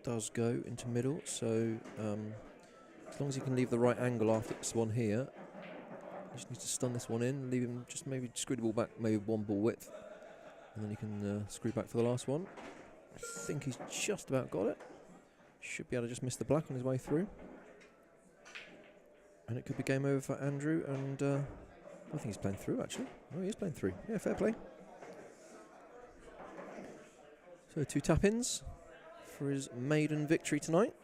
does go into middle. So as long as he can leave the right angle after this one here, he just needs to stun this one in, leave him just maybe screw the ball back, maybe one ball width, and then he can screw back for the last one. I think he's just about got it. Should be able to just miss the black on his way through. And it could be game over for Andrew, and I think he's playing through actually. Oh, he is playing through. Yeah, fair play. So 2 tap-ins for his maiden victory tonight.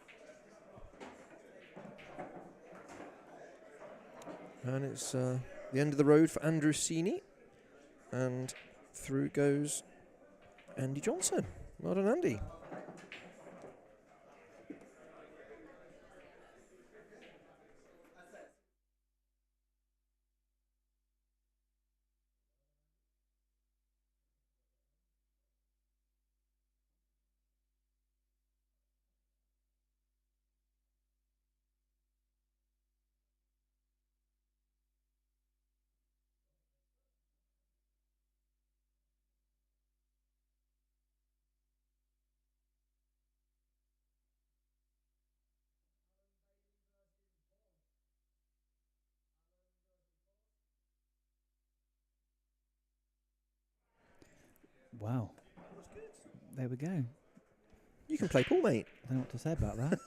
And it's the end of the road for Andrew Sini. And through goes Andy Johnson. Well done, Andy. Wow. There we go. You can play pool, mate. I don't know what to say about that.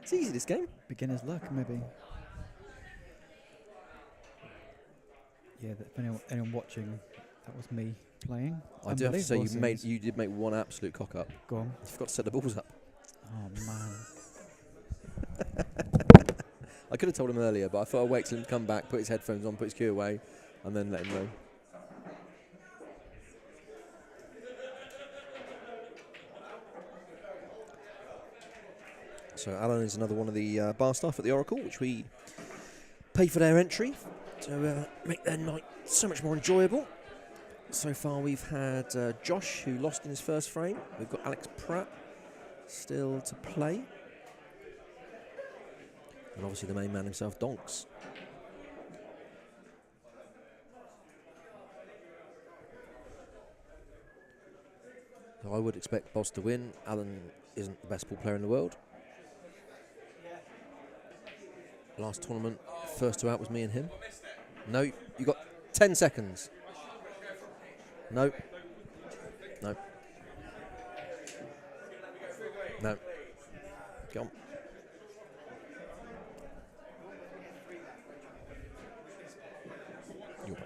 It's easy, this game. Beginner's luck, maybe. Yeah, anyone watching, that was me playing. I do have to say, Unbelievable you did make one absolute cock up. Go on. You forgot to set the balls up. Oh, man. I could have told him earlier, but I thought I'd wait till him to come back, put his headphones on, put his cue away, and then let him know. So Alan is another one of the bar staff at the Oracle, which we pay for their entry to make their night so much more enjoyable. So far we've had Josh, who lost in his first frame. We've got Alex Pratt still to play. And obviously the main man himself, Donks. So I would expect Boz to win. Alan isn't the best pool player in the world. Last tournament, first 2 out was me and him. No, you got 10 seconds. No. No. No. Go on. Your way.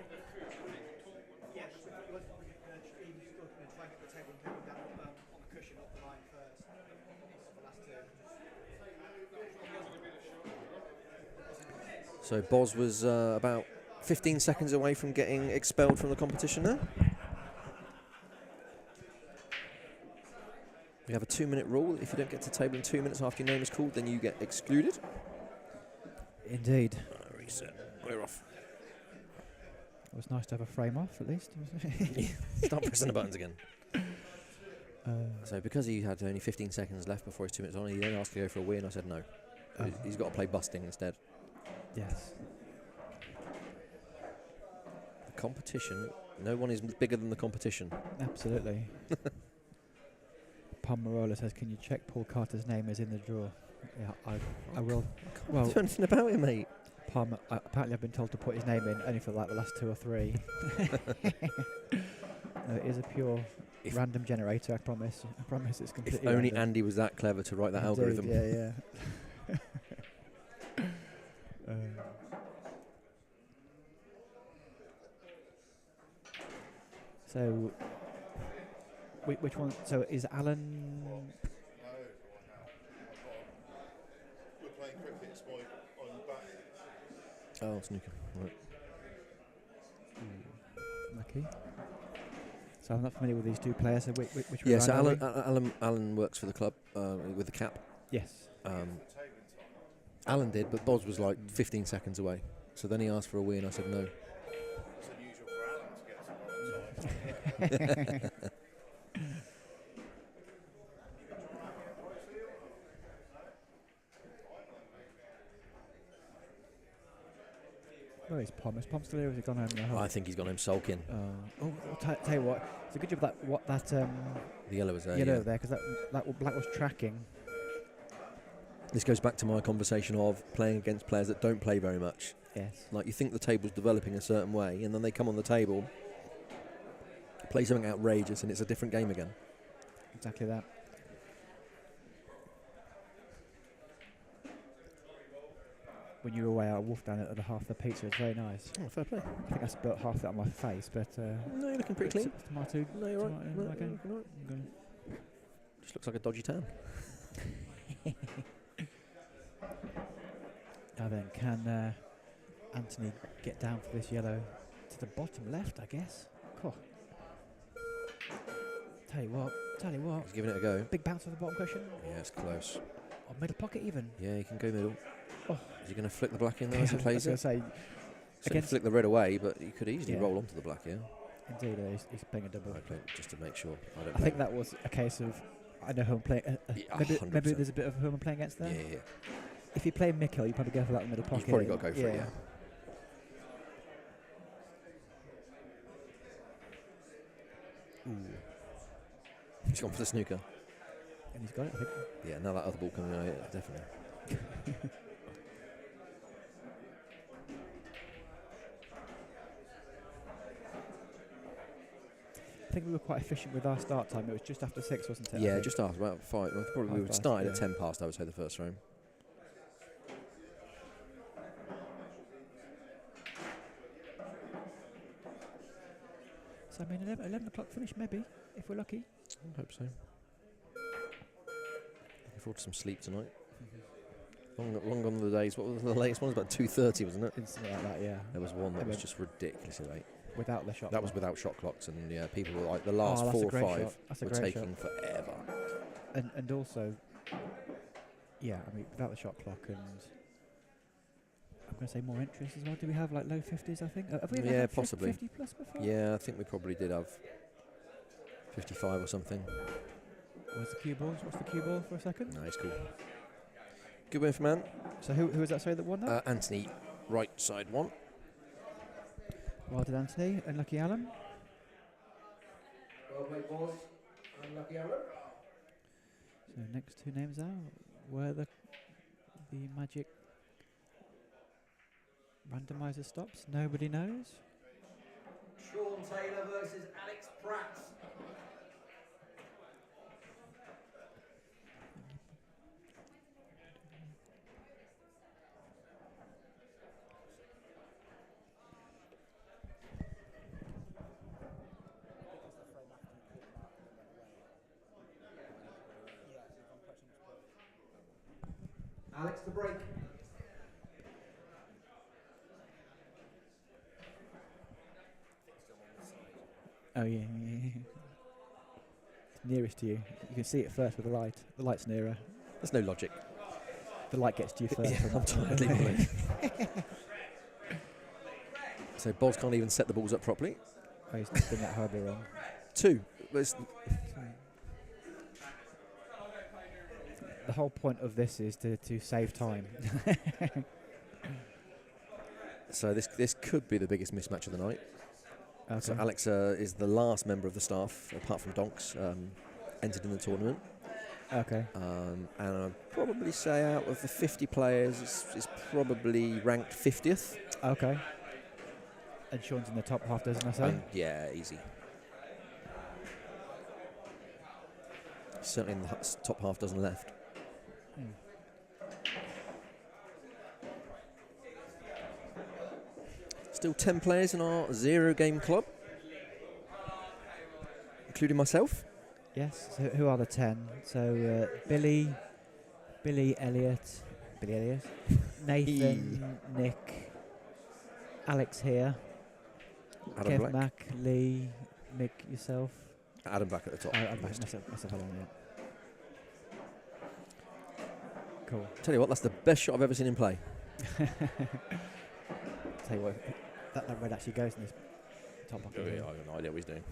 So Boz was about 15 seconds away from getting expelled from the competition there. We have a 2-minute rule. If you don't get to the table in 2 minutes after your name is called, then you get excluded. Indeed. Reset. We're off. It was nice to have a frame off, at least. Start pressing the buttons again. So because he had only 15 seconds left before his 2 minutes on, he then asked to go for a win. I said no. He's got to play busting instead. Yes. The competition, no one is bigger than the competition. Absolutely. Pomerola says, "Can you check Paul Carter's name is in the draw?" Yeah, I will. Well, Do anything about it, mate. Palmer, apparently I've been told to put his name in only for like the last 2 or 3. It is a pure random generator, I promise. I promise it's completely If only random. Andy was that clever to write that Indeed, algorithm. Yeah. So, which one? So is Alan? We're playing cricket, it's on back. Oh, snooker. Right. Lucky. So I'm not familiar with these 2 players. So which Yeah, so round are we? Alan works for the club with the cap. Yes. Alan did, but Boz was like 15 seconds away. So then he asked for a wee and I said no. It's unusual for Alan to get to one time. Where is Pom? Is Pom still here? Or has he gone home now? I think he's gone home sulking. Tell you what, it's a good job that The yellow was there. yellow Yeah. there, because that black was tracking. This goes back to my conversation of playing against players that don't play very much. Yes. Like, you think the table's developing a certain way, and then they come on the table, play something outrageous, and it's a different game again. Exactly that. When you were away, I wolfed down at the half the pizza. It's very nice. Oh, fair play. I think I spilt half of it on my face, but No, you're looking pretty clean. Tomato. No, you're right. tomato, No, okay. you're looking all right. Just looks like a dodgy tan. Now then, can Anthony get down for this yellow to the bottom left? I guess. Cool. Tell you what. He's giving it a go. Big bounce on the bottom cushion. Yeah, it's close. Or middle pocket even. Yeah, he can go middle. Oh. Is he going to flick the black in there as he I was plays going it? to say, Certainly against- flick the red away, but he could easily Yeah. roll onto the black, yeah? indeed, he's playing a double. I play just to make sure. I don't I think that was a case of, I know who I'm playing. Yeah, maybe 100%. there's a bit of who I'm playing against there. Yeah. If you play Mikkel, you probably go for that in the middle pocket. You've probably got to go for it, yeah. Ooh. He's gone for the snooker. And he's got it, I think. Yeah, now that other ball coming out, yeah, definitely. I think we were quite efficient with our start time. It was just after 6, wasn't it? I Yeah, think? just after about 5. Well, probably we Half would past, started at yeah. 10 past, I would say, the first round. So, I mean, 11 o'clock finish, maybe, if we're lucky. I hope so. Looking forward to some sleep tonight. Long gone the days. What was the latest one? It was about 2:30, wasn't it? It's something like that, yeah. There was one that was Yeah. just ridiculously late. Without the shot. That was without shot clocks, and yeah, people were like, the last that's a 4 or great 5 shot. That's a were great taking forever. And also, yeah, I mean, without the shot clock and I'm going to say more interest as well. Do we have like low 50s, I think? Have we ever Yeah, had possibly. 50 plus before? Yeah, I think we probably did have 55 or something. Where's the cue balls? What's the cue ball for a second? Nice, cool. Good win for man. So who was that, sorry, that won that? Anthony, right side 1. Well done, Anthony. And Lucky Alan. Well played, boys. Unlucky Alan. So next 2 names are where the magic randomizer stops. Nobody knows. Sean Taylor versus Alex Pratt. Alex to break. Oh yeah. It's nearest to you. You can see it first with the light. The light's nearer. There's no logic. The light gets to you first. Yeah, I'm tired, leave me alone. So Boz can't even set the balls up properly. Oh, he's been that horribly wrong. 2. There's The whole point of this is to save time. So this could be the biggest mismatch of the night. Okay. So Alex is the last member of the staff, apart from Donks, entered in the tournament. Okay. And I'd probably say out of the 50 players, it's probably ranked 50th. Okay. And Sean's in the top half dozen, I say. Yeah, easy. Certainly in the top half dozen left. Mm. Still 10 players in our 0-game club, including myself. Yes. So who are the 10? So Billy Elliott, Nathan, Nick, Alex here, Adam Kev, Black. Mac, Lee, Mick, yourself. Adam Black at the top. Myself alone, yeah. Cool. Tell you what, that's the best shot I've ever seen him play. Tell you what, that red actually goes in this top pocket. I have no idea what he's doing.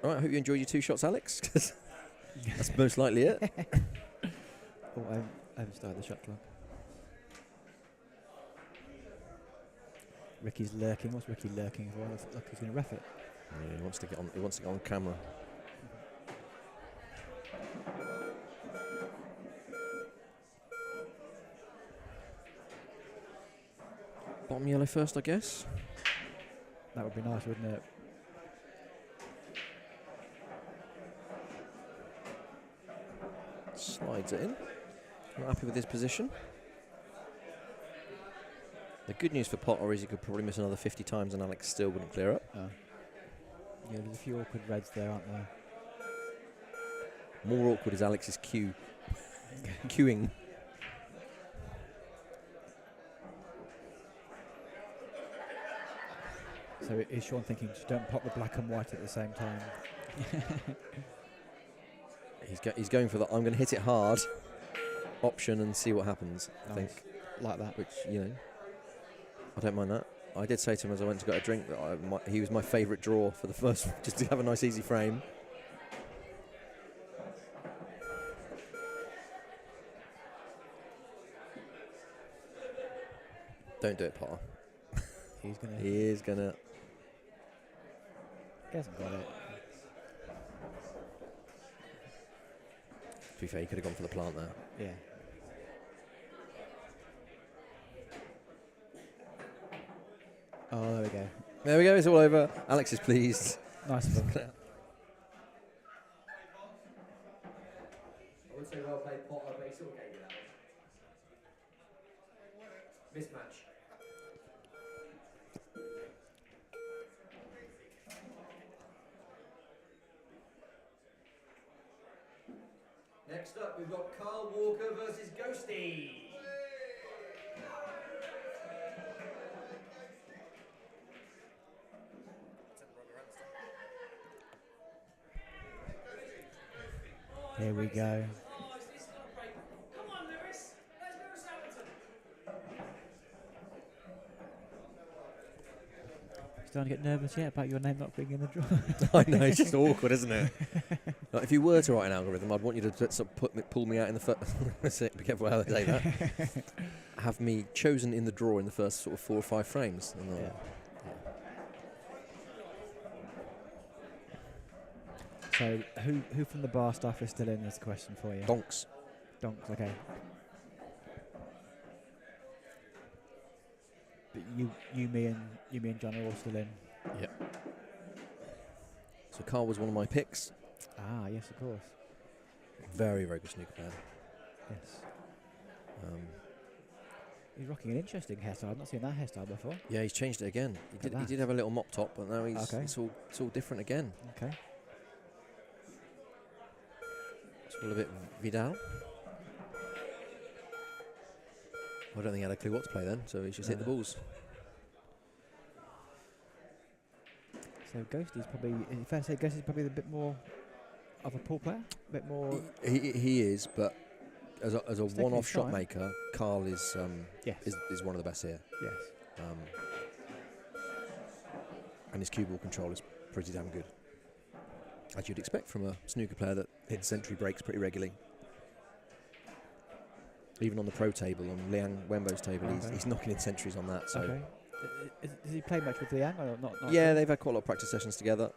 All right, I hope you enjoyed your 2 shots, Alex, 'cause that's most likely it. Oh, I haven't started the shot clock. Ricky's lurking. What's Ricky lurking for? Look, he's going to ref it. Yeah, he wants to get on. He wants to get on camera. Bottom yellow first, I guess. That would be nice, wouldn't it? Slides it in. Not happy with his position. The good news for Potter is he could probably miss another 50 times and Alex still wouldn't clear up. Oh. Yeah, there's a few awkward reds there, aren't there? More awkward is Alex's cue. Queuing. So is Sean thinking, just don't pop the black and white at the same time? He's going for the I'm going to hit it hard option and see what happens, I think. Like that. Which, you know, I don't mind that. I did say to him as I went to get a drink that he was my favourite draw for the first, just to have a nice easy frame. Don't do it, Potter. He's going to... He is going to... He hasn't got it. To be fair, he could have gone for the plant there. Yeah. Oh, there we go. There we go, it's all over. Alex is pleased. Nice of him. I would say well played, Potter, but he still gave it out. Mismatch. Next up, we've got Carl Walker versus Ghosty. Here we go. Starting to get nervous yet about your name not being in the draw? I know, it's just awkward, isn't it? Like, if you were to write an algorithm, I'd want you to sort of pull me out in the first... Be careful how they say that. Have me chosen in the draw in the first sort of 4 or 5 frames. And Yeah. So, who from the bar staff is still in is the question for you? Donks. Donks, okay. But you, me and John are all still in. Yep. So Carl was one of my picks. Ah, yes, of course. Very, very good snooker player. Yes. He's rocking an interesting hairstyle. I've not seen that hairstyle before. Yeah, he's changed it again. He did have a little mop top, but now it's all different again. Okay. It's all a bit Vidal. I don't think he had a clue what to play then, so he just hit the balls. So Ghosty's probably, is it fair to say Ghosty's probably a bit more of a pool player? A bit more... He is, but as a taking one-off his shot time. maker, Carl is Yes. is one of the best here. Yes. And his cue ball control is pretty damn good. As you'd expect from a snooker player that hits century breaks pretty regularly. Even on the pro table, on Liang Wenbo's table, he's knocking in centuries on that. So Okay. Does he play much with Liang or not? Yeah, they've had quite a lot of practice sessions together.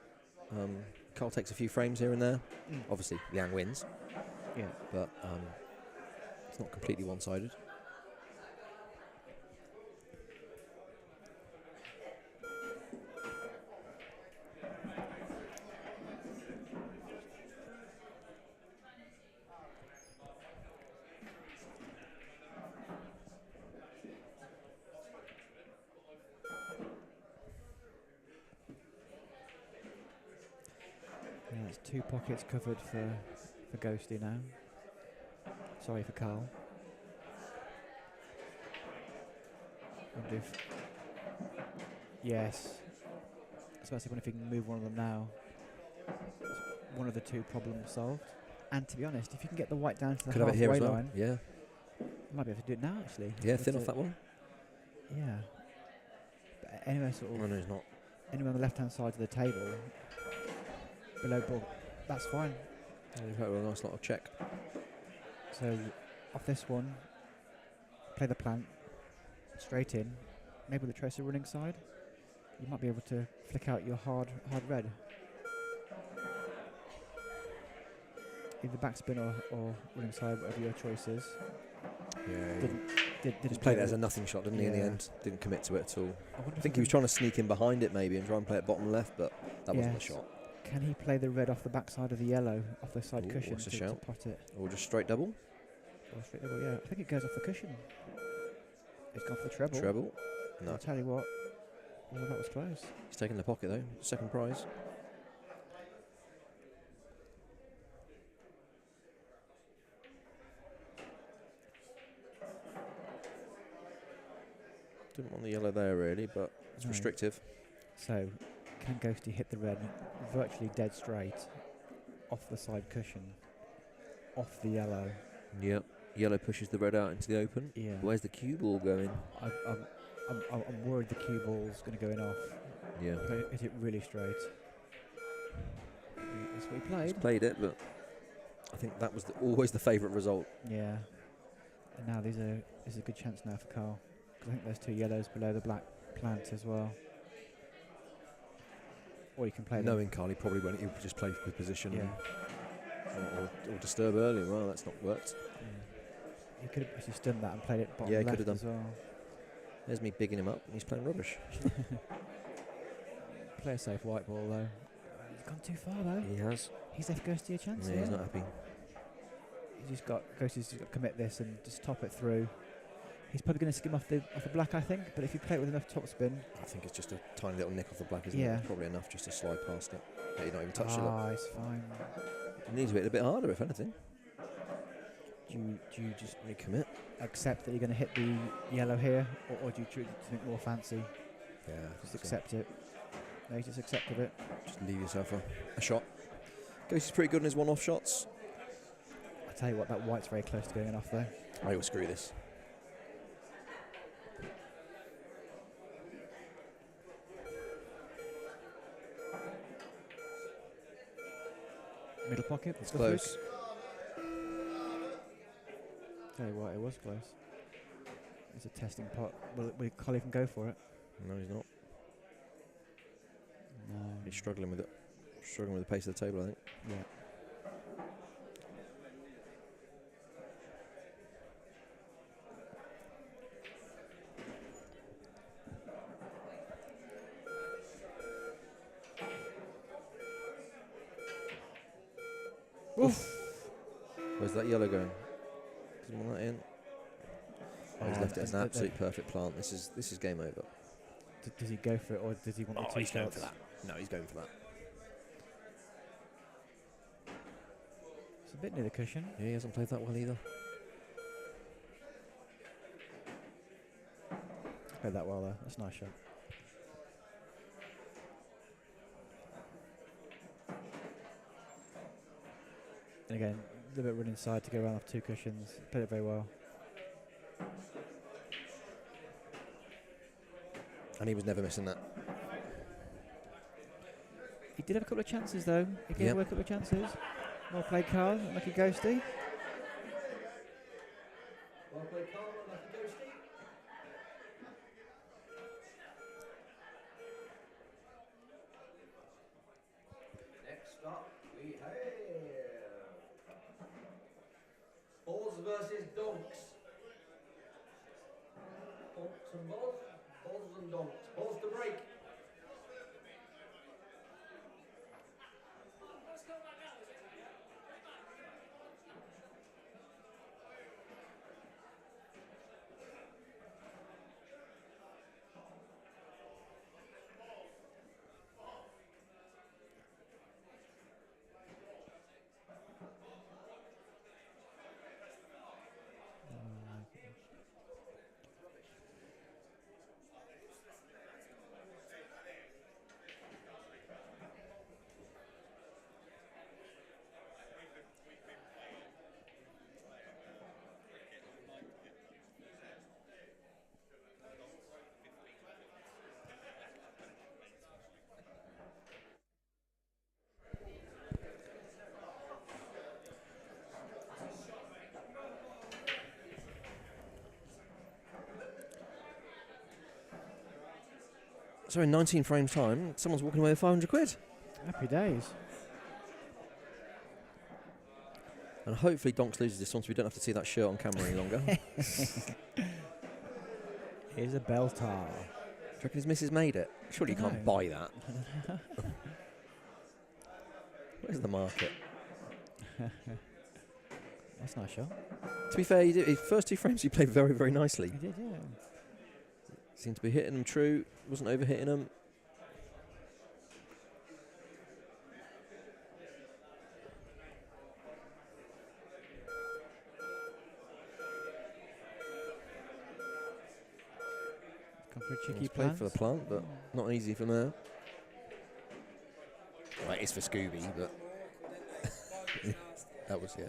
Carl takes a few frames here and there. Obviously, Liang wins. Yeah. But it's not completely one-sided. There's 2 pockets covered for Ghosty now. Sorry for Carl. Wonder if... Yes. So I wonder if he can move one of them now. One of the 2 problems solved. And to be honest, if you can get the white down to the Could have it here halfway as well. line, Yeah. you might be able to do it now actually. Yeah, With thin off that one. Yeah. But anyway, sort of... Oh, no, he's not. Anywhere on the left-hand side of the table, below ball, that's fine. Yeah, you've got a nice little check. So off this one, play the plant straight in. Maybe with the tracer running side, you might be able to flick out your hard red. Either backspin or running side, whatever your choice is. Yeah, Didn't just played do it as a nothing shot, didn't he, in the Yeah. end? Didn't commit to it at all. I wonder I if think he was trying to sneak in behind it maybe and try and play it bottom left, but that wasn't the Yes. shot. Can he play the red off the backside of the yellow, off the side Ooh, cushion what's a to shout? pot it? Or just straight double? Or straight double, yeah. I think it goes off the cushion. It's gone for the treble. Treble? No. I'll tell you what. Oh, that was close. He's taking the pocket though. Second prize. Didn't want the yellow there really, but it's No. restrictive. So, can Ghosty hit the red virtually dead straight off the side cushion, off the yellow? Yep. Yellow pushes the red out into the open. Yeah. Where's the cue ball going? I'm worried the cue ball's going to go in off. Yeah. But hit it really straight. That's what he He's played. played it, but I think that was always the favourite result. Yeah. And now there's a good chance now for Carl. 'Cause I think there's 2 yellows below the black plant as well. Or you can play them. Knowing Carl, he probably went. He would just play for position Yeah. or disturb early. Well, that's not worked. He could have actually stunned that and played it bottom Yeah, he left could have as well. There's me bigging him up, and he's playing rubbish. Play a safe white ball though. He's gone too far though. He has. He's left Ghosty a chance Yeah, here. he's not happy. Ghosty's just got to commit this and just top it through. He's probably going to skim off the black, I think. But if you play it with enough top spin, I think it's just a tiny little nick off the black, isn't Yeah. it? It's probably enough just to slide past it. Yeah, he's not even touched it's fine. it. He needs to hit it a bit harder, if anything. Do you just Really commit. accept that you're going to hit the yellow here, or do you treat it something more fancy? Yeah. Just accept it. No, he just accepted it. Just leave yourself a shot. Ghost is pretty good in his one-off shots. I tell you what, that white's very close to going off though. I will screw this. Middle pocket. It's the close. flick. Tell you what, it was close. It's a testing pot. Will Collie can go for it? No, he's not. No. He's struggling with it. Struggling with the pace of the table, I think. Yeah. Oof. Where's that yellow going? Doesn't want that in. Oh, he's left it as an absolute perfect plant. This is game over. Does he go for it, or does he want the 2 shots? No, he's going for that. It's a bit near the cushion. Yeah, he hasn't played that well either. Played that well though. That's a nice shot. And again, a little bit run inside to go around off 2 cushions. Played it very well. And he was never missing that. He did have a couple of chances though. He gave Yep. away a couple of chances. Well played, Carl. Lucky Ghosty. Well played, Carl. Lucky Ghosty. versus donks. Donks and balls. Balls and donks. Balls to break. So in 19 frames time, someone's walking away with 500 quid. Happy days. And hopefully Donks loses this one so we don't have to see that shirt on camera any longer. Here's a Beltar. Do you reckon his missus made it? Surely you can't buy that. Where's the market? That's a nice shot. To be fair, his first 2 frames he played very, very nicely. He did, yeah. Seemed to be hitting them true, wasn't over hitting them. Come for a cheeky He's played for the plant, but not easy from there. Well, it is for Scooby, but that was, yeah.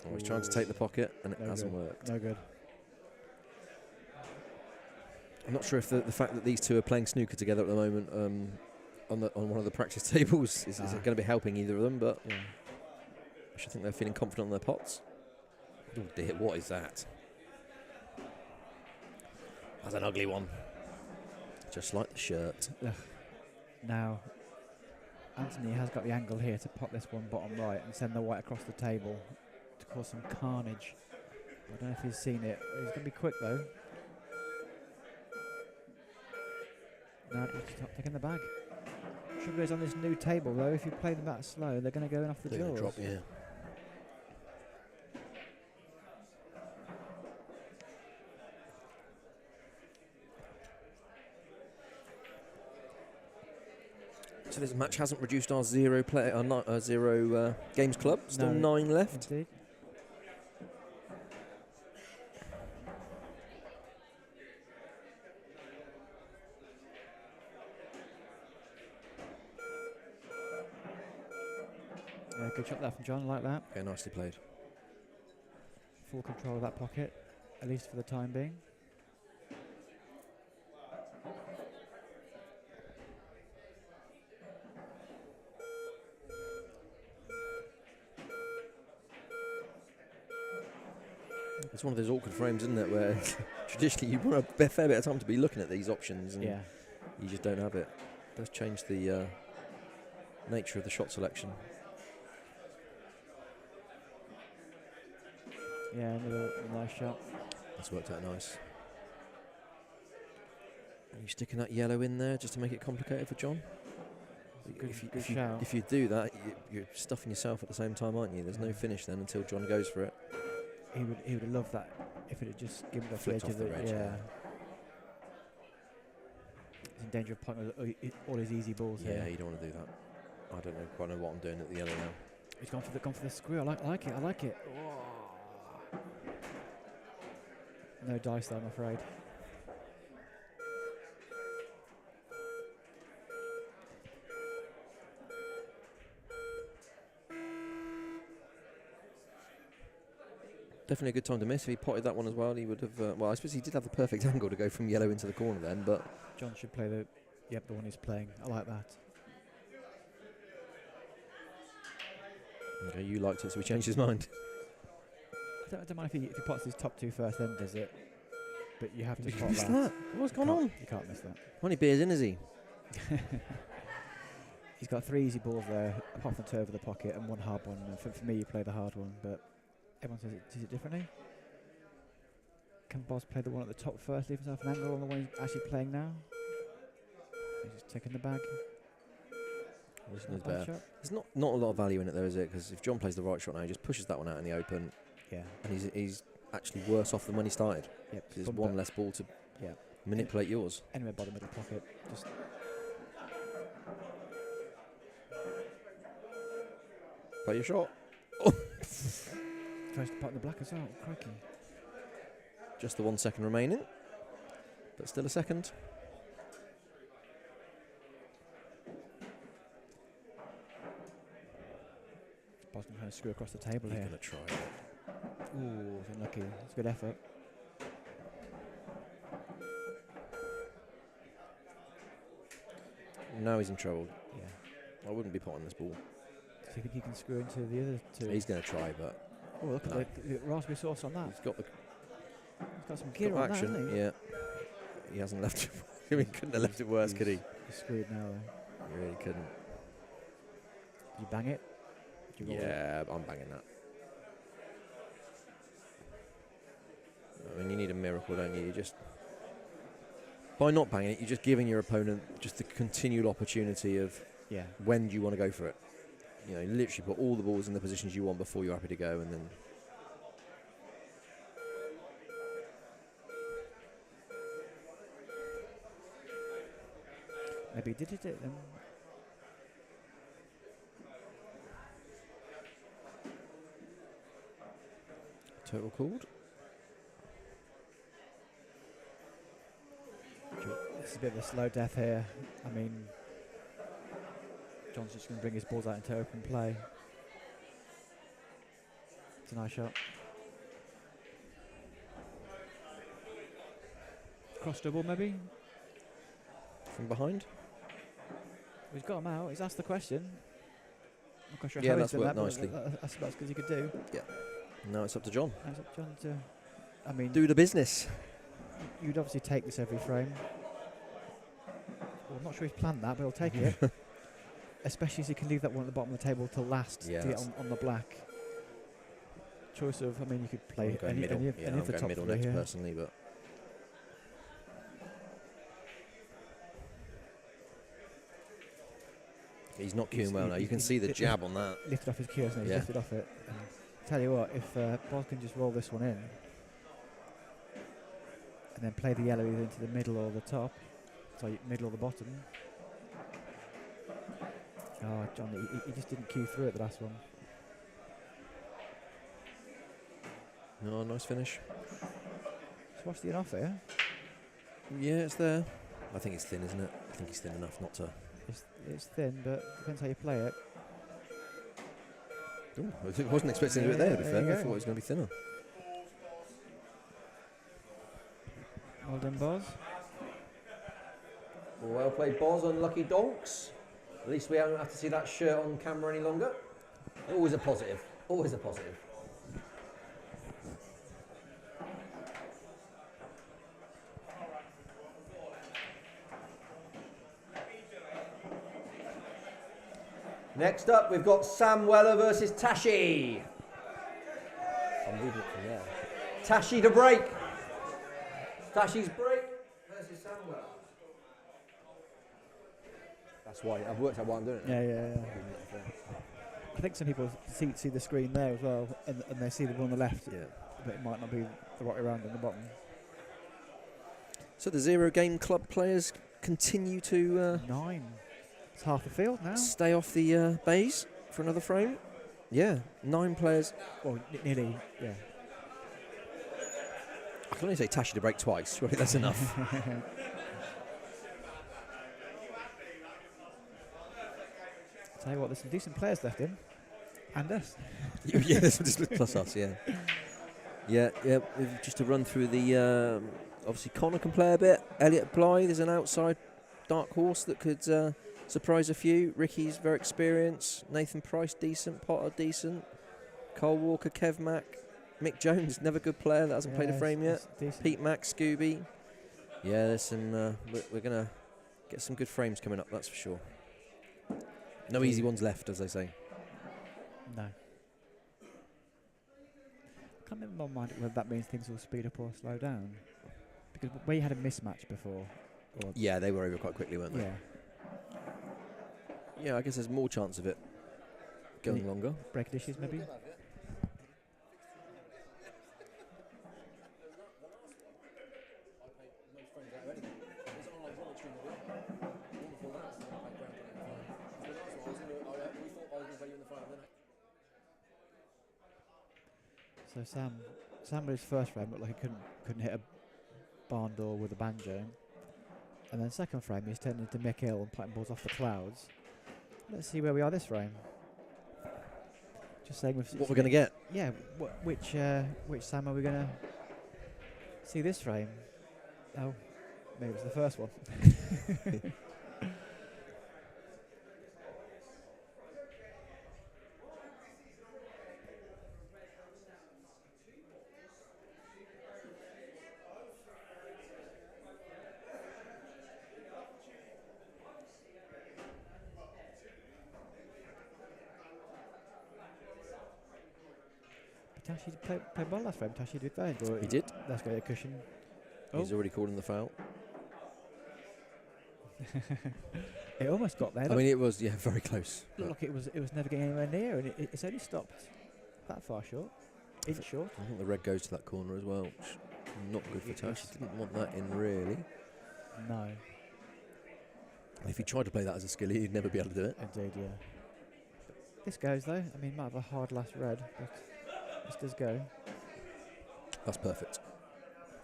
Oh, he's trying to take the pocket, and it hasn't worked. No good. I'm not sure if the fact that these two are playing snooker together at the moment on one of the practice tables is going to be helping either of them, but Yeah. I should think they're feeling confident on their pots. Oh dear, what is that? That's an ugly one. Just like the shirt. Now, Anthony has got the angle here to pop this one bottom right and send the white across the table to cause some carnage. I don't know if he's seen it. He's going to be quick though. Now he's not taking the bag. Trouble is on this new table though, if you play them that slow, they're going to go in off the They're going jaws. to drop, yeah. So this match hasn't reduced our zero games club. Still No, 9 left. Indeed. Yeah, good shot there from John, I like that. Yeah, nicely played. Full control of that pocket, at least for the time being. It's one of those awkward frames, isn't it, where traditionally you want a fair bit of time to be looking at these options, and Yeah. you just don't have it. It does change the nature of the shot selection. Yeah, another nice shot. That's worked out nice. Are you sticking that yellow in there just to make it complicated for John? Good shout. If you do that, you're stuffing yourself at the same time, aren't you? There's no finish then until John goes for it. He would have loved that if it had just given off the Flipped edge off of the it. edge, Yeah. yeah. He's in danger of putting all his easy balls Yeah, here. you don't want to do that. I don't know quite know what I'm doing at the yellow now. He's gone for the screw. I like it. I like it. No dice though, I'm afraid. Definitely a good time to miss. If he potted that one as well, he would have. Well, I suppose he did have the perfect angle to go from yellow into the corner then, but John should play the one he's playing. I like that. okay, you liked it, so he changed his mind. I don't mind if he pots his top two first, then does it. But you have to You pot missed that. that. What's going on? You can't miss that. How many beers in is he? He's got 3 easy balls there. apart from two over the pocket and one hard one. For me, you play the hard one, but everyone sees it differently. Can Boz play the one at the top first, leave himself an angle on the one he's actually playing now? He's just taking the bag. There's not a lot of value in it though, is it? Because if John plays the right shot now, he just pushes that one out in the open. Yeah. And he's actually worse off than when he started. Yep. There's one less ball to manipulate yours. Anywhere by the middle pocket. Just play your shot. tries to pot in the black as well. Crikey. Just the 1 second remaining, but still a second. Boston trying to screw across the table He's here. going to try it. Ooh, it's unlucky. It's a good effort. Now he's in trouble. Yeah. I wouldn't be potting this ball. Do you think he can screw into the other two? He's going to try, but oh, look no. at the raspberry sauce on that. He's got the He's got some gear on action. that, hasn't he? Yeah. He hasn't left it. I mean, couldn't have left it worse, could he? He's screwed now, though. He really couldn't. Did you bang it? Did you roll it? Yeah, I'm banging that. I mean, you need a miracle, don't you? You just, by not banging it, you're just giving your opponent just the continual opportunity of Yeah. when do you want to go for it. You know, literally put all the balls in the positions you want before you're happy to go, and then. Maybe he did it then. Total called. It's a bit of a slow death here. I mean, John's just going to bring his balls out into open play. It's a nice shot. Cross double, maybe? From behind? He's got him out. He's asked the question. I'm not sure Yeah, how that's he's done worked that, nicely. but that's about as good as he could do. Now it's up to John. Now it's up to John to... I mean, Do the business. you'd obviously take this every frame. Well, I'm not sure he's planned that, but he'll take it. Especially as he can leave that one at the bottom of the table to last Yeah, to get that's on the black. Choice of, I mean, you could play I'm going any middle. of Yeah, any I'm of the going top middle three next here. personally, but he's not queuing well now. You can see the jab on that. Lifted off his cue, hasn't he? Yeah. He's lifted off it. And tell you what, if Boz can just roll this one in and then play the yellow either into the middle or the top, sorry, middle or the bottom. Oh, John, he just didn't cue through it, the last one. No, nice finish. So what's the off here? Yeah, it's there. I think it's thin, isn't it? I think he's thin enough not to. It's thin, but depends how you play it. Ooh, I wasn't expecting to do it there, to be There you fair. I go. thought it was going to be thinner. Well done, Boz. Well played, Boz, unlucky donks. At least we don't have to see that shirt on camera any longer. Always a positive. Always a positive. Next up, we've got Sam Weller versus Tashi. I'm reading it from there. Tashi to break. Tashi's break versus Sam Weller. That's why I've worked out why I'm doing it. Yeah. I think some people see the screen there as well, and they see the one on the left, Yeah. but it might not be the right way around on the bottom. So the zero game club players continue to 9. It's half the field now. stay off the bays for another frame. Yeah, 9 players. Well, nearly, yeah. I can only say Tashi to break twice. Surely that's enough. Tell you what, there's some decent players left in, and us. Yeah, this one just plus us. Yeah. Yeah. Just to run through the obviously Connor can play a bit. Elliot Blythe is an outside dark horse that could surprise a few. Ricky's very experienced. Nathan Price decent. Potter decent. Cole Walker, Kev Mack, Mick Jones, never good player that hasn't played a frame yet. Pete Mack, Scooby. Yeah, there's some. We're gonna get some good frames coming up. That's for sure. No easy ones left, as they say. No. Can't remember in my mind whether that means things will speed up or slow down. Because where you had a mismatch before. Or Yeah, they were over quite quickly, weren't they? yeah. Yeah, I guess there's more chance of it going longer. Break dishes maybe. So Sam with his first frame looked like he couldn't hit a barn door with a banjo, and then second frame he's turned into Mick Hill and putting balls off the clouds. Let's see where we are this frame. Just saying, What we're going to get? Yeah, which Sam are we going to see this frame? Oh, maybe it's the first one. Tashi played well last frame. Tashi did fine. He did. That's got a cushion. He's already calling the foul. It almost got there. I mean, it was very close. Looked like it was never getting anywhere near, and it's only stopped that far short. Inch short. I think the red goes to that corner as well. Which not good for Tash. He didn't want that in really. No. And if he tried to play that as a skilly, he'd never be able to do it. Indeed, yeah. This goes though. I mean, might have a hard last red, but this does go. That's perfect.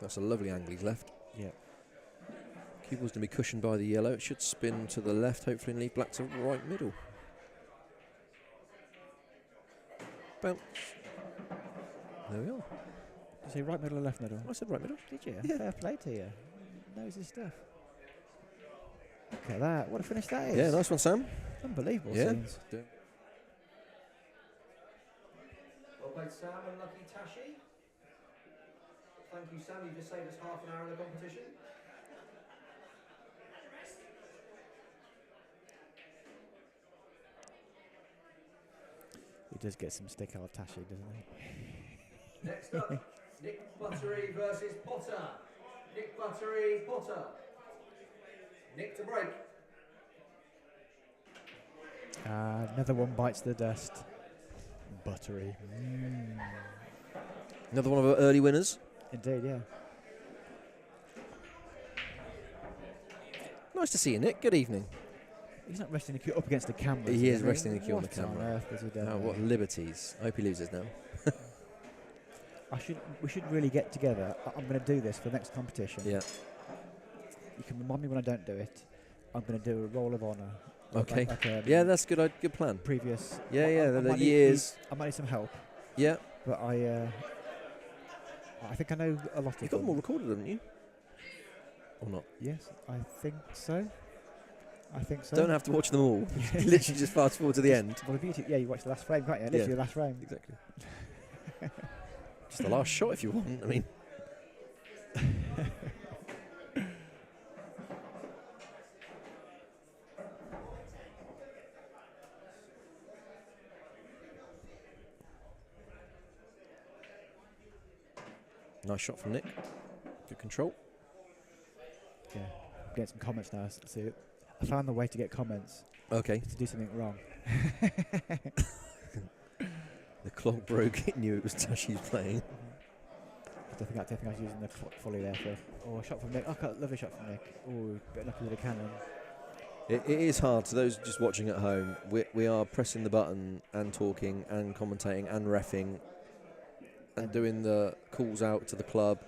That's a lovely angle he's left. Yeah. Cue ball's going to be cushioned by the yellow. It should spin to the left, hopefully, and leave black to right middle. Bounce. There we are. Did you say right middle or left middle? I said right middle. Did you? Yeah. Fair play to you. Knows his stuff. Look at that. What a finish that is. Yeah, nice one, Sam. Unbelievable Yeah. scenes. Well played, Sam and lucky Tashi. Thank you, Sam. You just saved us half an hour of the competition. He does get some stick out of Tashi, doesn't he? Next up, Nick Buttery versus Potter. Nick Buttery, Potter. Nick to break. Another one bites the dust. Buttery. Another one of our early winners. Indeed, yeah. Nice to see you, Nick. Good evening. He's not resting the cue up against the camera. He is resting the cue on the What camera. on earth has he done Oh, there? what liberties. I hope he loses now. We should really get together. I'm going to do this for the next competition. Yeah. You can remind me when I don't do it. I'm going to do a roll of honour. Okay. Like Yeah, that's good. Good plan. previous. Yeah, yeah. The might years. I might need some help, Yeah. but I think I know a lot of You've got them. them all recorded, haven't you? Or not? Yes, I think so. Don't have to watch them all. Literally just fast forward to the end. Well, the beauty, you watch the last frame, can't you? Literally the last frame. Exactly. Just the last shot if you want. I mean. Nice shot from Nick. Good control. Yeah, I'm getting some comments now. See, I found the way to get comments Okay. to do something wrong. The clock broke. It knew it was Tashi's playing. I think I was using the clock fully there for. Oh, a shot from Nick. Oh, lovely shot from Nick. Oh, bit lucky with the cannon. It is hard. To those just watching at home, we are pressing the button and talking and commentating and reffing and doing the calls out to the club.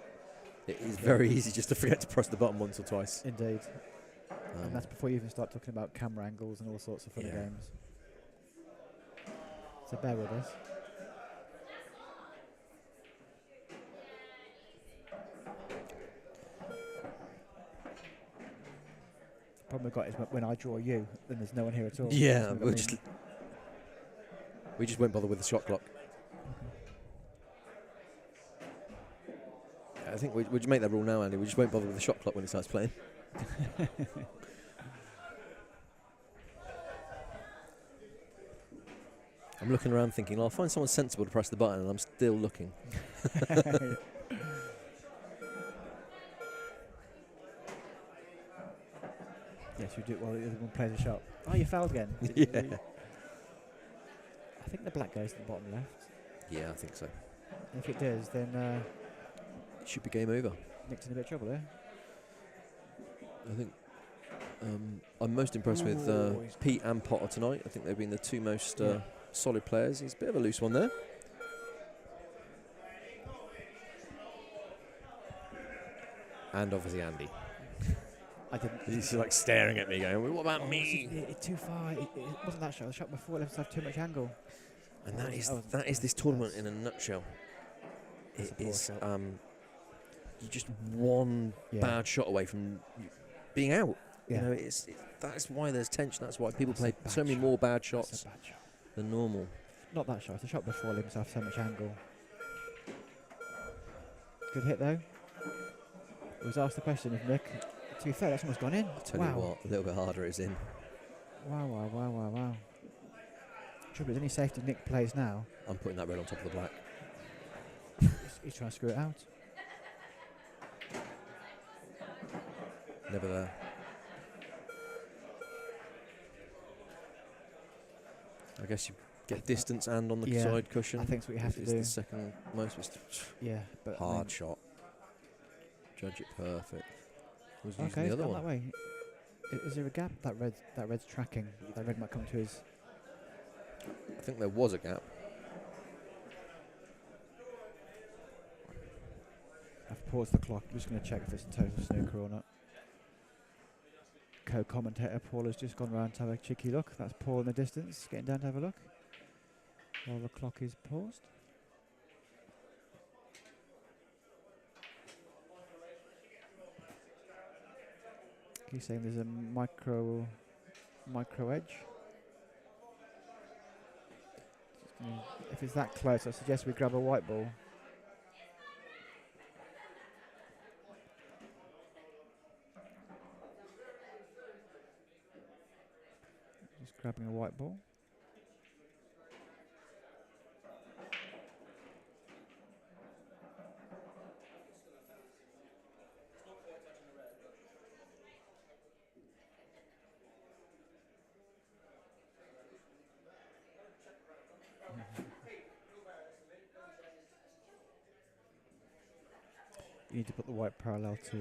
It is very easy just to forget to press the button once or twice. Indeed. And that's before you even start talking about camera angles and all sorts of funny Yeah. games. So bear with us. The problem we've got is when I draw you, then there's no one here at all. Yeah, So, I we mean, just won't bother with the shot clock. I think we just make that rule now, Andy. We just won't bother with the shot clock when he starts playing. I'm looking around thinking, I'll find someone sensible to press the button, and I'm still looking. Yes, you do it while the other one plays a shot. Oh, you fouled again. Yeah. I think the black goes to the bottom left. Yeah, I think so. If it does, then It should be game over. Nick's in a bit of trouble there. I think I'm most impressed with Pete and Potter tonight. I think they've been the two most solid players. He's a bit of a loose one there. And obviously Andy. I didn't. He's like staring at me going, what about me? It's too far. It wasn't that shot. The shot before it left us have too much angle. And that is this tournament in a nutshell. It is you're just one bad shot away from being out. Yeah. You know, that's why there's tension. That's why people play That's a so bad many shot. more bad That's shots a bad shot. than normal. Not that shot. The shot before left us have so much angle. Good hit though. It was asked the question of Nick. To be fair, that's almost gone in. I'll tell you what, a little bit harder it's in. Wow. Trouble is, any safety Nick plays now, I'm putting that red on top of the black. he's trying to screw it out. Never there. I guess you get distance and on the Yeah, side cushion. I think that's what you have to It's do. the second most. Yeah, but I Hard mean, shot. Judge it perfect. Was using okay, the he's other gone one. that way. Is there a gap? That red's tracking. That red might come to his. I think there was a gap. I've paused the clock. I'm just going to check if it's a total snooker or not. Co-commentator Paul has just gone round to have a cheeky look. That's Paul in the distance, getting down to have a look. While the clock is paused. He's saying there's a micro edge. If it's that close, I suggest we grab a white ball. Just grabbing a white ball. You need to put the white parallel to.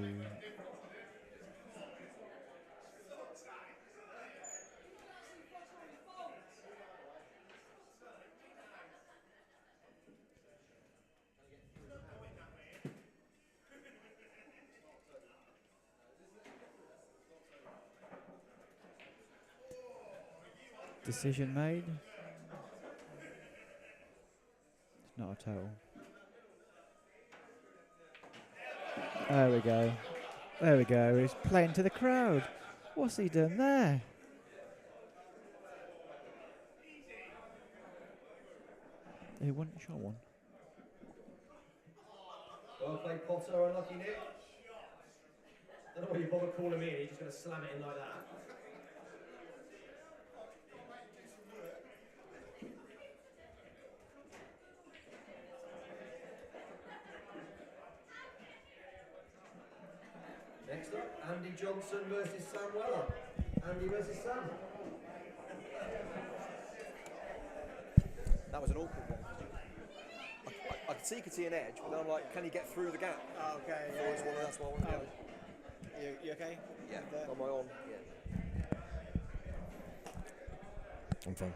Decision made. It's not a total. There we go. He's playing to the crowd. What's he done there? He wasn't sure one. Well played, Potter. Unlucky, Nick. Don't know why you bother calling me. You're just going to slam it in like that. Next up, Andy Johnson versus Sam Weller. Andy versus Sam. That was an awkward one. I could see you could see an edge, but then I'm like, can you get through the gap? Oh, okay. That's what I want to do. You okay? Yeah, There. am I on? Yeah. I'm fine.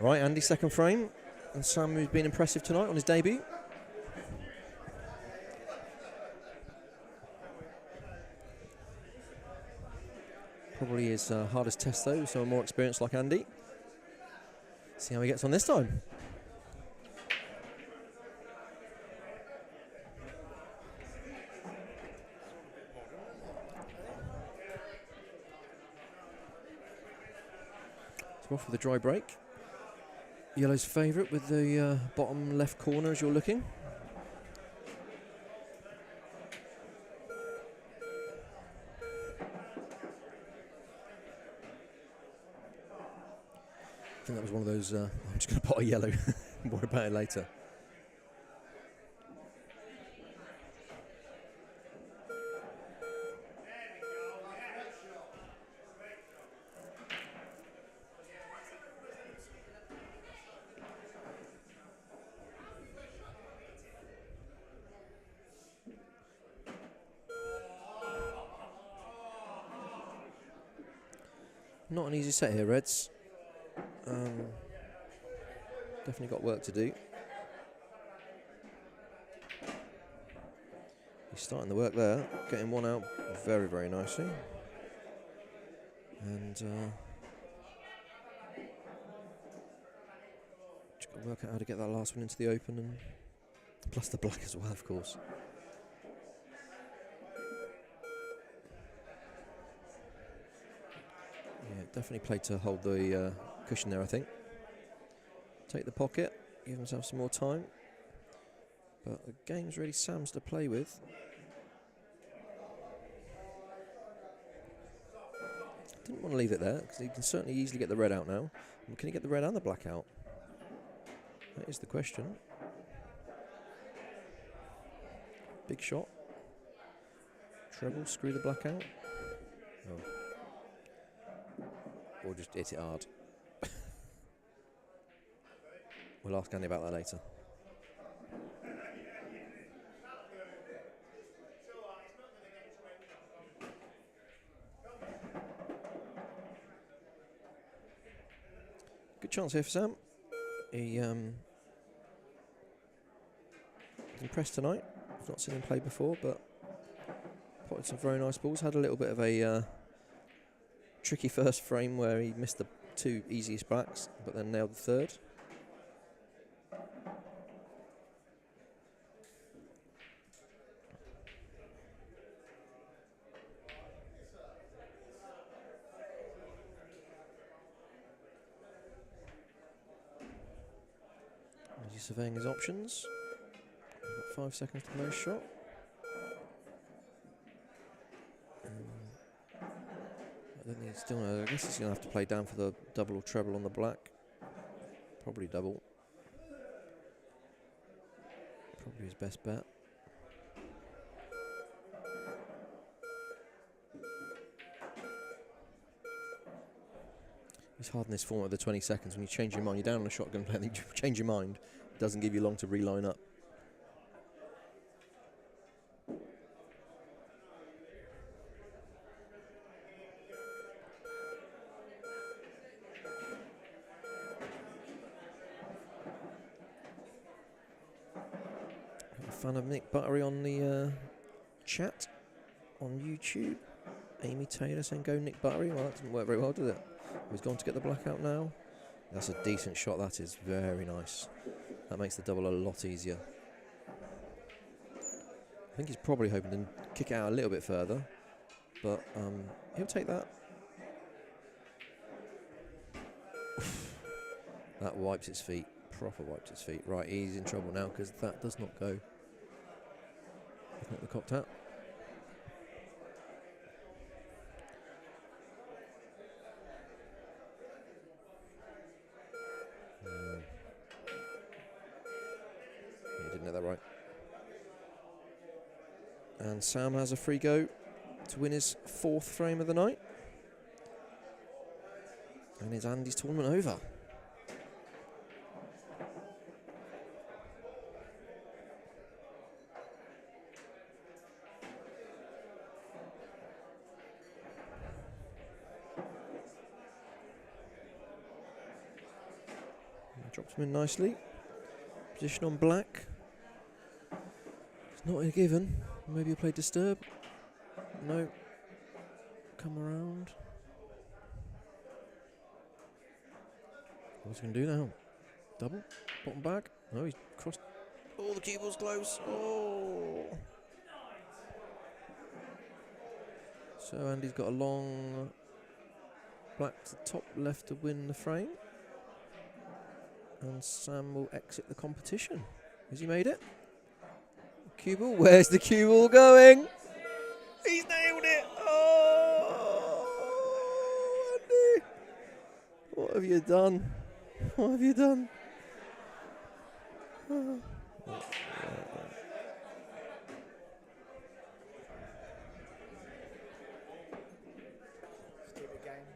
Right, Andy, second frame. And Sam, who's been impressive tonight on his debut. Probably his hardest test, though, someone more experienced like Andy. See how he gets on this time. So off with a dry break. Yellow's favourite with the bottom left corner as you're looking. I think that was one of those, I'm just going to pot a yellow, worry about it later. Not an easy set here, Reds. Definitely got work to do. He's starting the work there, getting one out very, very nicely. And just got to work out how to get that last one into the open, and plus the black as well, of course. Yeah, definitely played to hold the cushion there, I think. Take the pocket, give himself some more time. But the game's really Sam's to play with. Didn't want to leave it there, because he can certainly easily get the red out now. And can he get the red and the black out? That is the question. Big shot. Treble, screw the black out. Oh. Or just hit it hard. We'll ask Andy about that later. Good chance here for Sam. He was impressed tonight. I've not seen him play before, but potted some very nice balls. Had a little bit of a tricky first frame where he missed the two easiest blacks, but then nailed the third. He's surveying his options. We've got 5 seconds to play a shot. I don't think he's still. I guess he's going to have to play down for the double or treble on the black. Probably double. Probably his best bet. It's hard in this format of the 20 seconds when you change your mind. You're down on a shotgun play and you change your mind. It doesn't give you long to reline up. A fan of Nick Buttery on the chat on YouTube. Amy Taylor saying go Nick Buttery. Well, that didn't work very well, did it? He's gone to get the black out now. That's a decent shot. That is very nice. That makes the double a lot easier. I think he's probably hoping to kick it out a little bit further, but he'll take that. That wipes its feet. Proper wipes its feet. Right, he's in trouble now because that does not go. Looking at the cocked hat. Right. And Sam has a free go to win his 4th frame of the night. And is Andy's tournament over? Drops him in nicely. Position on black. Not a given. Maybe he'll play disturb. No. Come around. What's he going to do now? Double? Bottom back? No, he's crossed. Oh, the cue ball's close. Oh. So Andy's got a long black to top left to win the frame. And Sam will exit the competition. Has he made it? Cue ball, where's the cue ball going? He's nailed it! Oh, Andy! What have you done? What have you done? Stupid game.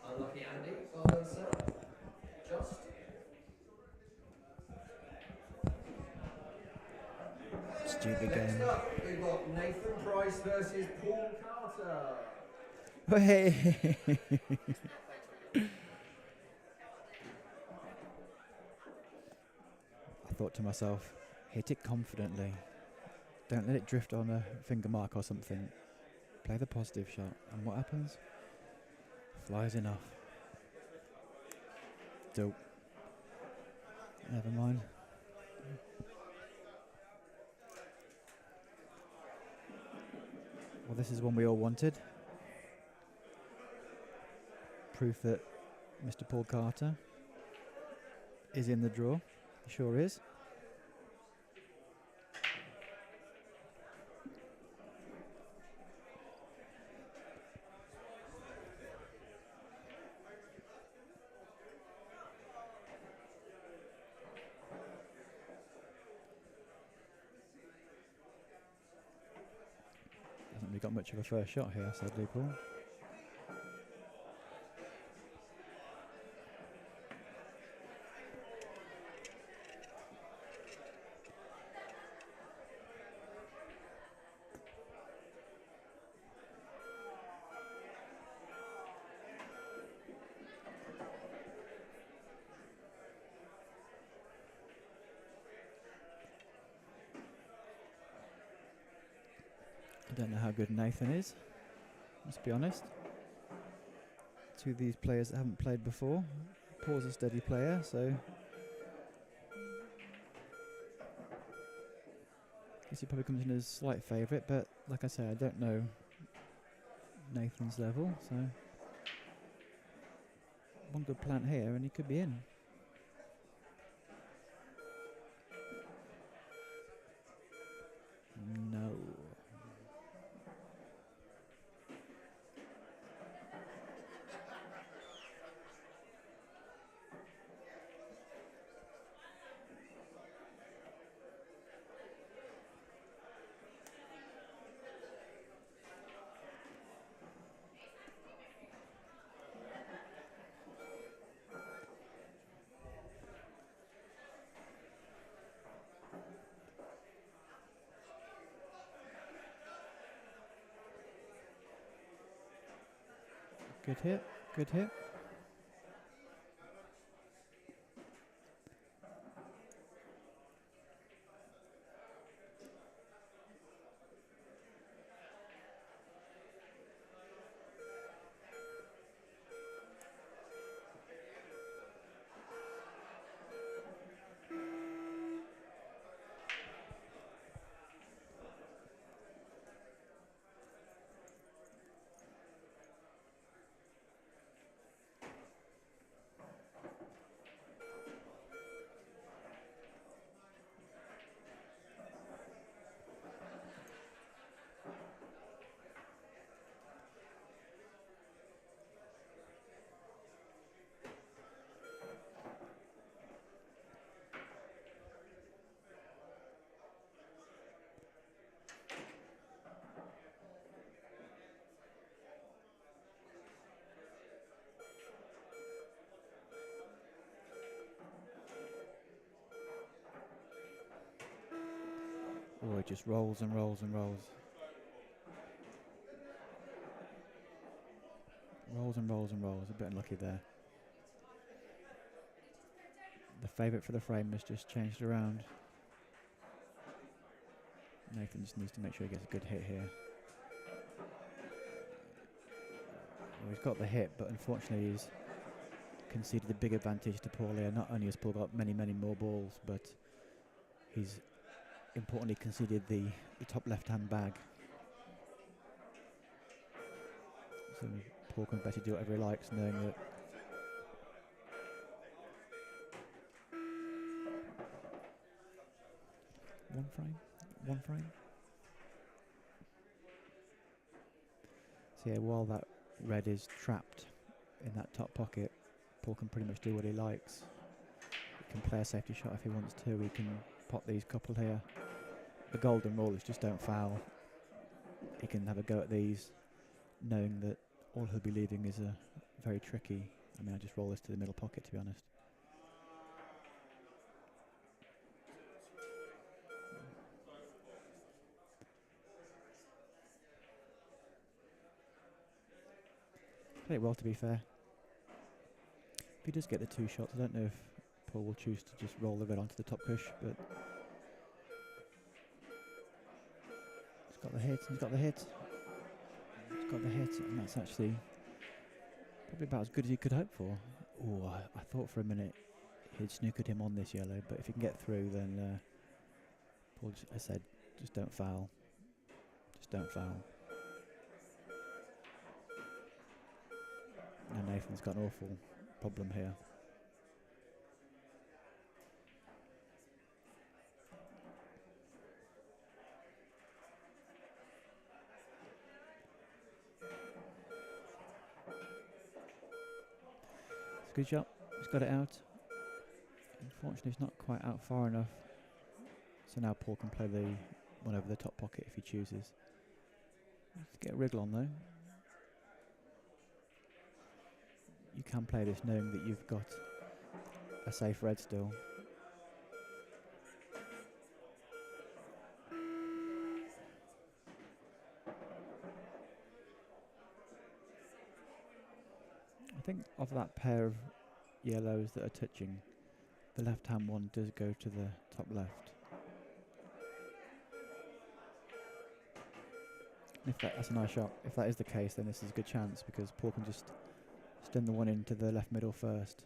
Unlucky Andy. Well done, sir. Just. Stupid Next game. up, we've got Nathan Price versus Paul Carter. Hey. I thought to myself, hit it confidently. Don't let it drift on a finger mark or something. Play the positive shot. And what happens? Flies enough. Dope. Never mind. Well, this is one we all wanted. Proof that Mr. Paul Carter is in the draw. He sure is. Hasn't really got much of a first shot here, sadly, Paul. I don't know how good Nathan is, let's be honest. Two of these players that haven't played before. Paul's a steady player, so guess he probably comes in as a slight favourite, but like I say, I don't know Nathan's level, so one good plant here and he could be in. No. Good hit, good hit. Oh, it just rolls and rolls and rolls. Rolls and rolls and rolls. A bit unlucky there. The favourite for the frame has just changed around. Nathan just needs to make sure he gets a good hit here. Well, he's got the hit, but unfortunately he's conceded the big advantage to Paul here. Not only has Paul got many, many more balls, but he's importantly conceded the top left-hand bag. So Paul can better do whatever he likes, knowing that one frame. So yeah, while that red is trapped in that top pocket, Paul can pretty much do what he likes. He can play a safety shot if he wants to. He can pop these couple here. The golden rule is just don't foul. He can have a go at these, knowing that all he'll be leaving is a very tricky. I mean, I just roll this to the middle pocket, to be honest. Played it well, to be fair. If he does get the 2 shots, I don't know if Paul will choose to just roll the red onto the top push, but he's got the hit, he's got the hit. He's got the hit, and that's actually probably about as good as you could hope for. Oh, I thought for a minute he'd snookered him on this yellow, but if he can get through, then Paul, I said, just don't foul. Just don't foul. Now Nathan's got an awful problem here. It's a good shot. He's got it out. Unfortunately, it's not quite out far enough. So now Paul can play the one over the top pocket if he chooses. Let's get a wriggle on though. You can play this knowing that you've got a safe red still. I think of that pair of yellows that are touching, the left-hand one does go to the top left. If that's a nice shot. If that is the case, then this is a good chance because Paul can just stun the one into the left middle first.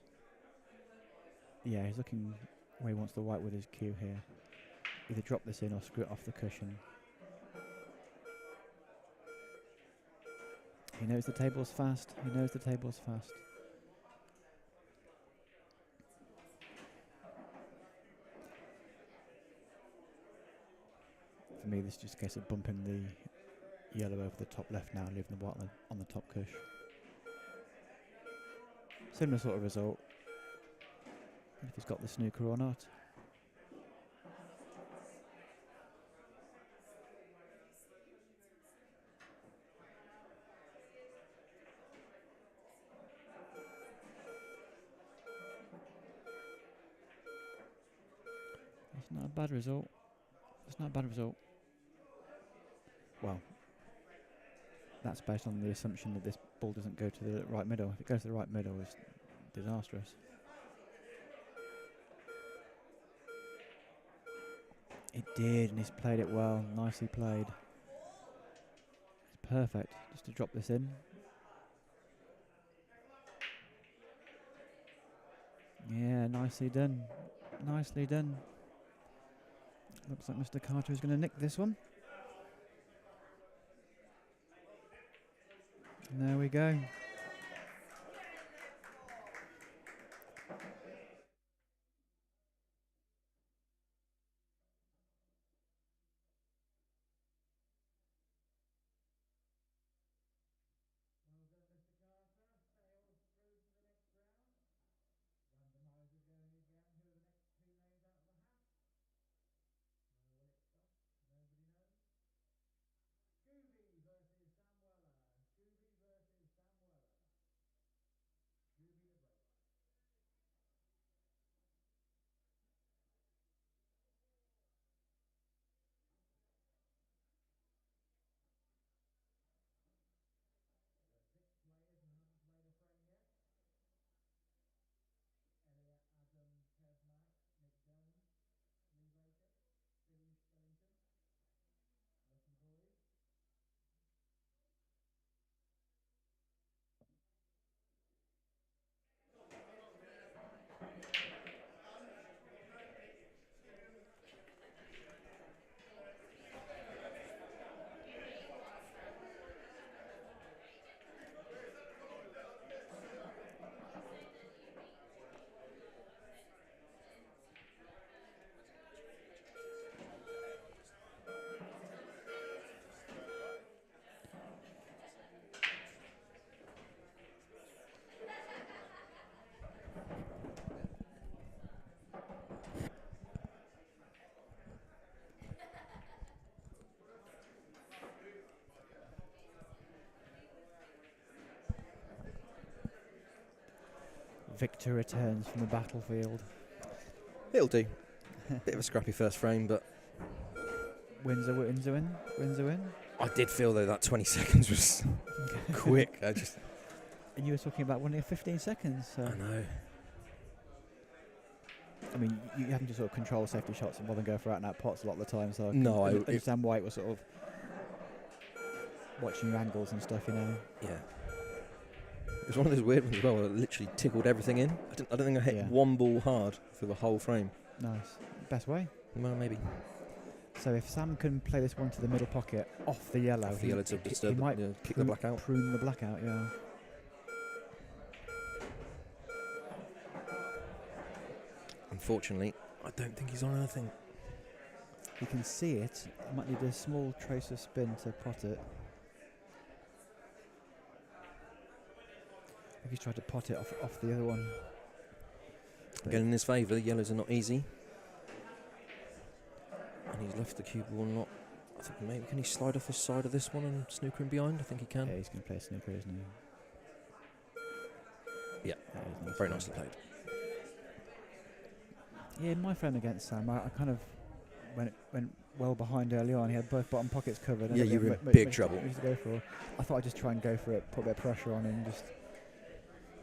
Yeah, he's looking where he wants the white with his cue here. Either drop this in or screw it off the cushion. He knows the table's fast. He knows the table's fast. For me, this is just a case of bumping the yellow over the top left now, leaving the white on the top cush. Similar sort of result. If he's got the snooker or not. It's not a bad result. It's not a bad result. Well, that's based on the assumption that this ball doesn't go to the right middle. If it goes to the right middle, it's disastrous. It did, and he's played it well. Nicely played. It's perfect. Just to drop this in. Yeah, nicely done. Nicely done. Looks like Mr. Carter is going to nick this one. And there we go. victor returns from the battlefield. It'll do. Bit of a scrappy first frame, but Wins a win. Wins a win. I did feel though that 20 seconds was quick. And you were talking about winning 15 seconds. So. I know. I mean, you having to sort of control safety shots and rather than go for out-and-out pots a lot of the time. So No, I I- understand why it was sort of watching your angles and stuff, you know. Yeah. It was one of those weird ones as well. That literally tickled everything in. I don't think I hit Yeah. one ball hard for the whole frame. Nice. Best way. Well, maybe. So if Sam can play this one to the middle pocket off the yellow, Off the yellow to disturb he might kick the black out. prune the black out, yeah. Unfortunately, I don't think he's on anything. You can see it. You might need a small trace of spin to pot it. If he's tried to pot it off the other one. Again, in his favour, the yellows are not easy. And he's left the cue ball not. I think maybe can he slide off the side of this one and snooker in behind? I think he can. Yeah, he's going to play snooker, isn't he? Yeah, he's very nice nicely played. Yeah, in my frame against Sam, I kind of went well behind early on. He had both bottom pockets covered. Yeah, and you I were in big trouble. To go for. I thought I'd just try and go for it, put a bit of pressure on and just...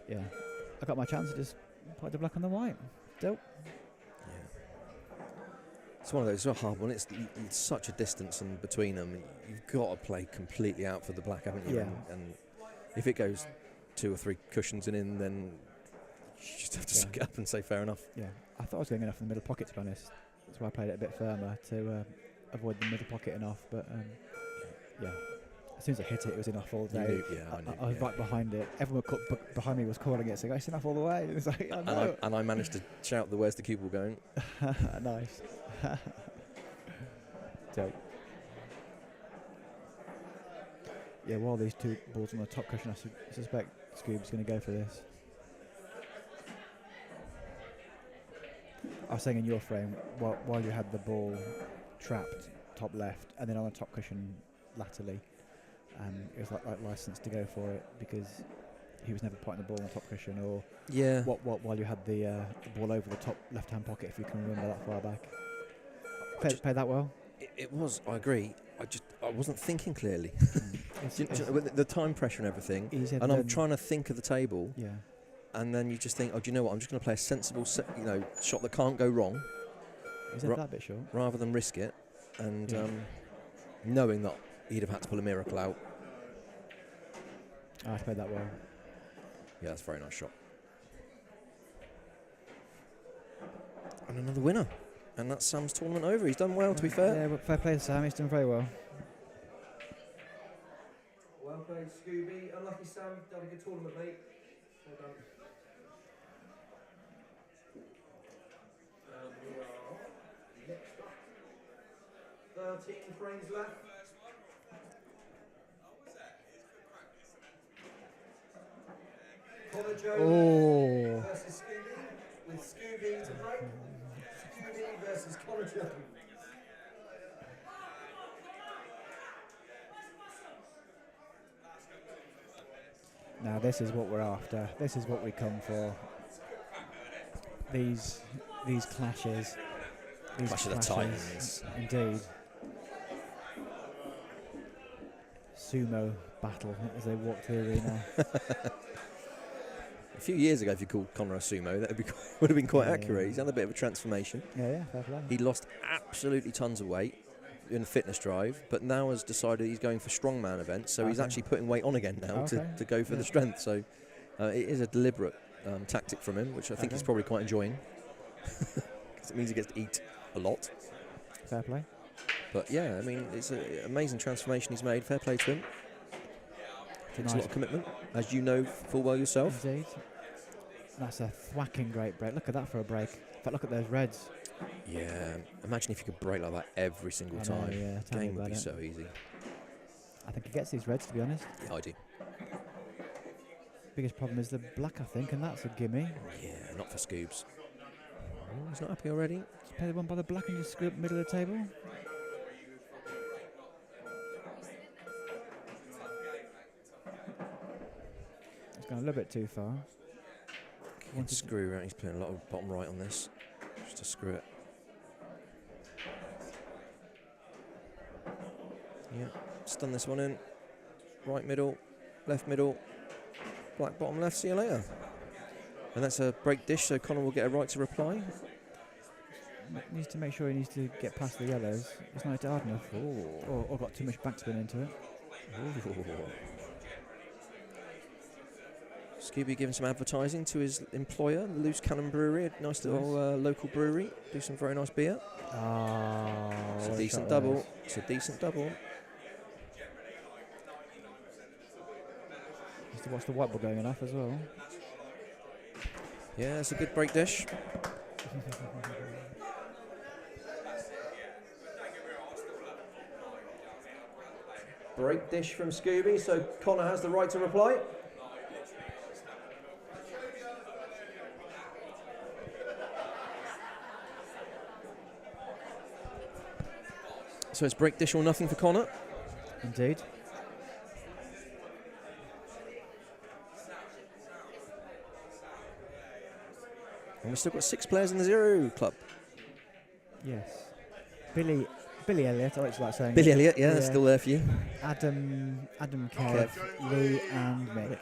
Yeah. I got my chance to just put the black on the white. Dope. Yeah. It's one of those, it's a hard one. It's such a distance in between them. You've got to play completely out for the black, haven't you? Yeah. And if it goes 2 or 3 cushions and in, then you just have to suck it up and say fair enough. Yeah. I thought I was going enough in the middle pocket, to be honest. That's why I played it a bit firmer to avoid the middle pocket enough. But yeah, as soon as I hit it, it was enough all day. You knew, yeah, I knew, I was yeah. right behind it. Everyone behind me was calling it, saying, "It's enough all the way." It was like, oh, no. And I managed to shout the "Where's the cue ball going?" Nice. Dope. Yeah, while these two balls on the top cushion, I suspect Scoob's going to go for this. I was saying in your frame, while you had the ball trapped top left and then on the top cushion latterly, it was like licensed to go for it because he was never putting the ball on the top cushion, or Yeah. while you had the ball over the top left-hand pocket, if you can remember that far back. Played that well. It was. I agree. I wasn't thinking clearly. It's- With the time pressure and everything, Easier and I'm than- trying to think of the table, Yeah. and then you just think, oh, do you know what? I'm just going to play a sensible, shot that can't go wrong, Is that a bit short? rather than risk it, and Yeah. knowing that he'd have had to pull a miracle out. I played that well. Yeah, that's a very nice shot. And another winner. And that's Sam's tournament over. He's done well, to be fair. Yeah, but fair play to Sam. He's done very well. Well played, Scooby. Unlucky Sam, done a good tournament, mate. Well done. We are next up. 13 frames left. Connor Jones versus Scooby, with Scooby to break. Scooby versus Connor Jones. Now this is what we're after. This is what we come for. These clashes. These Clash of the clashes, Titans. Indeed. Sumo battle as they walk through the arena. A few years ago, if you called Connor a sumo, that would have been quite Yeah, accurate. yeah. He's had a bit of a transformation. Yeah, fair play. He lost absolutely tons of weight in a fitness drive, but now has decided he's going for strongman events, so he's Okay. actually putting weight on again now Okay. to go for the strength. So it is a deliberate tactic from him, which I think he's probably quite enjoying, because it means he gets to eat a lot. Fair play. But yeah, I mean, it's an amazing transformation he's made. Fair play to him. Takes a lot of commitment, as you know full well yourself. Indeed. That's a thwacking great break. Look at that for a break. In fact, look at those reds. Yeah, imagine if you could break like that every single I know, time. yeah, tell me Game would about be it. so easy. I think he gets these reds, to be honest. Yeah, I do. Biggest problem is the black, I think, and that's a gimme. Yeah, not for Scoobs. Oh, he's not happy already. Just play the one by the black and just screw up the middle of the table. It's gone a little bit too far. wanted Screw around. He's playing a lot of bottom right on this. Just to screw it. Yeah. Stun this one in. Right middle. Left middle. Black bottom left. See you later. And that's a break dish, so Connor will get a right to reply. needs to make sure he needs to get past the yellows. It's not hard enough, or got too much backspin into it. Scooby giving some advertising to his employer, the Loose Cannon Brewery, a nice little local brewery. Do some very nice beer. Oh, It's a decent double. It's a decent double. Needs to watch the white ball going off as well. Yeah, it's a good break dish. Break dish from Scooby, so Connor has the right to reply. So it's break dish or nothing for Connor. Indeed. And we've still got 6 players in the zero club. Yes. Billy Elliott, I like saying. Billy Elliott, yeah, that's still there for you. Adam, Kev, Lee, and Mick.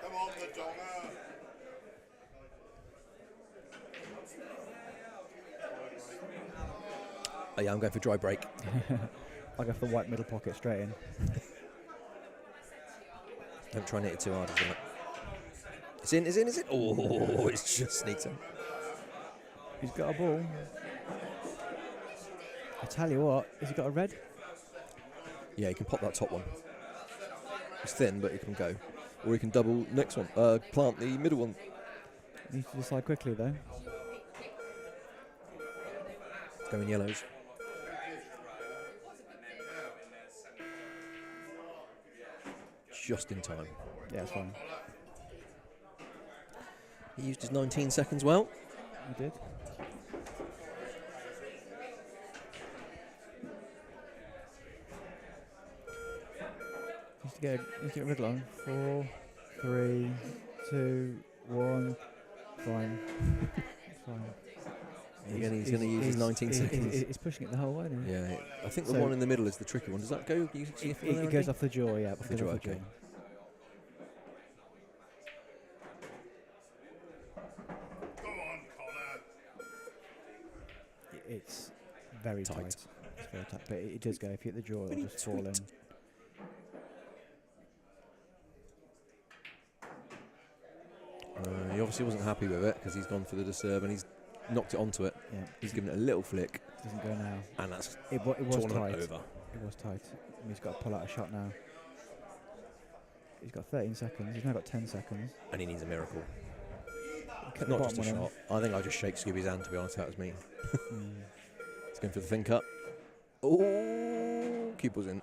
Come on, the Donna. Oh yeah, I'm going for dry break. I'll go for the white middle pocket straight in. Don't try and hit it too hard, is it? It's in, is in, is it? Oh, it's just sneaked in. He's got a ball. I tell you what, has he got a red? Yeah, you can pop that top one. It's thin, but you can go. Or you can double next one. Plant the middle one. Needs to decide quickly though. It's going yellows. Just in time. Yeah, it's fine. He used his 19 seconds well. He did. Needs to get a middle on. 4, 3, 2, 1. Fine. Fine. He's going to use his 19 seconds. He's pushing it the whole way, isn't he? Yeah, I think the So- one in the middle is the tricky one. Does that go? You see it from there, It Andy? goes off the jaw, yeah. Off the jaw, okay. Go on, Connor. It's very Tight. tight. It's very tight, but it does go. If you hit the jaw, it'll just fall in. He obviously wasn't happy with it because he's gone for the disturb and he's knocked it onto it. Yeah, He's given it a little flick, doesn't go now. and that's It was tournament tight. over. It was tight. And he's got to pull out a shot now. He's got 13 seconds. He's now got 10 seconds. And he needs a miracle. Cut the Not just a bottom one shot. I think I'll just shake Scooby's hand, to be honest. That was me. in. He's going for the thin cut. Oh, keep was in.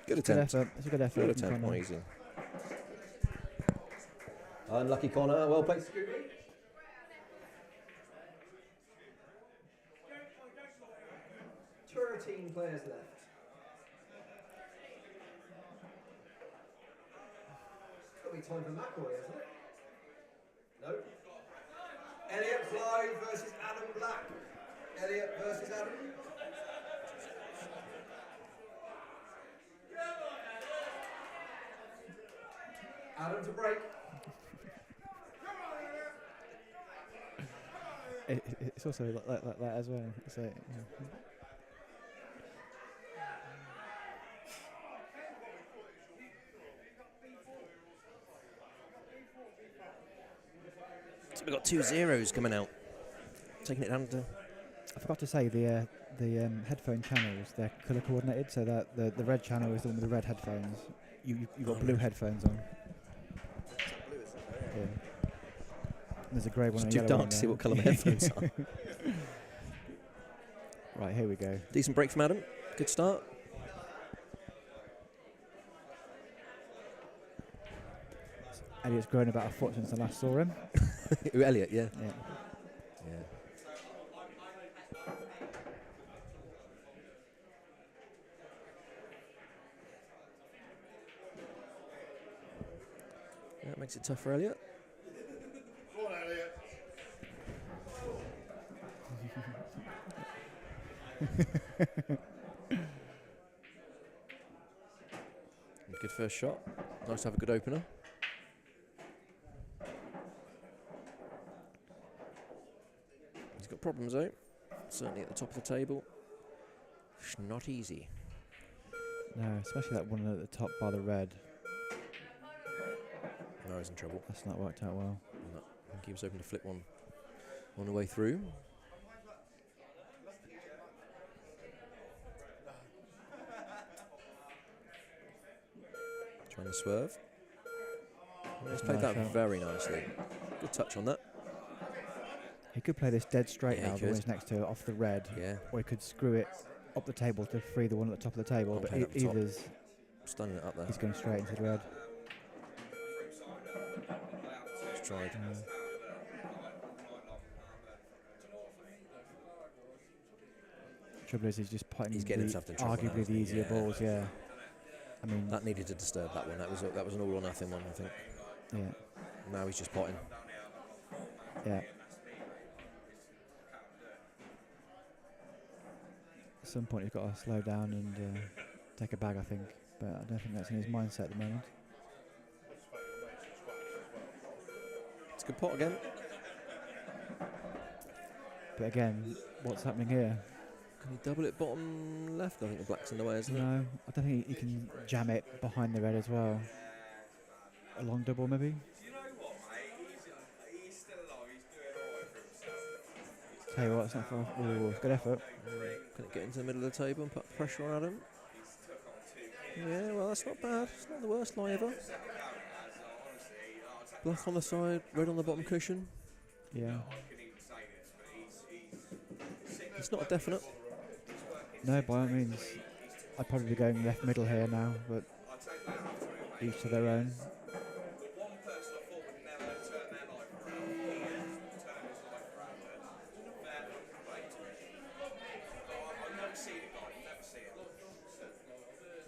Good Good attempt. effort. It's a good effort. Good from attempt, Connor. not easy. Unlucky Connor, well played Scooby. Thirteen players left. Got to be time for McCoy, hasn't it? No. Elliot Fly versus Adam Black. Elliot versus Adam. Adam to break. It's also like that as well. So, yeah. So we've got 2 zeros coming out. Taking it down to... I forgot to say the headphone channels, they're colour coordinated, so that the red channel is the one with the red headphones. You've got blue headphones on. Yeah. There's a grey one It's and a too yellow dark one to see there. what colour my headphones are. Right, here we go. Decent break from Adam. Good start. Elliot's grown about a foot since I last saw him. Elliot, yeah. Yeah. Yeah. Makes it tough for Elliot. Go on, Elliot. Good first shot. Nice to have a good opener. He's got problems though. Certainly at the top of the table. It's not easy. No, especially that one at the top by the red. No, he's in trouble. That's not worked out well. No, I think he was hoping to flip one on the way through. Trying to swerve. Well, he's played Nice that shot. very nicely. Good touch on that. He could play this dead straight Yeah, he now, the could. one he's next to it, off the red. Yeah, Or he could screw it up the table to free the one at the top of the table. I'll But play it up the top. either's stunning it up there. he's going straight into the red. He's tried. Trouble is, he's just putting He's getting the, himself in trouble now, arguably isn't the he? easier Yeah. balls. Yeah. I mean, That needed to disturb that one. That was an all or nothing one, I think. yeah, Now he's just potting. yeah. At some point, he's got to slow down and take a bag, I think. But I don't think that's in his mindset at the moment. It's a good pot again. But again, what's happening here? Can he double it bottom left? I think the black's in the way, isn't it? No, I don't think he can jam it behind the red as well. A long double, maybe? Tell you what, it's not far. Ooh, good effort. Can it get into the middle of the table and put pressure on Adam? Yeah, well, that's not bad. It's not the worst lie ever. Black on the side, red on the bottom cushion. Yeah. It's not a definite. No, by all means. I'd probably be going left middle here now, but each to their own.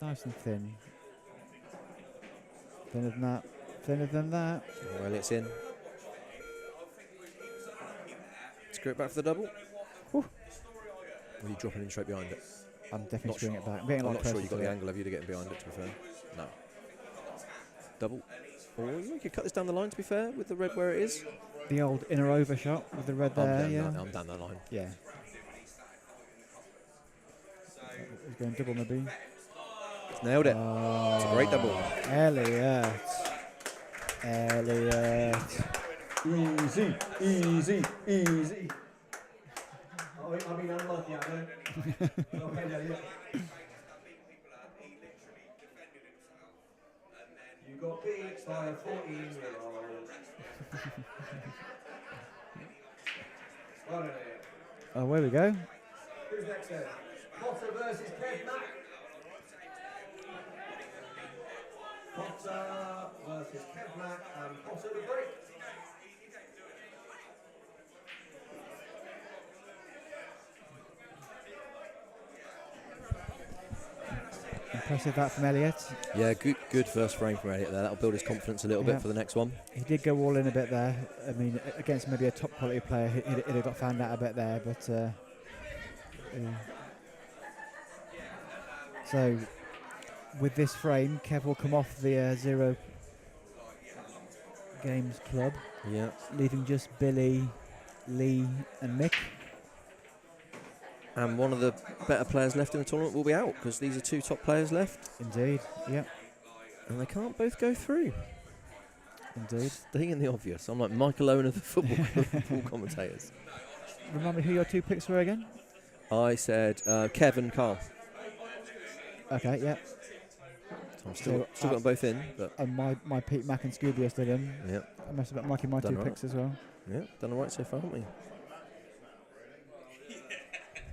Nice and thin. Thinner than that. Thinner than that. Well, it's in. Screw it back for the double. Whew. Or are you dropping in straight behind it? I'm definitely Not screwing sure. it back. I'm getting a I'm lot not sure closer you got to the it. angle of you to get behind it, to be fair. No. Double. Or you could cut this down the line, to be fair, with the red where it is. The old inner over shot with the red there, yeah. I'm down that line. Yeah. He's going double maybe. Nailed it. It's a great double. Elliot. Elliot. Easy, easy, easy. I mean, unlucky, I know. Okay, Elliot. You got beat by a 14-year-old. Well done, Elliot. Oh, where we go. Who's next then? Potter versus Kev Mack. Potter versus Kev Mack and Potter the break. Impressive that from Elliot. Yeah, good first frame from Elliot there. That'll build his confidence a little Yeah. bit for the next one. He did go all in a bit there. I mean, against maybe a top quality player, he'd have got found out a bit there. But yeah. So with this frame, Kev will come off the Zero Games Club, Yeah. leaving just Billy, Lee, and Mick. And one of the better players left in the tournament will be out, because these are two top players left, Indeed, yep, and they can't both go through. indeed. Stating the obvious. I'm like Michael Owen of the football commentators. Remind me who your two picks were again? I said Kevin Carl. Okay, yep. So I'm still So, got them both in, but And my Pete, Mac, and Scooby are still in. yeah, I must have marking my Done two right. picks as well. yeah, done all right so far, haven't we?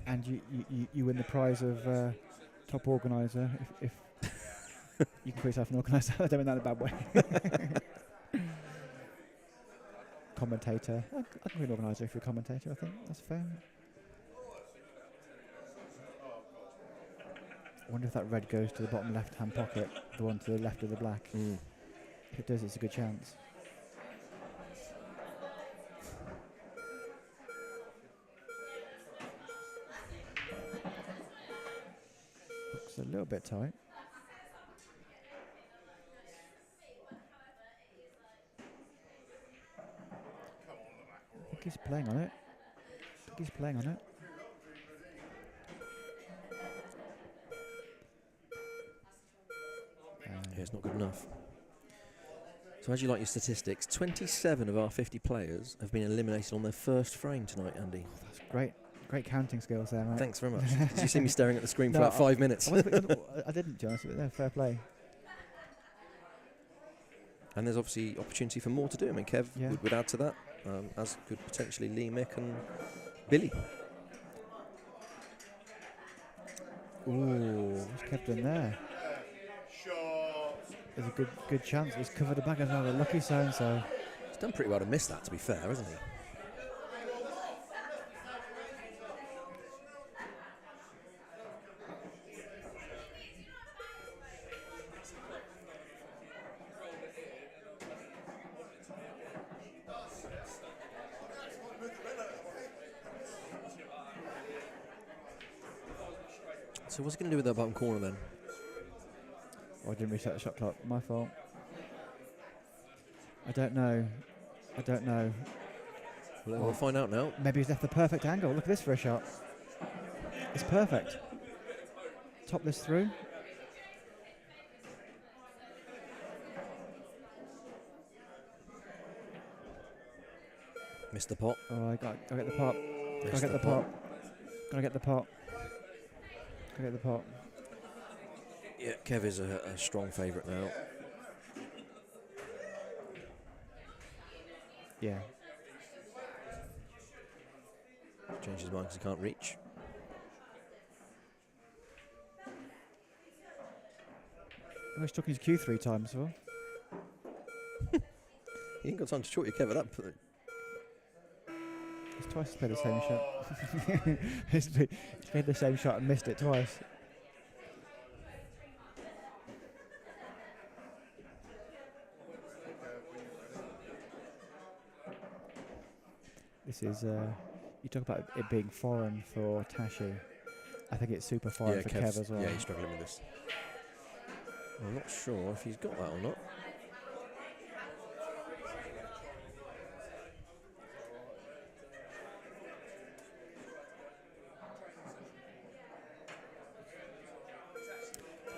And you win the prize of top organizer if you can call yourself an organizer. I don't mean that in a bad way. Commentator. I can be an organizer if you're a commentator. I think that's fair. I wonder if that red goes to the bottom left-hand pocket, the one to the left of the black. Mm. If it does, it's a good chance. It's a little bit tight. I think he's playing on it. Yeah, it's not good enough. So as you like your statistics, 27 of our 50 players have been eliminated on their first frame tonight, Andy. That's great. Great counting skills there, mate. Thanks very much. Did you see me staring at the screen for No, about 5 minutes? I didn't, John. No, fair play. And there's obviously opportunity for more to do. I mean, Kev Yeah. would add to that, as could potentially Lee, Mick and Billy. Ooh, what's Kev done there? Shot. There's a good chance. He's covered the bag as well. Lucky so-and-so. He's done pretty well to miss that, to be fair, hasn't he? So what's he going to do with that bottom corner then? Oh, I didn't reset the shot clock. My fault. I don't know. Well, we'll find out now. Maybe he's left the perfect angle. Look at this for a shot. It's perfect. Top this through. Missed the pot. Oh, I got get the pot. Gotta Missed get the pot. Gotta get the pot. Gotta get the pot. Yeah, Kev is a strong favourite now. Yeah. Changed his mind because he can't reach. Oh, he's struck his cue 3 times, well. He ain't got time to short your Kev at that point. He's twice played the same shot. he's made the same shot and missed it twice. This is, you talk about it being foreign for Tashi. I think it's super foreign for Kev as well. Yeah, he's struggling with this. I'm not sure if he's got that or not.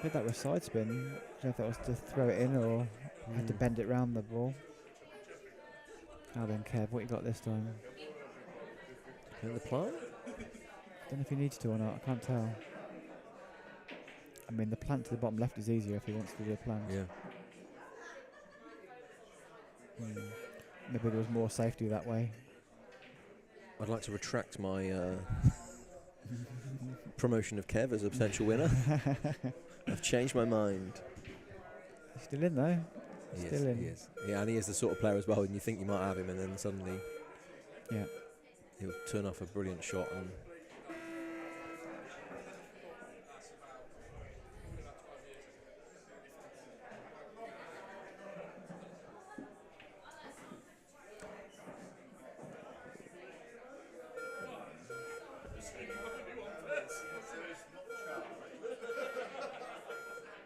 Did that with side spin. I don't know if that was to throw it in or had to bend it round the ball. Now then, Kev, what you got this time? In the plant? Don't know if he needs to or not. I can't tell. I mean, the plant to the bottom left is easier if he wants to do a plant. Yeah. Maybe there was more safety that way. I'd like to retract my promotion of Kev as a potential winner. I've changed my mind. He's still in though. He Still in. is. Yeah, and he is the sort of player as well, and you think you might have him, and then suddenly he'll turn off a brilliant shot. And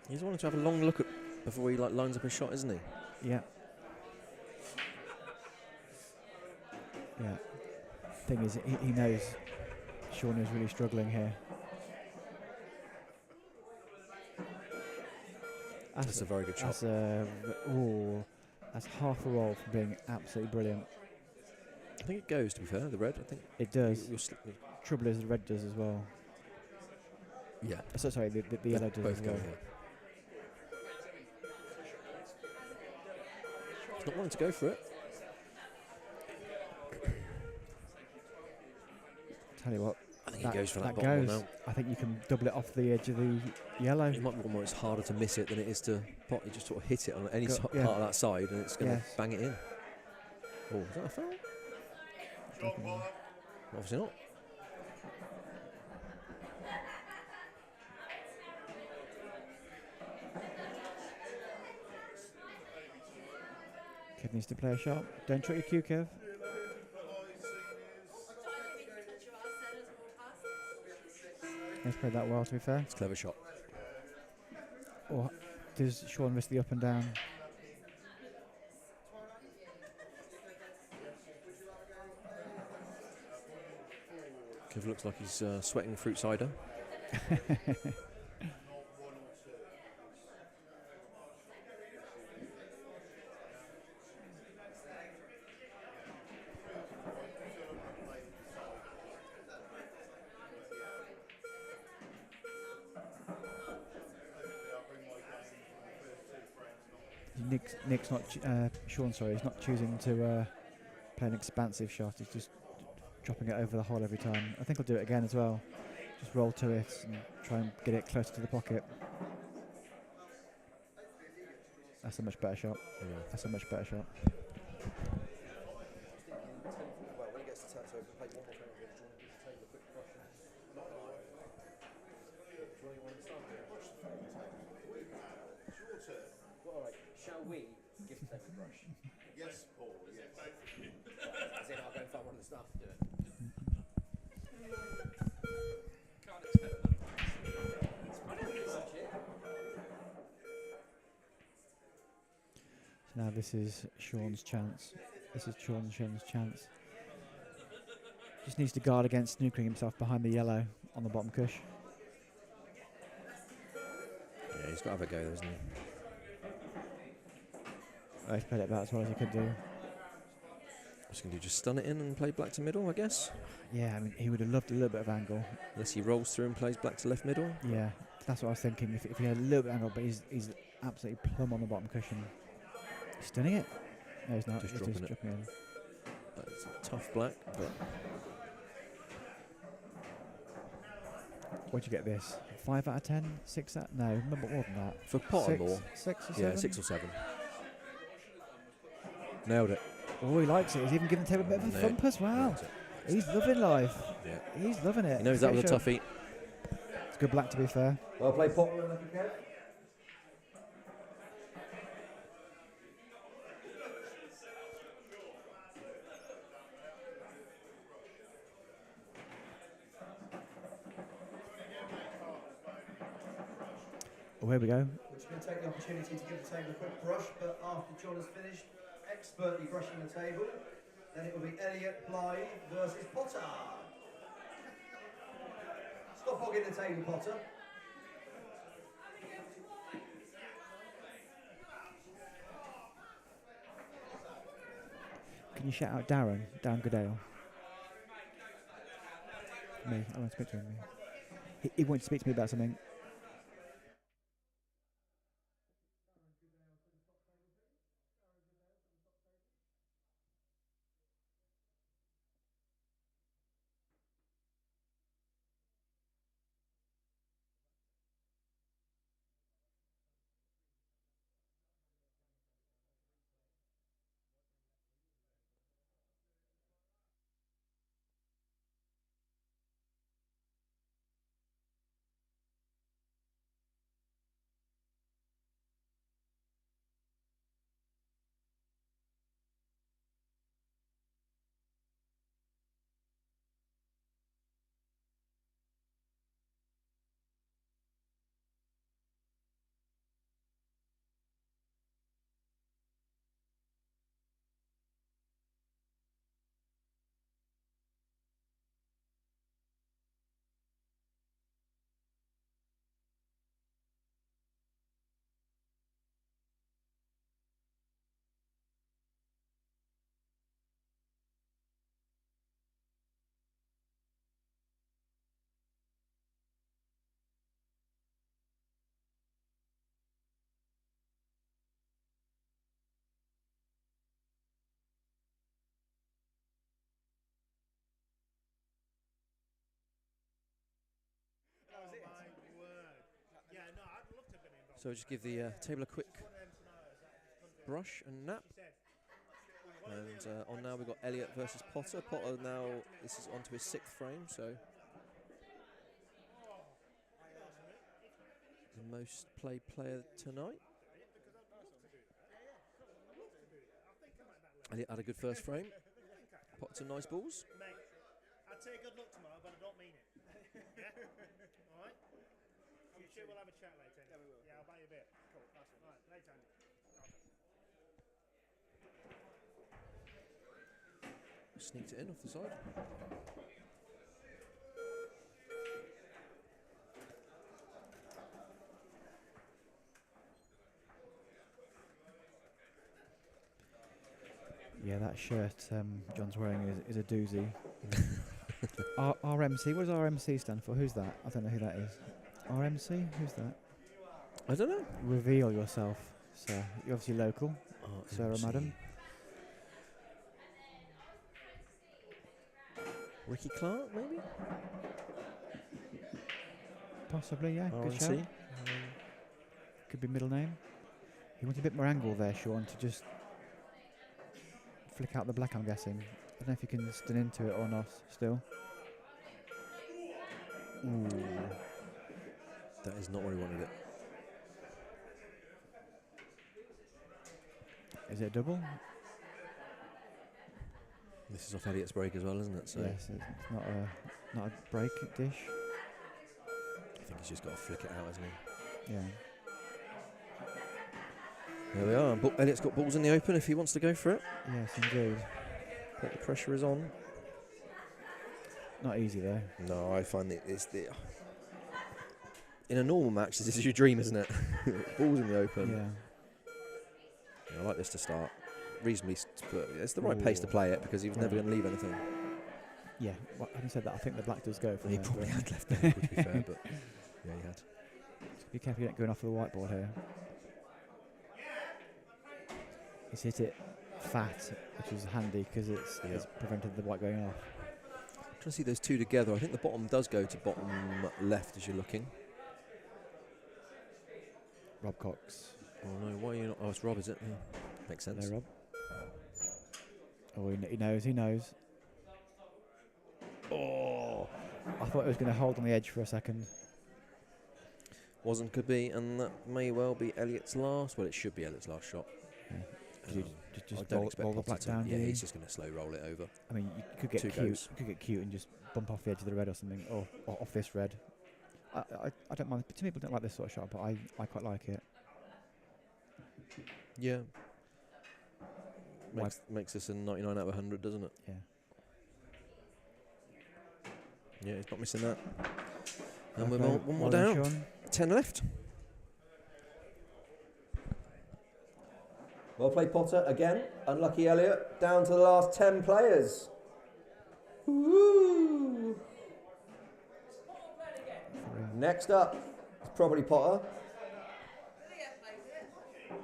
he's wanting to have a long look at before he lines up his shot, isn't he? Yeah. Yeah. Thing is, he knows Sean is really struggling here. That's a very good shot. That's half a roll from being absolutely brilliant. I think it goes, to be fair, the red. I think it does. Trouble Trouble is the red does as well. Yeah. So sorry, the yellow does both as well. go, yeah. He's not wanting to go for it. Tell you what, I think he goes for that that bottom one goes. now. I think you can double it off the edge of the yellow. It might be one where it's harder to miss it than it is to pot. You just sort of hit it on any Go- part yeah. of that side, and it's going to Yes. bang it in. Oh, is that a foul? Obviously not. Kev needs to play a shot. Don't trip your cue, Kev. He's played that well, to be fair. It's a clever shot. Or does Sean risk the up and down? Kev looks like he's sweating fruit cider. Nick's not. Sean, sorry, he's not choosing to play an expansive shot. He's just dropping it over the hole every time. I think I'll do it again as well. Just roll to it and try and get it closer to the pocket. That's a much better shot. Yeah. That's a much better shot. Well, when he gets to turn, so we can play one more thing. Do you want to just take a quick brush and not live? Do you want to start? Well, all right. Shall we give the table a brush? Yes, Paul, yes. As in, I'll go and find one of the staff to do it. Can't expect money. So now this is Sean's chance. This is Sean's chance. Just needs to guard against snookering himself behind the yellow on the bottom cush. Yeah, he's got to have a go, doesn't he? Oh, he's played it about as well as he could do. What's he going to do? Just stun it in and play black to middle, I guess? Yeah, I mean, he would have loved a little bit of angle. Unless he rolls through and plays black to left middle. Yeah, that's what I was thinking. If he had a little bit of angle, but he's absolutely plumb on the bottom cushion. He's stunning it. No, he's not. Just He's dropping just it. dropping in. That's a tough black, but What'd you get this? 5 out of 10? 6 out? No, more than that. for pot or more. 6 or 7? Yeah, 6 or 7. Nailed it. Oh, he likes it. He's even giving the table a bit of a No, thump as well. nailed it. He's loving life. Yeah. He's loving it. He knows that was a Great toughie. shot. It's good black, to be fair. Well played, Paul. Oh, here we go. We're just going to take the opportunity to give the table a quick brush, but after John has finished expertly brushing the table, then it will be Elliot Blythe versus Potter. Stop hogging the table, Potter. Can you shout out Darren Goodale? Me. I want to speak to him. He wanted to speak to me about something. So just give the table a quick brush and nap. And on now we've got Elliot versus Potter. Potter now, this is onto his 6th frame, so the most played player tonight. Elliot had a good first frame. Potted some nice balls. Mate, I'd say good luck tomorrow, but I don't mean it. Yeah? Alright? I'm sure we'll have a chat later. Yeah, we will. Yeah, I'll buy you a bit. Left-handed. Sneaked it in off the side. Yeah, that shirt John's wearing is a doozy. RMC, what does RMC stand for? Who's that? I don't know who that is. RMC? Who's that? I don't know. Reveal yourself, sir. You're obviously local, sir or madam. Ricky Clark, maybe? Possibly, yeah. Good shout. RNC. Could be middle name. He wanted a bit more angle there, Sean, to just flick out the black, I'm guessing. I don't know if you can stun into it or not still. Ooh. That is not where he wanted it. Is it a double? This is off Elliot's break as well, isn't it? So Yes, it's not a break dish. I think he's just got to flick it out, hasn't he? Yeah. There we are. Elliot's got balls in the open if he wants to go for it. Yes, indeed. But the pressure is on. Not easy though. No, I find that it's the... In a normal match, this is your dream, isn't it? Balls in the open. Yeah. Yeah, I like this to start. Reasonably, but it's the right pace to play it because he was never going to leave anything. Yeah. Well, having said that, I think the black does go for He it, probably but had left there, to be fair, but yeah, he had. be careful you don't going off the whiteboard here. He's hit it fat, which is handy because it's prevented the white going off. Trying to see those two together. I think the bottom does go to bottom left as you're looking. Rob Cox. Oh no, why are you not? Oh, it's Rob, is it? Yeah. Makes sense. No, Rob. Oh, he knows. He knows. Oh! I thought it was going to hold on the edge for a second. Wasn't, could be, and that may well be Elliot's last. Well, it should be Elliot's last shot. Yeah. Could you I just don't roll expect the Potter black to. down? Yeah, do you? he's just going to slow roll it over. I mean, you could get Two cute. goes. You could get cute and just bump off the edge of the red or something, or off this red. I don't mind. Some people don't like this sort of shot, but I quite like it. Yeah. Makes this a 99 out of 100, doesn't it? Yeah. Yeah, he's not missing that. And Fair we're play. one more Well done, down. Sean. 10 left. Well played, Potter. Again, unlucky Elliot. Down to the last 10 players. Woo! Next up is probably Potter.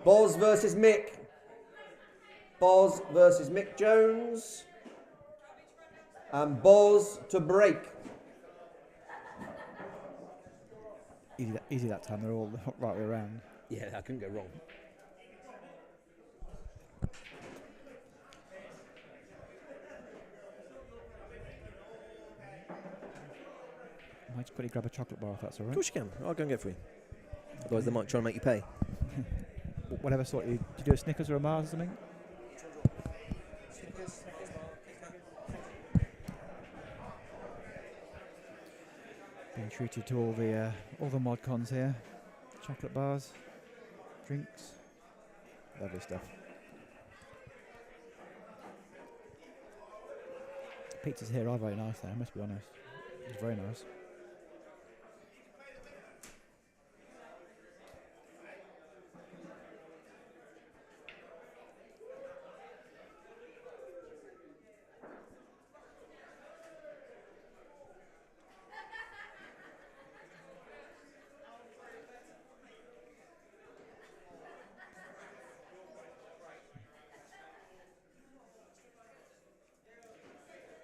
Boz versus Mick. Boz versus Mick Jones. And Boz to break. Easy that time. They're all the right way around. Yeah, that couldn't go wrong. I might just quickly grab a chocolate bar if that's all Of right. course you can. I'll go and get it for you. Otherwise, they might try and make you pay. Whatever sort. Do you do a Snickers or a Mars or something? Being treated to all the mod cons here. Chocolate bars, drinks, lovely stuff. Pizzas here are very nice though, I must be honest. It's very nice.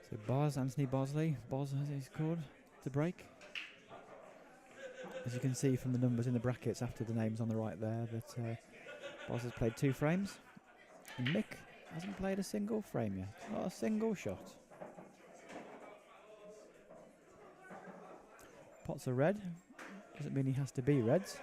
So Boz, Anthony Bosley, Boz as he's called, to break. As you can see from the numbers in the brackets after the names on the right there, that Boz has played 2 frames. And Mick hasn't played a single frame yet, not a single shot. Pots are red, doesn't mean he has to be reds.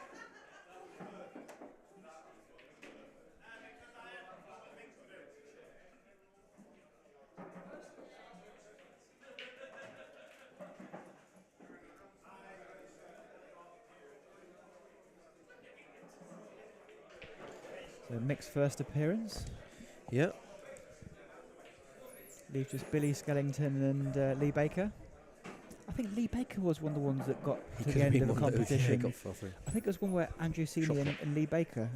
Mick's first appearance. Yeah. Leaves just Billy Skellington and Lee Baker. I think Lee Baker was one of the ones that got He to could the have end been of the one that competition. got far through. I think it was one where Andrew Seeley and Lee Baker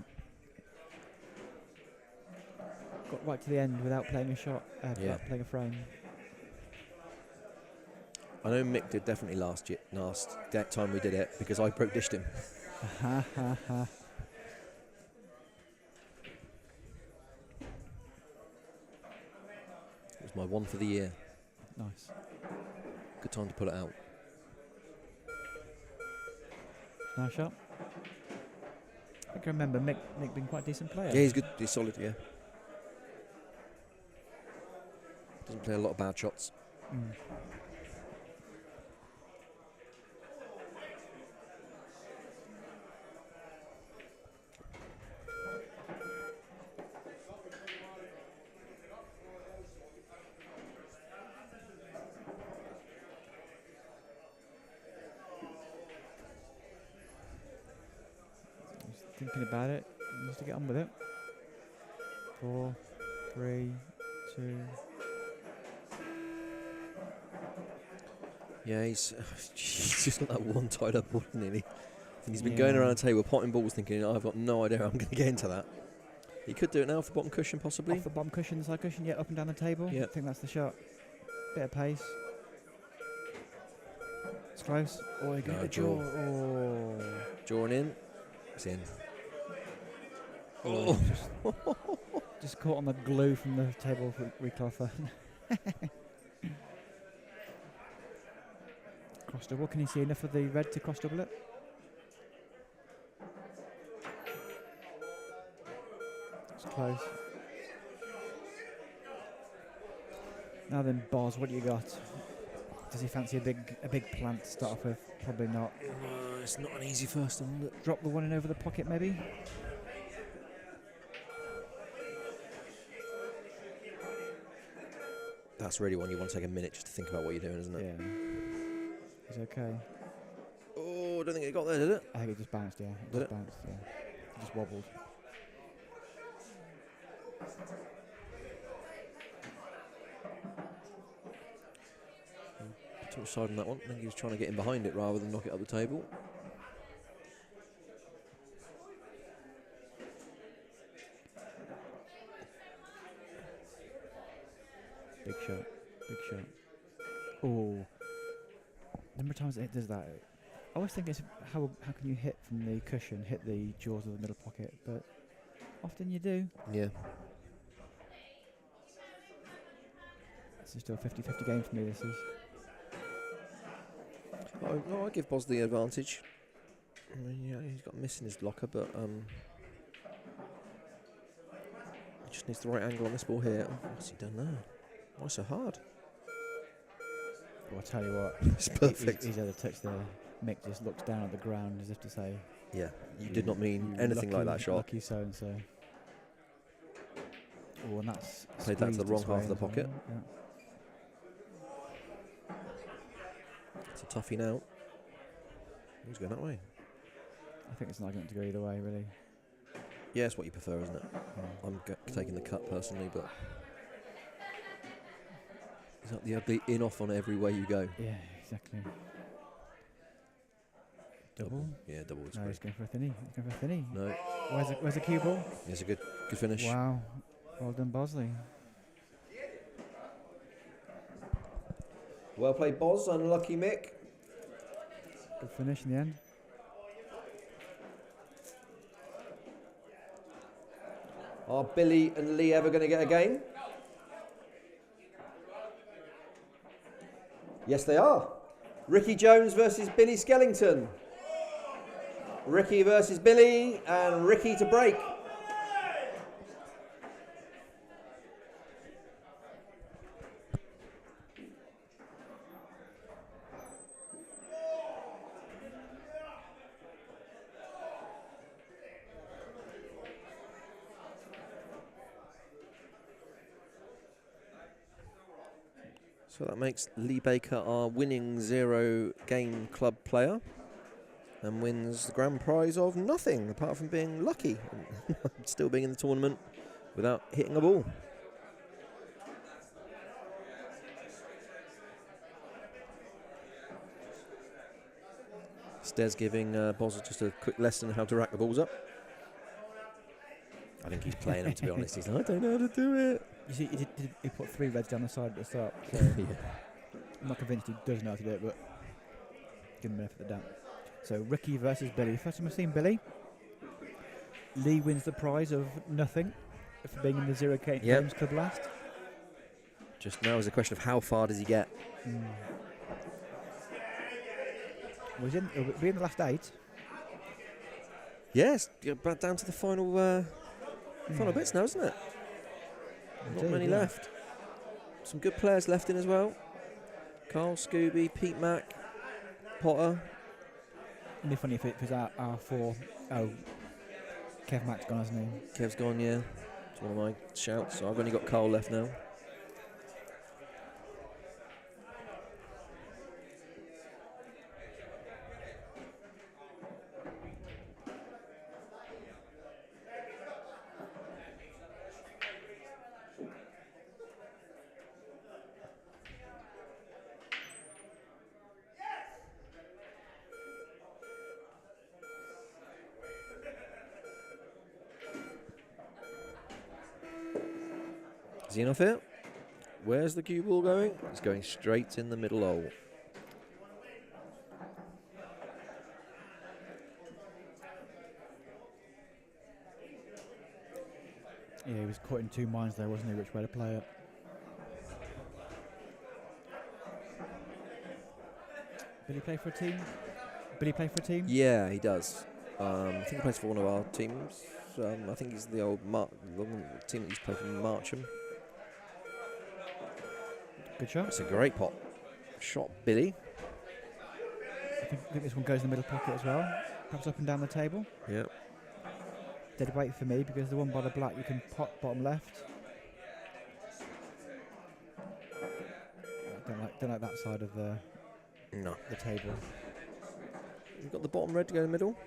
got right to the end without playing a shot, without playing a frame. I know Mick did definitely last that time we did it because I broke dished him. Ha ha ha. It was my one for the year. Nice. Good time to pull it out. Nice shot. I think I remember Mick being quite a decent player. Yeah, he's good. He's solid, yeah. Doesn't play a lot of bad shots. Mm. Thinking about it, he needs to get on with it. 4, 3, 2. Yeah, he's just got that one tied up ball, isn't he? I think he's been going around the table potting balls thinking, I've got no idea how I'm going to get into that. He could do it now off the bottom cushion, possibly. Off the bottom cushion, the side cushion, yeah, up and down the table. Yep. I think that's the shot. Bit of pace. It's close. Oh, you got the jaw. Oh. Drawing in. It's in. Oh. Just caught on the glue from the table reclother. Cross double. Can you see enough of the red to cross double it? It's close. Now then, Boz, what do you got? Does he fancy a big plant to start off with? Probably not. It's not an easy first one. Drop the one in over the pocket, maybe. That's really one you want to take a minute just to think about what you're doing, isn't it? Yeah. He's okay. Oh, I don't think it got there, did it? I think it just bounced, yeah. It Did just it? bounced, yeah. It just wobbled. Too much side on that one. I think he was trying to get in behind it rather than knock it up the table. Big shot. Big shot. Oh. Number of times it does that. I always think it's how can you hit from the cushion, hit the jaws of the middle pocket, but often you do. Yeah. This is still a 50-50 game for me, this is. No, I give Boz the advantage. I mean, yeah, he's got a miss in his blocker, but he just needs the right angle on this ball here. Oh, what's he done there? Why so hard? Well, I'll tell you what. It's perfect. He's had a touch there. Mick just looks down at the ground as if to say, Yeah, you did not mean anything like that shot. Lucky so-and-so. Oh, and that's Played that to the squeezed wrong its way half of the as well, pocket. yeah. It's a toughie now. Who's going that way? I think it's an argument to go either way, really. Yeah, it's what you prefer, isn't it? Yeah. I'm taking the cut personally, but is that the ugly in-off on every way you go? Yeah, exactly. Double? Yeah, double is No, great. he's going for a thinny. He's going for a thinny. No, Where's the cue ball? it's a good finish. Wow. Well done, Bosley. Well played, Boz. Unlucky, Mick. Good finish in the end. Are Billy and Lee ever going to get a game? Yes, they are. Ricky Jones versus Billy Skellington. Ricky versus Billy, and Ricky to break. So that makes Lee Baker our winning 0 game club player. and wins the grand prize of nothing apart from being lucky and still being in the tournament without hitting a ball. Stez giving Bozza just a quick lesson on how to rack the balls up. I think he's playing them, to be honest. He's like, I don't know how to do it. You see, he put 3 reds down the side at the start. So Yeah. I'm not convinced he does know how to do it, but give him an effort at that. So Ricky versus Billy. First time I've seen Billy. Lee wins the prize of nothing for being in the Zero Games Club last. Just now is a question of how far does he get? Was in? It'll be in the last 8. Yes, you're back down to the final final bits now, isn't it? Not Indeed, many yeah. left. Some good players left in as well. Carl, Scooby, Pete Mack, Potter. It'd be funny if it was our 4. Oh, Kev Mack's gone, hasn't he? Kev's gone, yeah. It's one of my shouts. So I've only got Carl left now. Is he enough here? Where's the cue ball going? It's going straight in the middle hole. Yeah, he was caught in 2 minds there, wasn't he, which way to play it. Billy play for a team? Billy play for a team? Yeah, he does. I think he plays for one of our teams. I think he's the old the team that used to play for Marcham. Good shot. It's a great pot. Shot, Billy. I think this one goes in the middle pocket as well. Perhaps up and down the table. Yeah. Dead weight for me because the one by the black you can pot bottom left. Don't like that side of the table. You've got the bottom red to go in the middle.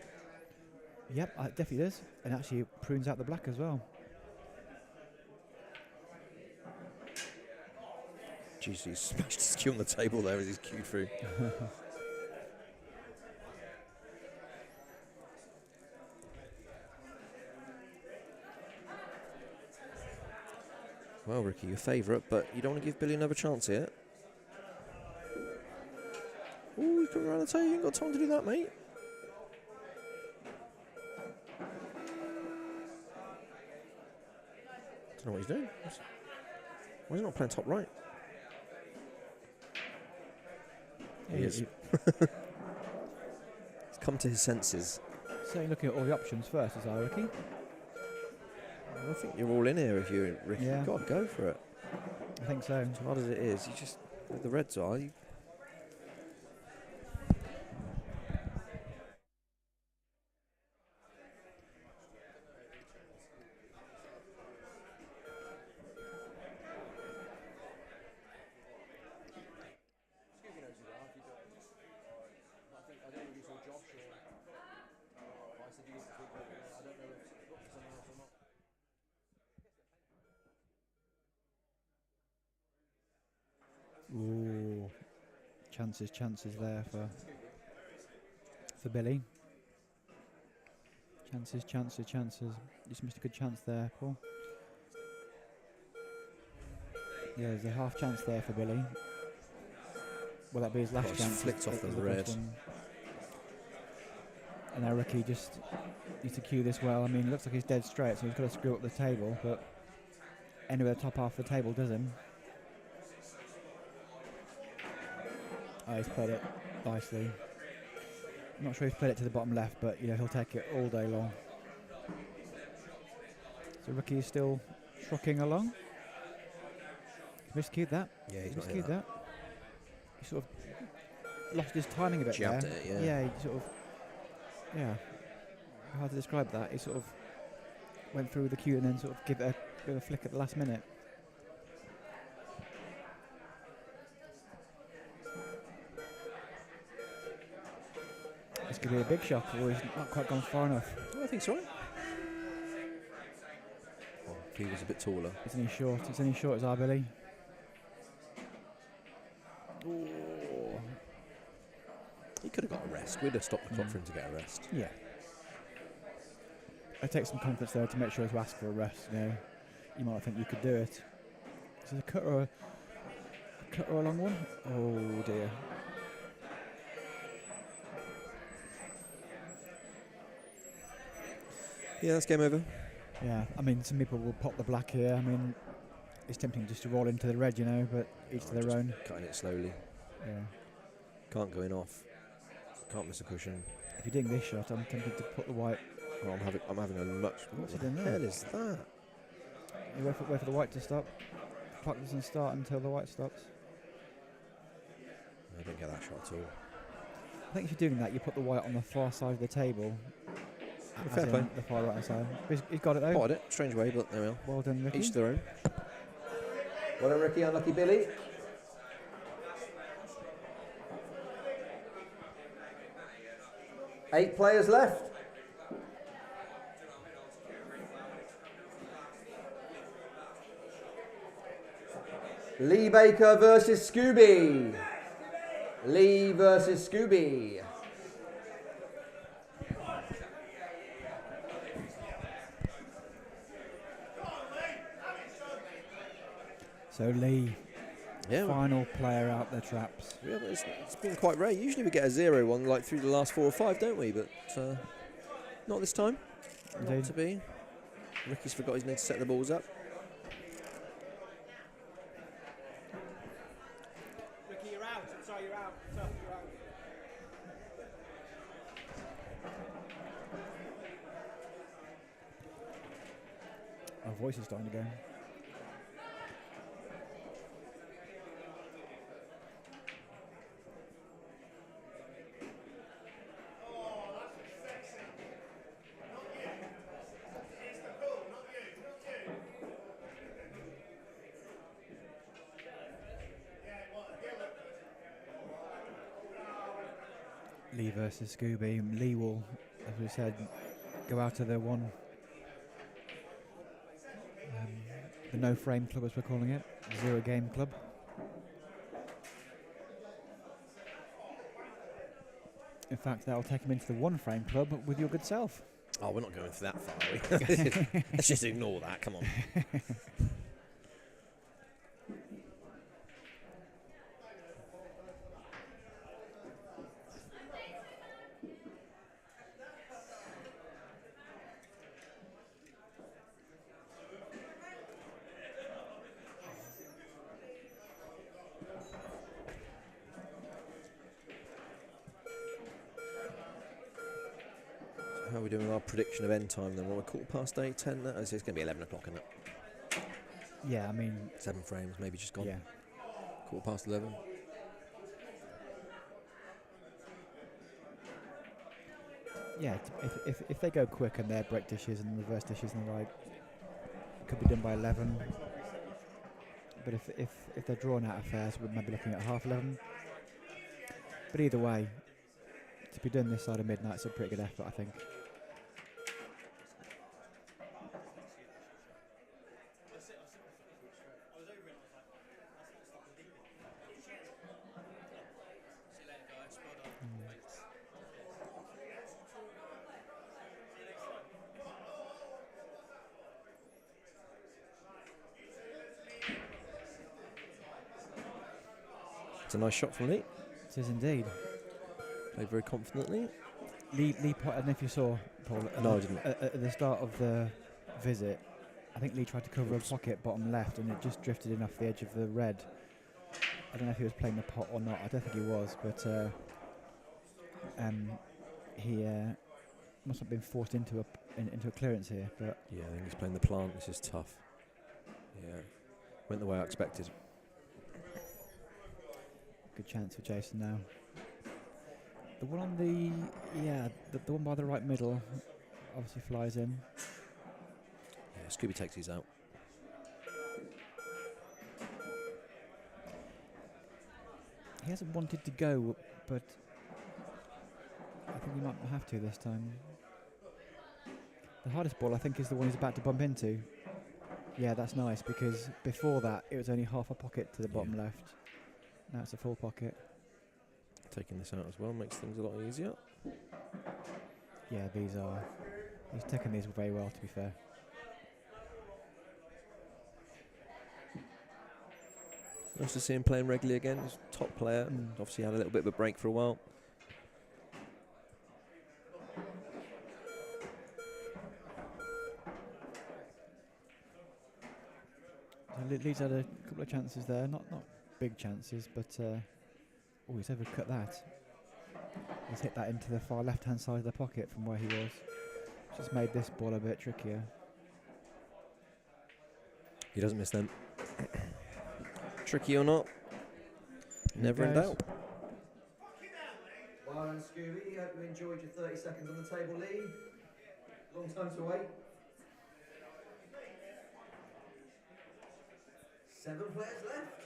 Yep, it definitely does. And actually it prunes out the black as well. Jeez, he smashed his cue on the table there as he's cued through. Well, Ricky, your favourite, but you don't want to give Billy another chance here. Oh, he's coming around the table. You ain't got time to do that, mate. Don't know what he's doing. Why is he not playing top right? He is. He's come to his senses. So you're looking at all the options first, is that Ricky? I think you're all in here if you're Ricky. Yeah. You've got to go for it. I think so. As hard as it is, you just, with the Reds are, you Ooh, chances there for Billy. Chances. Just missed a good chance there, Paul. Yeah, there's a half chance there for Billy. Will that be his last it's chance? flicked off is the the red. question. And now Ricky just needs to cue this well. I mean, it looks like he's dead straight, so he's got to screw up the table, but anyway, the top half of the table does him. Oh, he's played it nicely. I'm not sure he's played it to the bottom left, but he'll take it all day long. So Ricky is still trucking along. He miscued that. Yeah, he's not miscued hit that. He sort of lost his timing a bit Jabbed there. it, yeah. Yeah, he sort of. Yeah. Hard to describe that. He sort of went through the cue and then sort of give it a flick at the last minute. This could be a big shock, or he's not quite gone far enough. Oh, I think it's all right. Oh, he was a bit taller. Isn't he short? It's only short as our Billy. Oh. He could have got a rest. We'd have stopped the clock for him to get a rest. Yeah. It takes some confidence there to make sure to ask for a rest. You know, you might think you could do it. Is it a cut or a long one? Oh dear. Yeah, that's game over. Yeah, I mean, some people will pop the black here. I mean, it's tempting just to roll into the red, you know, but each to their Just own. Cutting it slowly. Yeah. Can't go in off. Can't miss a cushion. If you're doing this shot, I'm tempted to put the white. Oh, I'm having a much. What's What he doing the there? hell is that? You wait for the white to stop. The clock doesn't start until the white stops. I didn't get that shot at all. I think if you're doing that, you put the white on the far side of the table. as Fair in play. the far right hand side. He's got it though. Spotted it. Strange way, but there we are. Well done, Ricky. Each their own. Well done, Ricky. Unlucky Billy. Eight players left. Lee Baker versus Scooby. Lee versus Scooby. So Lee, Yeah, final player out the traps. yeah, but it's been quite rare. Usually we get a 0-1 like through the last 4 or 5, don't we? But not this time. Not Indeed. to be. Ricky's forgot his need to set the balls up. Ricky, you're out. Sorry, you're out. Sorry, you're out. Our voice is starting to go. Lee versus Scooby. Lee will, as we said, go out of the the no frame club, as we're calling it, 0 game club. In fact, that will take him into the 1 frame club with your good self. Oh, we're not going for that far, are we? Let's just ignore that. Come on. How are we doing with our prediction of end time then? Well, we're 8:15, 10. It's going to be 11 o'clock, isn't it? Yeah, I mean, 7 frames, maybe just gone. yeah. 11:15. Yeah, if they go quick and they're break dishes and reverse dishes and the like, it could be done by 11. But if they're drawn out affairs, we're maybe looking at 11:30. But either way, to be done this side of midnight is a pretty good effort, I think. It's a nice shot from Lee. It is indeed. Played very confidently. Lee, I don't know if you saw, Paul. No, I didn't. At the start of the visit, I think Lee tried to cover a pocket bottom left, and it just drifted in off the edge of the red. I don't know if he was playing the pot or not. I don't think he was, but he must have been forced into a clearance here. But Yeah, I think he's playing the plant. This is tough. Yeah. Went the way I expected. good chance for Jason now. The one on the one by the right middle obviously flies in. Yeah, Scooby takes these out. He hasn't wanted to go, but I think think he might have to this time. The hardest ball, I think, is the one he's about to bump into. Yeah, that's nice, because before that, it was only half a pocket to the bottom left. Now it's a full pocket. Taking this out as well makes things a lot easier. Yeah, he's taken these very well, to be fair. Nice to see him playing regularly again. He's a top player. Obviously had a little bit of a break for a while. So Leeds had a couple of chances there, not big chances, but he's overcut that. He's hit that into the far left-hand side of the pocket from where he was. Just made this ball a bit trickier. He doesn't miss them. Tricky or not, never in goes. doubt. Well done, Scooby. Hope you enjoyed your 30 seconds on the table lead. Long time to wait. 7 players left.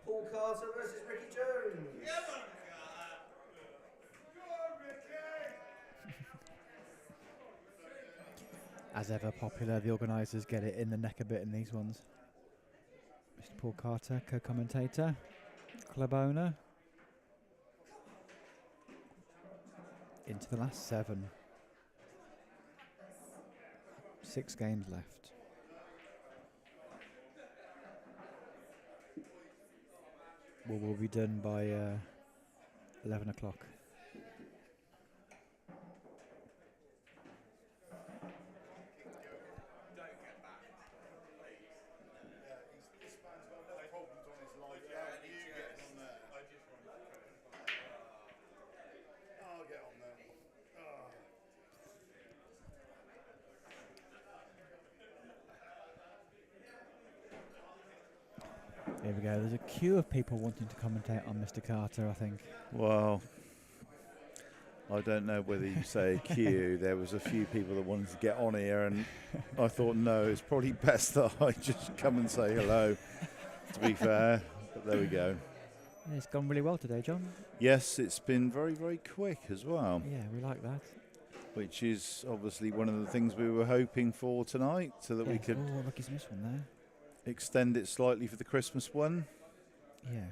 Paul Carter versus Ricky Jones. As ever popular, the organisers get it in the neck a bit in these ones. Mr. Paul Carter, co-commentator, club owner. Into the last 7. 6 games left. We'll be done by 11 o'clock. Here we go. There's a queue of people wanting to commentate on Mr. Carter, I think. Well, I don't know whether you say queue. There was a few people that wanted to get on here, and I thought, no, it's probably best that I just come and say hello, to be fair. But there we go. Yeah, it's gone really well today, John. Yes, it's been very, very quick as well. Yeah, we like that. Which is obviously one of the things we were hoping for tonight, so that we could Oh, look, he's missed one there. extend it slightly for the Christmas one. Yeah.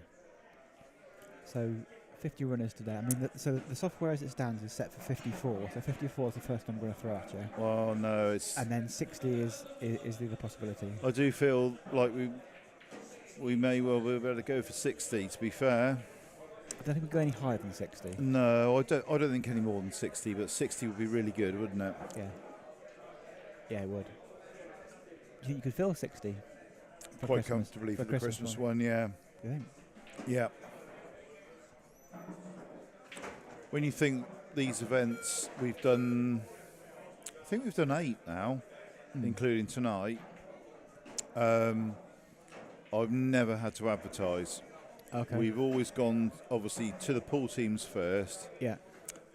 So 50 runners today. I mean, so the software as it stands is set for 54. So 54 is the first one I'm going to throw at you. Well, no, it's. And then 60 is the other possibility. I do feel like we may well be able to go for 60. To be fair. I don't think we go any higher than 60. No, I don't think any more than 60. But 60 would be really good, wouldn't it? Yeah. Yeah, it would. Do you think you could fill 60? Quite comfortably for the Christmas one, yeah. You think? Yeah. When you think these events, we've done, I think we've done 8 now, including tonight. I've never had to advertise. Okay. We've always gone, obviously, to the pool teams first. Yeah.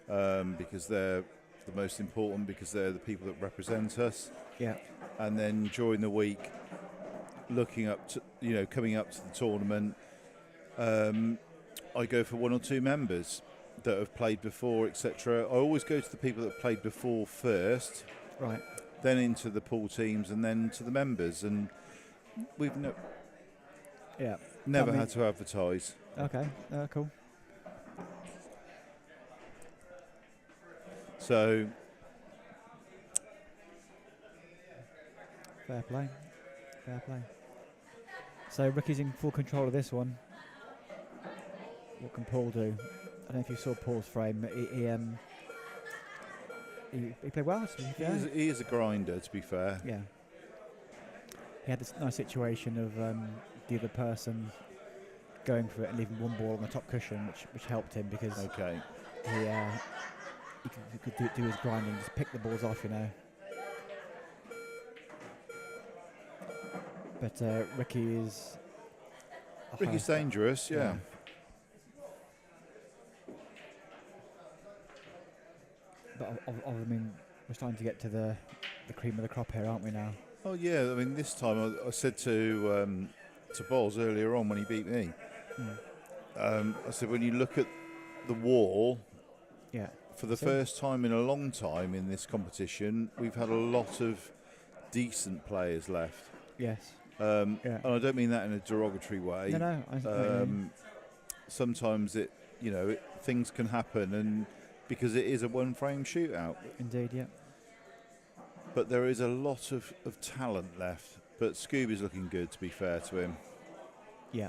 Because they're the most important, because they're the people that represent us. Yeah. And then during the week, looking up to, coming up to the tournament, I go for 1 or 2 members that have played before, etc. I always go to the people that have played before first, Right. then into the pool teams, and then to the members. And we've never had to advertise. Okay. Cool. So Fair play. Fair play. So Ricky's in full control of this one. What can Paul do? I don't know if you saw Paul's frame. He played well. To be fair. he is a grinder, to be fair. Yeah. He had this nice situation of the other person going for it and leaving one ball on the top cushion, which helped him because he could do his grinding, just pick the balls off, But Ricky's dangerous, yeah. But I mean, we're starting to get to the cream of the crop here, aren't we now? Oh yeah, I mean this time I said to Boz earlier on when he beat me, I said when you look at the wall. Yeah. For the So- first time in a long time in this competition, we've had a lot of decent players left. Yes. Yeah. Yeah. And I don't mean that in a derogatory way. No, no. I know what you mean. Sometimes things can happen, and because it is a one-frame shootout. Indeed, yeah. But there is a lot of talent left. But Scooby's looking good, to be fair to him. Yeah.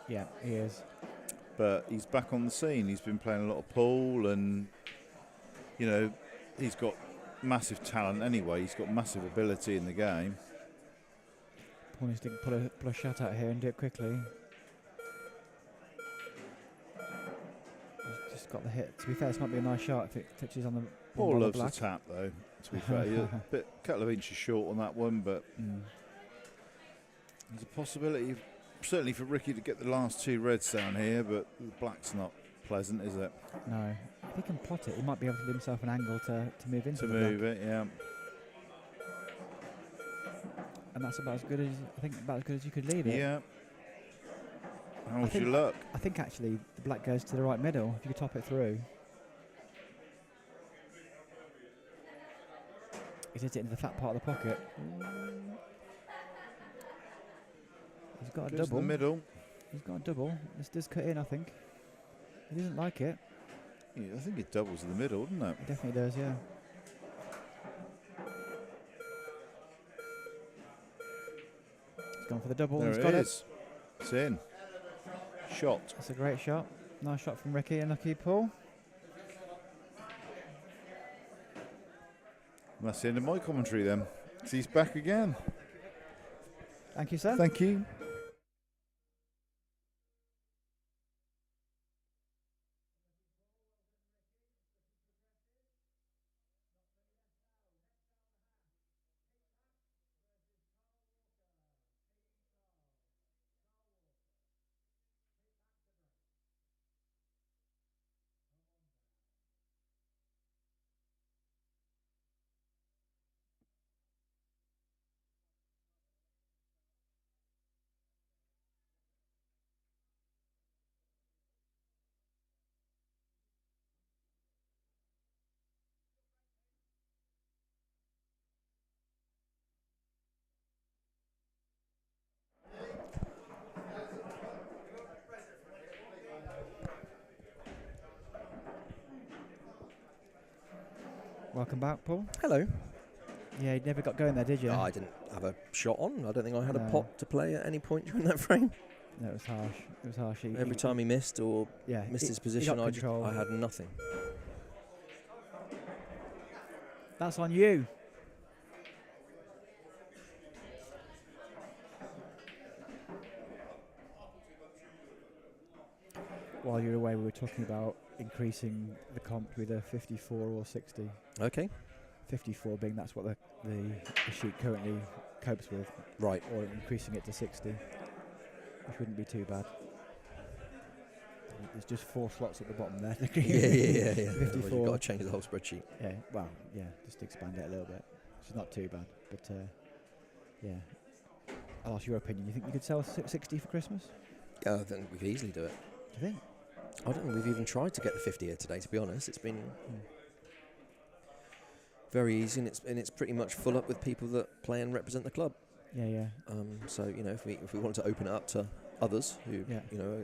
Yeah, he is. But he's back on the scene. He's been playing a lot of pool, and he's got massive talent anyway. He's got massive ability in the game. Paul needs to pull a shot out here and do it quickly. He's just got the hit. To be fair, this might be a nice shot if it touches on the Paul on the loves black. the tap, though. To be fair, a couple of inches short on that one, but there's a possibility, certainly for Ricky, to get the last two reds down here. But the black's not pleasant, is it? No, if he can plot it, he might be able to give himself an angle to move into To the move black. it, yeah. And that's about as good as you could leave it. Yeah. How's think- your luck? I think actually the black goes to the right middle if you could top it through. He's hit it into the flat part of the pocket. He's got a Goes to double. the middle. He's got a double. This does cut in, I think. He doesn't like it. Yeah, I think it doubles in the middle, doesn't it? It definitely does, yeah. He's gone for the double. There He's it got is. It's in. Shot. That's a great shot. Nice shot from Ricky and lucky Paul. And that's the end of my commentary then. 'Cause he's back again. Thank you, sir. Thank you. Welcome back, Paul. Hello. Yeah, you never got going there, did you? I didn't have a shot on. I don't think I had a No. pot to play at any point during that frame. No, it was harsh. It was harsh. Every time he missed or yeah, missed his he position, got control. I had nothing. That's on you. While you were away, we were talking about increasing the comp with a 54 or 60. Okay. 54 being that's what the sheet currently copes with, Right. or increasing it to 60, which wouldn't be too bad. There's just 4 slots at the bottom there. Yeah. 54. Well, you've got to change the whole spreadsheet. Yeah, well, yeah, just expand it a little bit. Which is not too bad, but yeah. I'll ask your opinion. You think you could sell 60 for Christmas? I think we could easily do it. Do you think? I don't think we've even tried to get the 50 here today, to be honest. It's been very easy, and it's pretty much full up with people that play and represent the club. Yeah. So if we wanted to open it up to others who Yeah.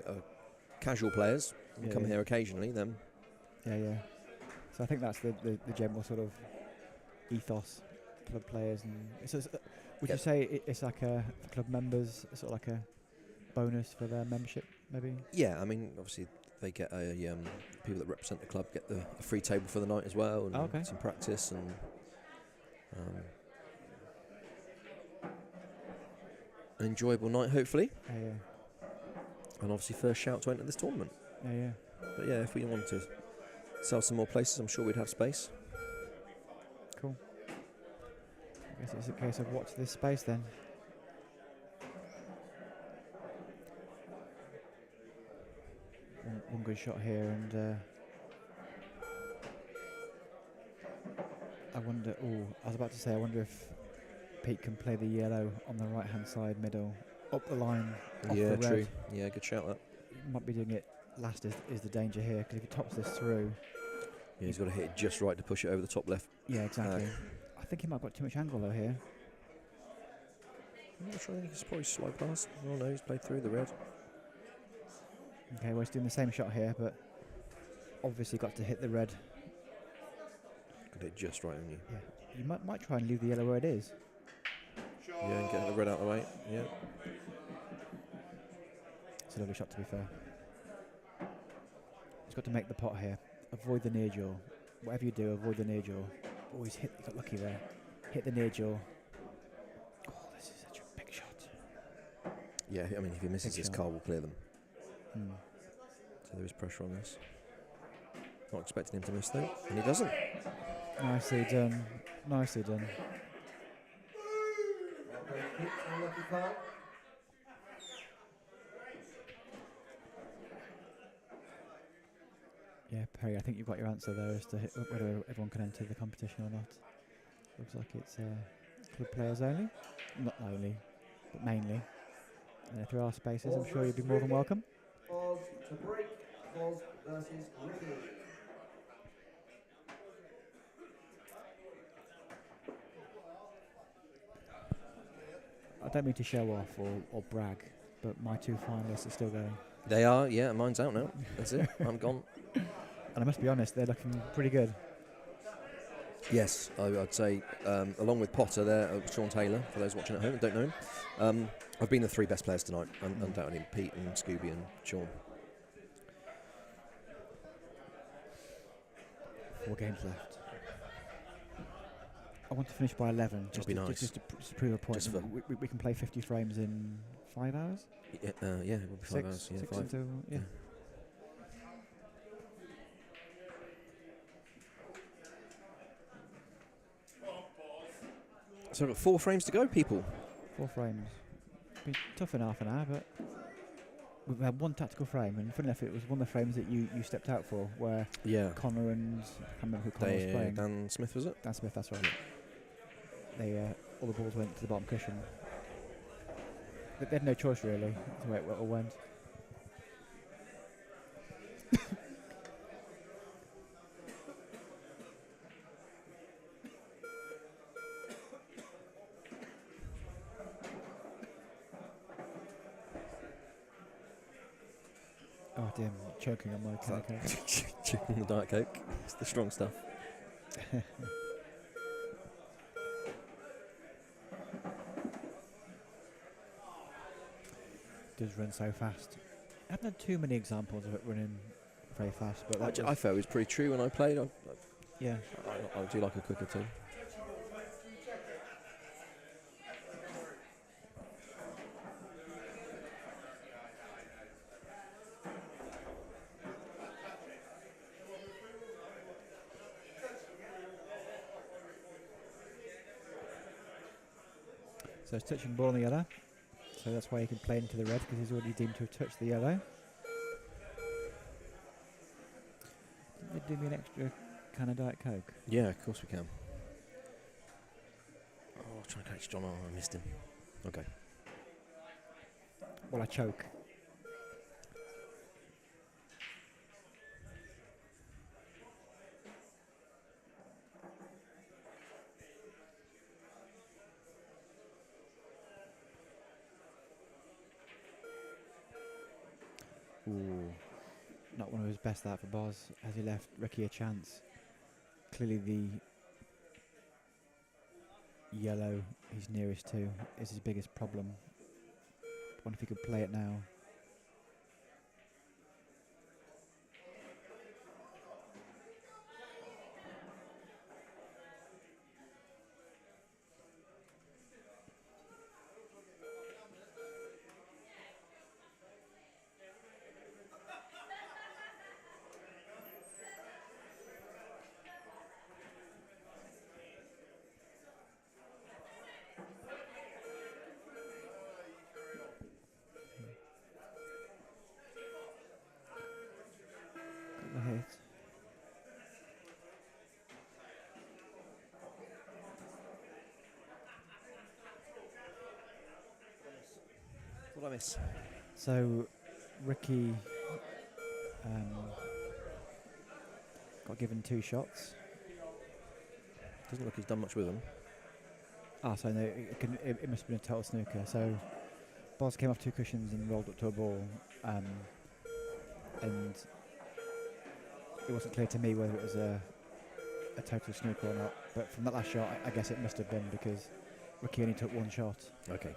are casual players and Yeah, come yeah. here occasionally, then Yeah. So I think that's the general sort of ethos, club players, and would you say it's like for club members, sort of like a bonus for their membership, maybe? yeah. I mean, obviously they get people that represent the club get a free table for the night as well, and Okay. some practice and. An enjoyable night, hopefully, Yeah. and obviously first shout to enter this tournament. Yeah. But yeah, if we wanted to sell some more places, I'm sure we'd have space. Cool. I guess it's a case of watch this space then. One good shot here, and I wonder. I was about to say, I wonder if Pete can play the yellow on the right-hand side middle, up the line, off Yeah, the red. true. Yeah, good shout that. Might be doing it last is the danger here, because if he tops this through, Yeah, he's got to hit it just right to push it over the top left. yeah, exactly. I think he might have got too much angle though here. I'm not sure. I think he's probably slide past. Oh no, he's played through the red. Okay, well, he's doing the same shot here, but obviously got to hit the red. Got it just right on you. Yeah, you might try and leave the yellow where it is. Yeah, and get the red out of the way. Yeah. It's a lovely shot, to be fair. He's got to make the pot here. Avoid the near jaw. Whatever you do, avoid the near jaw. Always hit. He got lucky there. Hit the near jaw. Oh, this is such a big shot. Yeah, I mean, if he misses, Big his shot. car will clear them. Hmm. So there is pressure on this. Not expecting him to miss though, and he doesn't. Nicely done. Nicely done. Unlucky car. Yeah, Perry, I think you've got your answer there as to whether everyone can enter the competition or not. Looks like it's club players only. Not only, but mainly. And if there are spaces, I'm sure you'd be more than welcome. Oz to break. Oz versus Ricky. I don't mean to show off or brag, but my two finalists are still going. They are, yeah, mine's out now. That's it, I'm gone. And I must be honest, they're looking pretty good. Yes, I'd say, along with Potter there, Sean Taylor, for those watching at home and don't know him, I've been the three best players tonight, undoubtedly Pete and Scooby and Sean. 4 games left. I want to finish by 11, just be to, nice. just to prove a point. Just for- We can play 50 frames in 5 hours? Yeah, it will be 5 hours. Yeah, 6 5. into, yeah. So we've got 4 frames to go, people. 4 frames. Been tough in half an hour, but we've had one tactical frame, and funny enough, it was one of the frames that you stepped out for, where Yeah. Connor and I can't remember who Connor was playing. Dan Smith, was it? Dan Smith, that's right. They all the balls went to the bottom cushion. They had no choice really. That's the way it all went. Oh damn, choking on my Coke. Chicken the Diet Coke. It's the strong stuff. Does run so fast. I haven't had too many examples of it running very fast, but that I felt it was pretty true when I played. yeah. I do like a quicker too. So it's touching the ball on the yellow. So that's why he can play into the red, because he's already deemed to have touched the yellow. Did they do me an extra can of Diet Coke? Yeah, of course we can. Oh, trying to catch John. Oh, I missed him. Okay. Well, I choke. Ooh, not one of his best that for Boz, as he left Ricky a chance. Clearly the yellow he's nearest to is his biggest problem. Wonder if he could play it now. Got the hit. What did I miss? So Ricky got given 2 shots. Doesn't look he's done much with them. So no, it must have been a total snooker. So Boz came off 2 cushions and rolled up to a ball, and it wasn't clear to me whether it was a total snooker or not. But from that last shot, I guess it must have been, because Ricky only took 1 shot. Okay.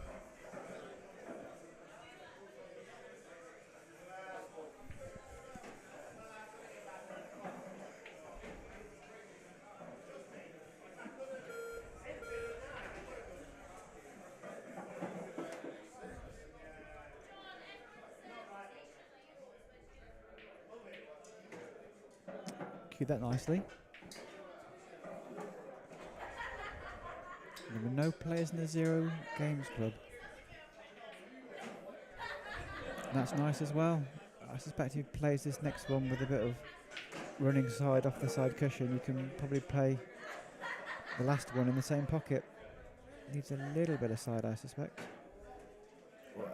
Cue that nicely. There were no players in the 0 games club. And that's nice as well. I suspect if he plays this next one with a bit of running side off the side cushion, you can probably play the last one in the same pocket. Needs a little bit of side, I suspect.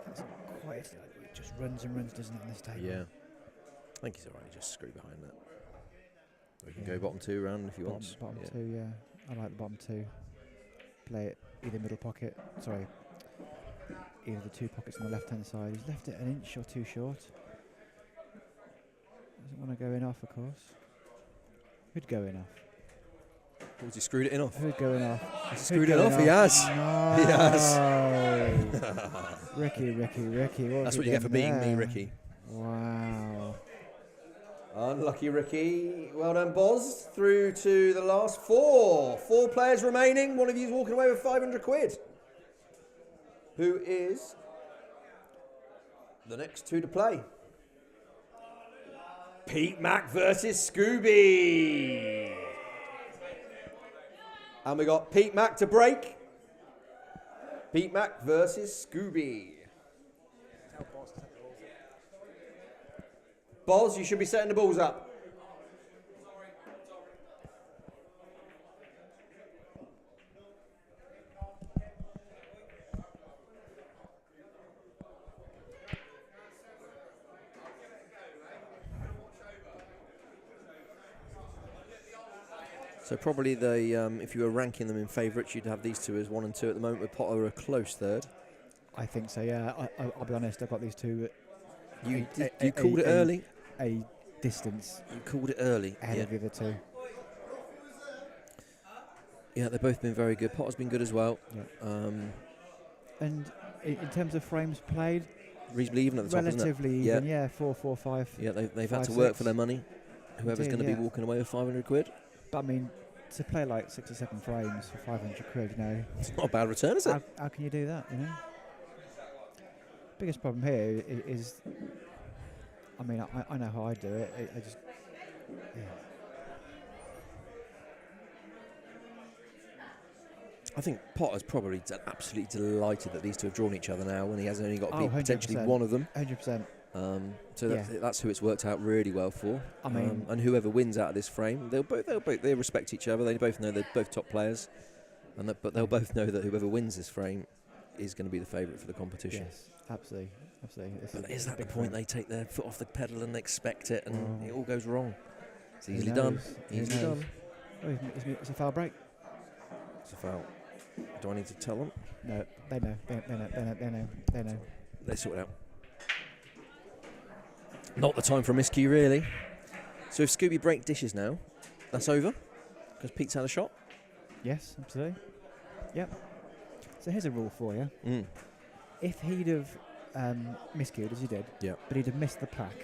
That's quite. It just runs and runs, doesn't it, on this table? Yeah. I think he's alright. Just screw behind that. We can go bottom 2 round if you want. Bottom 2, yeah. I like the bottom 2. Play it either middle pocket. Sorry. Either the 2 pockets on the left-hand side. He's left it an inch or 2 short. Doesn't want to go in off, of course. Who'd go in off? Has he screwed it in off? Who'd go in off? Has he screwed it off? He has. No. He has. Ricky. That's what you get for beating me, Ricky. Wow. Unlucky Ricky. Well done, Boz. Through to the last 4. 4 players remaining. One of you's walking away with 500 quid. Who is the next 2 to play? Pete Mac versus Scooby. And we got Pete Mac to break. Pete Mac versus Scooby. Boz, you should be setting the balls up. So probably if you were ranking them in favourites, you'd have these 2 as 1 and 2 at the moment, with Potter a close 3rd. I think so, yeah. I'll be honest, I got these 2. You called it early? A distance. You called it early. Ahead of the other 2. Yeah, they've both been very good. Potter's been good as well. Yeah. And in terms of frames played, reasonably even at the top, relatively isn't it? even, yeah. 4, 4, 5. Yeah, they've 5, had to 6. work for their money. Whoever's going to be yeah. walking away with 500 quid. But I mean, to play like 6 or 7 frames for 500 quid, you know. It's not a bad return, is it? How can you do that, you know? Biggest problem here is I mean, I know how I do it. I just, yeah. I think Potter's probably absolutely delighted that these 2 have drawn each other now, when he has only got to beat 100%. potentially one of them. 100%. So that's who it's worked out really well for. I mean, and whoever wins out of this frame, they respect each other. They both know they're both top players, but they'll both know that whoever wins this frame is going to be the favourite for the competition. Yes, absolutely. But is that the point? They take their foot off the pedal and they expect it, and it all goes wrong. It's Who easily knows? done. Who Easily knows? done. Oh, it's a foul break. It's a foul. Do I need to tell them? No, they know. They know. They sort it out. Not the time for a miscue, really. So if Scooby break dishes now, that's over, because Pete's had a shot. Yes, absolutely. Yep. So here's a rule for you. Mm. If he'd have miscued, as he did, but he'd have missed the pack,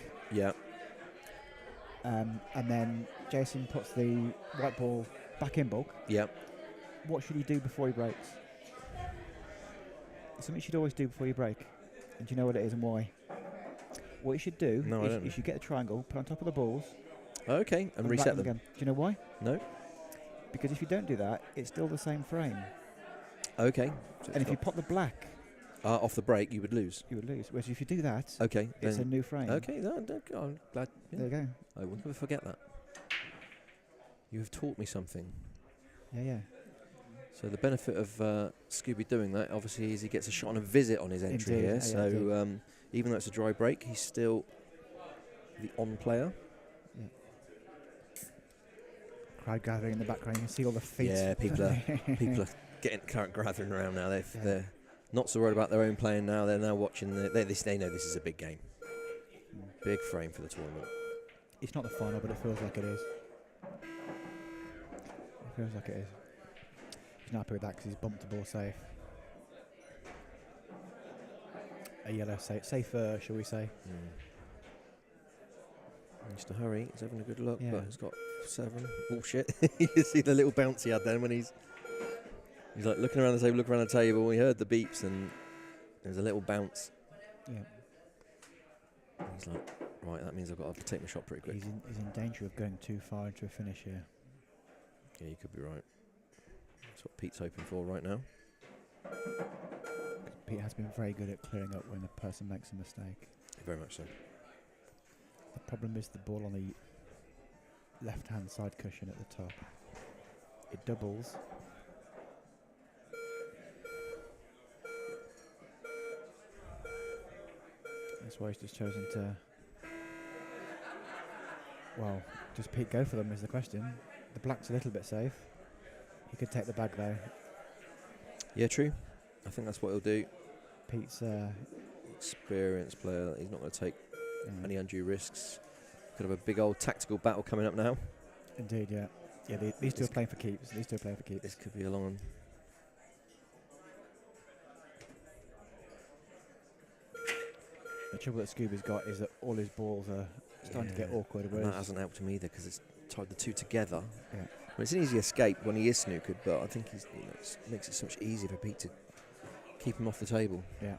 and then Jason puts the white ball back in bulk, what should he do before he breaks? Something you should always do before you break. And do you know what it is and why? What you should do is you should get a triangle, put on top of the balls. Okay, and reset them. Again. Do you know why? No. Because if you don't do that, it's still the same frame. Okay. So and if you pop the black off the break, you would lose. You would lose. Whereas if you do that, it's a new frame. Okay, I'm glad. Yeah. There you go. I will never forget that. You have taught me something. Yeah. So the benefit of Scooby doing that, obviously, is he gets a shot on a visit on his entry here. Yeah, so even though it's a dry break, he's still the on player. Yeah. Crowd gathering in the background. You can see all the feet. Yeah, people are getting gathering around now. They're not so worried about their own playing now. They're now watching. They know this is a big game, big frame for the tournament. It's not the final, but it feels like it is. It feels like it is. He's not happy with that because he's bumped the ball safe. A yellow safer, shall we say? Needs to hurry. He's having a good look, Yeah. but he's got 7. Oh shit! You can see the little bounce he had then when he's like looking around the table. We heard the beeps and there's a little bounce. Yeah. He's like, right, that means I've got to take my shot pretty quick. He's in danger of going too far into a finish here. Yeah, you could be right. That's what Pete's hoping for right now. Pete has been very good at clearing up when a person makes a mistake. Very much so. The problem is the ball on the left-hand side cushion at the top. It doubles. That's why he's just chosen to... Well, does Pete go for them is the question. The black's a little bit safe. He could take the bag though. Yeah, true. I think that's what he'll do. Pete's... Experienced player. He's not going to take any undue risks. Could have a big old tactical battle coming up now. Indeed, yeah. Yeah, these two are playing for keeps. These two are playing for keeps. This could be a long one. The trouble that Scooby's got is that all his balls are starting to get awkward. And Whereas that hasn't helped him either because it's tied the two together. Yeah. Well, it's an easy escape when he is snookered, but I think it makes it so much easier for Pete to keep him off the table. Yeah.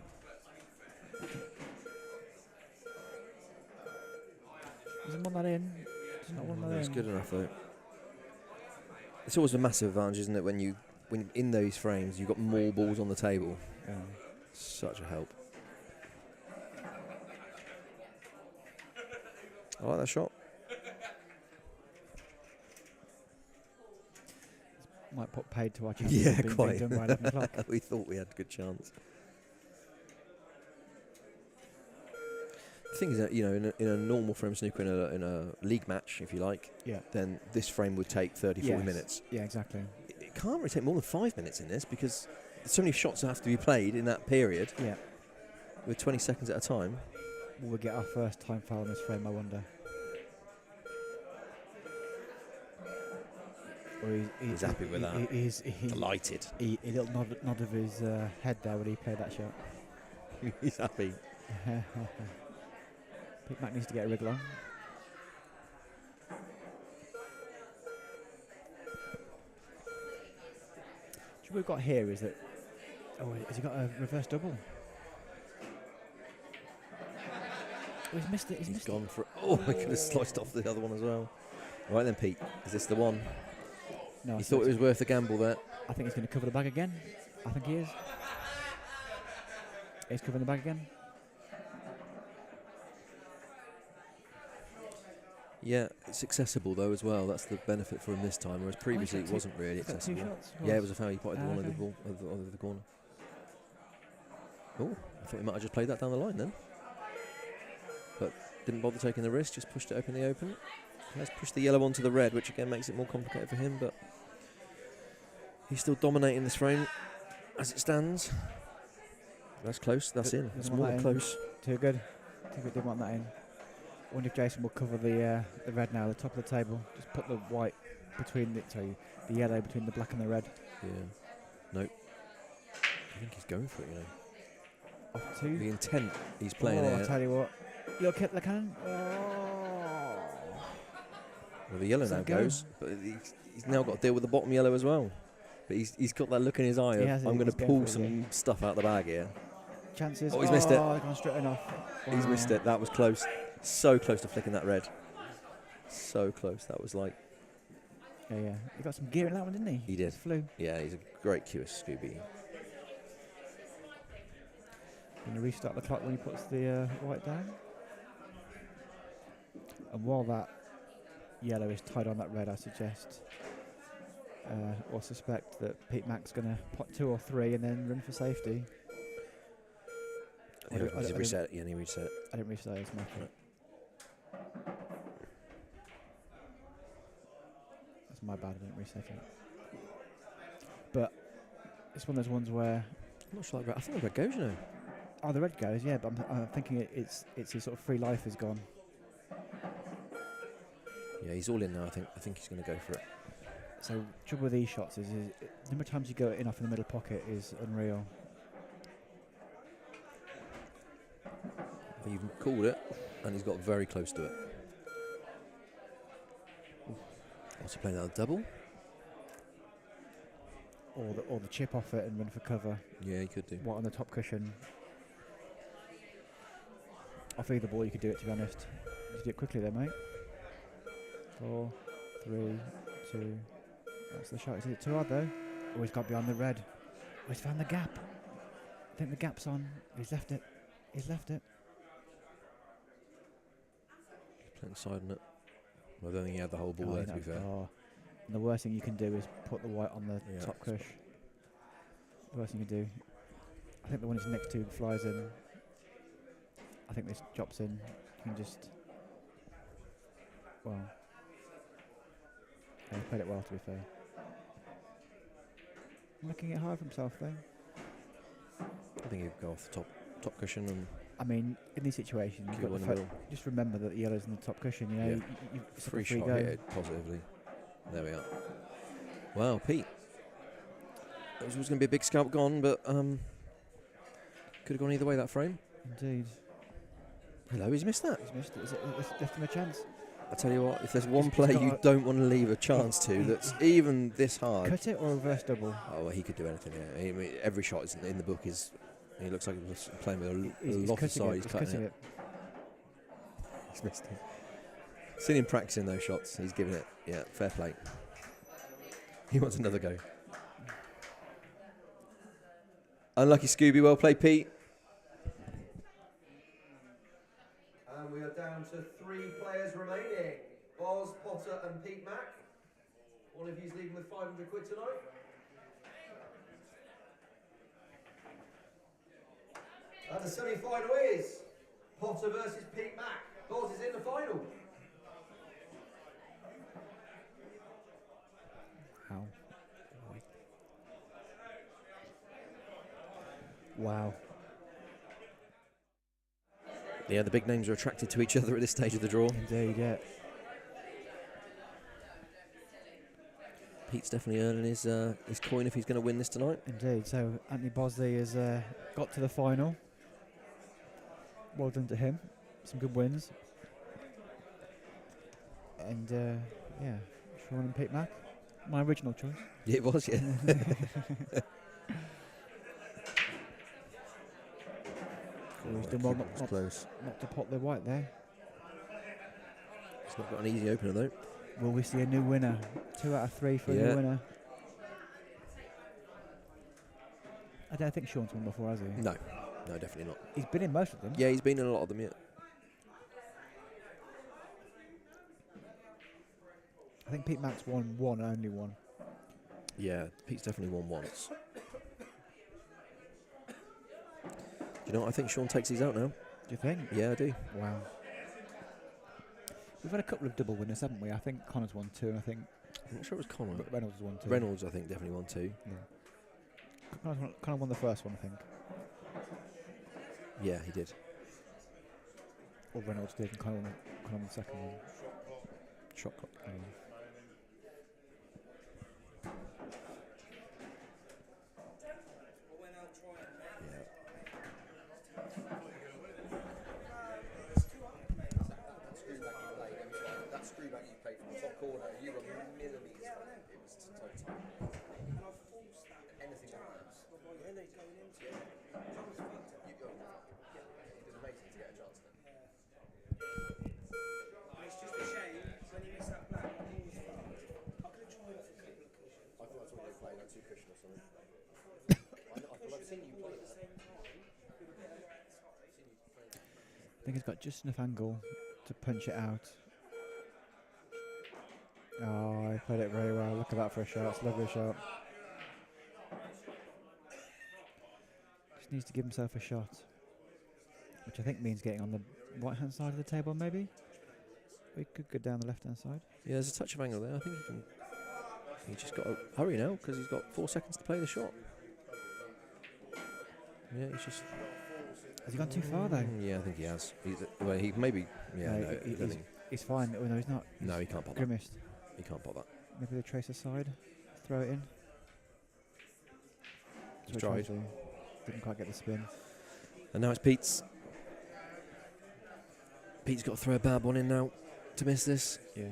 Doesn't want that in. Does not want that That's in. good enough though. It's always a massive advantage, isn't it, when in those frames you've got more balls on the table. Such a help. I like that shot. Might put paid to our chance. Yeah, being quite. done by 11 o'clock. We thought we had a good chance. The thing is that, you know, in a normal frame snooker, in a league match, if you like, then this frame would take 30, 40 minutes. Yeah, exactly. It can't really take more than 5 minutes in this because there's so many shots that have to be played in that period. Yeah. With 20 seconds at a time. Will we get our first time foul on this frame, I wonder? Or He's happy with that. He's delighted. A little nod of his head there when he played that shot. He's happy. Pete Mac needs to get a wriggle on. What we've got here is that... Oh, has he got a reverse double? Oh, he's missed it. He's gone for it. Oh, he could have sliced off the other one as well. Right then, Pete. Is this the one? No, you thought it was worth a gamble there? I think he's going to cover the bag again. I think he is. He's covering the bag again. Yeah, it's accessible though as well. That's the benefit for him this time, whereas previously it wasn't really accessible. Yeah, it was a foul. He potted the one over the ball, over the corner. Oh, I thought he might have just played that down the line then. But didn't bother taking the risk, just pushed it open the open. He has pushed the yellow onto the red, which again makes it more complicated for him, but he's still dominating this frame as it stands. That's close, that's in. That's more than close. Too good. Too good, didn't want that in. I wonder if Jason will cover the red now, the top of the table. Just put the white between the yellow between the black and the red. Yeah. Nope. I think he's going for it, you know. Off two. The intent he's playing there. there. I tell you what. Look at the cannon. Oh. Well, the yellow now goes, but he's now got to deal with the bottom yellow as well. But he's got that look in his eye of, I'm going to pull some stuff out the bag here. Chances. Oh, he's missed it. Oh, gone straight enough. Wow. He's missed it. That was close. So close to flicking that red. So close. That was like... Yeah. He got some gear in that one, didn't he? He did. Just flew. Yeah, he's a great QS Scooby. Going to restart the clock when he puts the white down. And while that yellow is tied on that red, I suggest or suspect that Pete Mac's going to pot 2 or 3 and then run for safety. He reset. Yeah, he reset. I didn't reset it, it's my fault. That's It's my bad, I didn't reset it. But it's one of those ones where... I'm not sure. I think the red goes, you know. Oh, the red goes, yeah, but I'm thinking it's his sort of free life is gone. Yeah, he's all in now. I think he's going to go for it. So trouble with these shots is the number of times you go in off in the middle pocket is unreal. You've called it, and he's got very close to it. What's he playing that double? Or the chip off it and run for cover. Yeah, he could do. What on the top cushion? Off either ball, you could do it. To be honest, you do it quickly there, mate. 4, 3, 2. That's the shot. Is it too hard though? Oh, he's got behind the red. Oh, he's found the gap. I think the gap's on. He's left it. He's left it. He's playing side on it. I don't think he had the whole ball there, to be fair. Oh. And the worst thing you can do is put the white on the Yeah. top cush. The worst thing you can do. I think the one he's next to flies in. I think this drops in. You can just... Well... Yeah, he played it well, to be fair. Making it hard for himself, though. I think he'd go off the top cushion and... I mean, in these situations, Keep you've got one the in the fact, middle. just remember that the yellow's in the top cushion, you know. Yeah. It's free like a free shot go. hit it positively. There we are. Wow, Pete. That was going to be a big scalp gone, but could have gone either way, that frame. Indeed. Hello, he's missed that. He's missed it. It's left him a chance. I tell you what, if there's one He's play got you a- don't want to leave a chance to that's even this hard. Cut it or reverse double? Oh, well, he could do anything here. I mean, every shot is in the book is... He looks like he's playing with a He's lot of cutting size. it. He's cutting it. He's missed it. Seen him practicing those shots. He's giving it. Yeah, fair play. He wants another go. Unlucky Scooby. Well played, Pete. And we are down to 3 players remaining. Boz, Potter and Pete Mack. One of you's leaving with 500 quid tonight. And the semi-final is Potter versus Pete Mack. Boz is in the final. How? Wow. Yeah, the big names are attracted to each other at this stage of the draw. Indeed, yeah. Pete's definitely earning his coin if he's going to win this tonight. Indeed. So Anthony Bosley has got to the final. Well done to him. Some good wins. And yeah, Sean and Pete Mack. My original choice. Yeah, it was, yeah. Oh, he's done well It's close. not to pot the white there. He's not got an easy opener though. Will we see a new winner? 2 out of 3 for a Yeah. new winner. I don't think Sean's won before, has he? No, definitely not. He's been in most of them. Yeah, he's been in a lot of them, yeah. I think Pete Mack's won one, only one. Yeah, Pete's definitely won once. Do you know what? I think Sean takes these out now. Do you think? Yeah, I do. Wow. We've had a couple of double winners, haven't we? I think Connor's won 2, and I think I'm not sure it was Connor. Reynolds has won 2. Reynolds, I think, definitely won 2. Yeah. Connor won the first one, I think. Yeah, he did. Or Reynolds did, and Connor won the second one. Shot clock. That screwback you played from the top corner, you were millimetres from it. It was so tight. Anything like that. You did amazing to get a chance at it. It's just a shame when you miss that black. I could have tried for a couple of cushions. I thought that's what they played, like 2 cushion or something. I've seen you play that. I think he's got just enough angle to punch it out. Oh, he played it very well. Look at that for a shot. It's a lovely shot. Just needs to give himself a shot, which I think means getting on the right-hand side of the table, maybe. We could go down the left-hand side. Yeah, there's a touch of angle there. I think he can He's just got to hurry now because he's got 4 seconds to play the shot. Yeah, he's just. Has he gone too far though? Yeah, I think he has. Well, he maybe. Yeah, no, I don't think. He's fine. Oh, no, he's not. No, he can't pop that. Grimaced. He can't pop that. Maybe the tracer side. Throw it in. He's tried. Didn't quite get the spin. And now it's Pete's. Pete's got to throw a bad one in now to miss this. Yeah.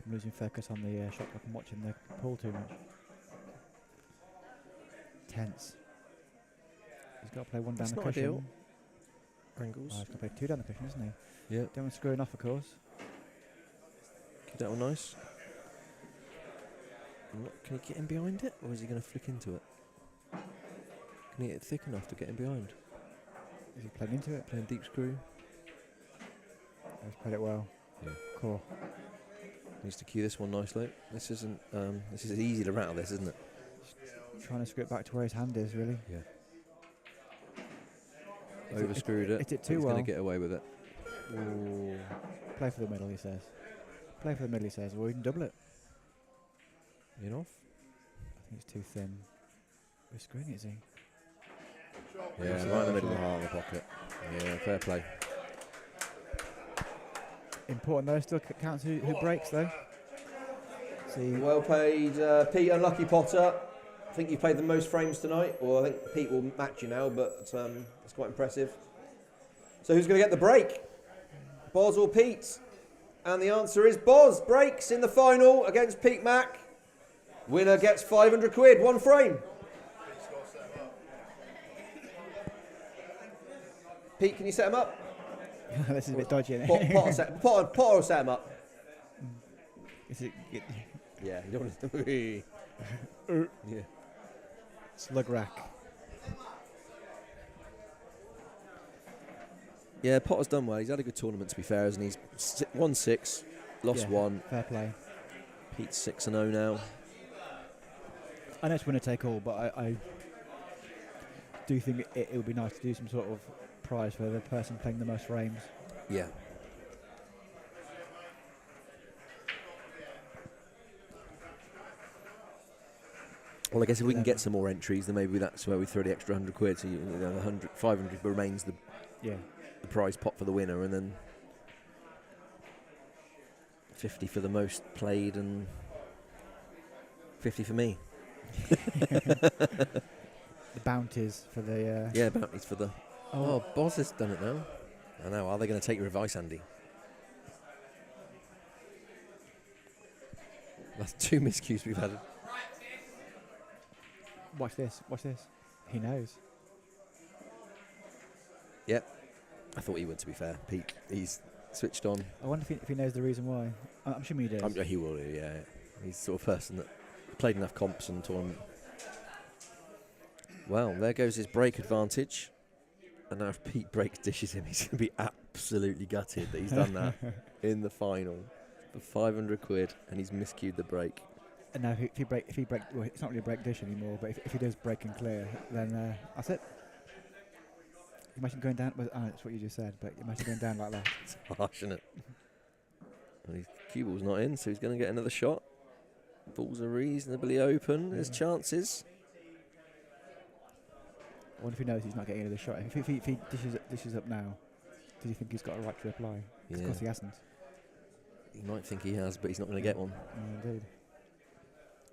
I'm losing focus on the shot clock and watching the pool too much. Tense. He's got to play one down That's the not cushion. ideal. Angles. Oh, he's got to play two down the cushion, isn't he? Yeah. Don't want to screwing off, of course. Keep that one nice. Can he get in behind it, or is he going to flick into it? Can he get it thick enough to get in behind? Is he playing into it? Playing deep screw. He's played it well. Yeah. Cool. Needs to cue this one nicely. This isn't. This is easy to rattle. This, isn't it? Trying to screw it back to where his hand is, really. Yeah. Overscrewed it. Hit it too He's well. going to get away with it. Ooh. Play for the middle, he says. Play for the middle, he says. Well, we can double it. In off. I think it's too thin. We're screwing it, is he? Yeah, right in the middle of the heart of the pocket. Yeah, fair play. Important though, still counts who breaks though. See, Well played, Pete. Unlucky Potter. I think you played the most frames tonight, or I think Pete will match you now, but it's quite impressive. So who's going to get the break? Boz or Pete? And the answer is Boz breaks in the final against Pete Mack. Winner gets 500 quid, one frame. Pete, can you set him up? this is a bit dodgy, isn't it? Potter will set him up. Is it Yeah, you don't want to. Yeah. slug rack? Yeah, Potter's done well. He's had a good tournament, to be fair, hasn't he? He's won 6, lost Yeah, 1. Fair play. Pete's 6-0 now. I know it's winner take all, but I do think it would be nice to do some sort of prize for the person playing the most frames. Yeah. Well, I guess if we can get some more entries, then maybe that's where we throw the extra 100 quid. So the 500 remains the prize pot for the winner, and then 50 for the most played and 50 for me. The bounties for the... Yeah, bounties for the... Oh, Boz has done it now. I know. Are they going to take your advice, Andy? That's 2 miscues we've had. Watch this, watch this. He knows. Yep. I thought he would, to be fair. Pete, he's switched on. I wonder if he knows the reason why. I'm sure he does. He will do, yeah. He's the sort of person that played enough comps and tournament. Well, there goes his break advantage. And now if Pete breaks dishes him, he's going to be absolutely gutted that he's done that in the final for 500 quid, and he's miscued the break. And now if he break, well, it's not really a break dish anymore. But if he does break and clear, then that's it. Imagine going down. Well, that's what you just said. But imagine going down like that. It's harsh, isn't it? And his cue ball's not in, so he's going to get another shot. Balls are reasonably open. There's chances. I wonder if he knows he's not getting another shot. If he dishes up now, does he think he's got a right to reply? Yeah. Of course he hasn't. He might think he has, but he's not going to get one. Indeed.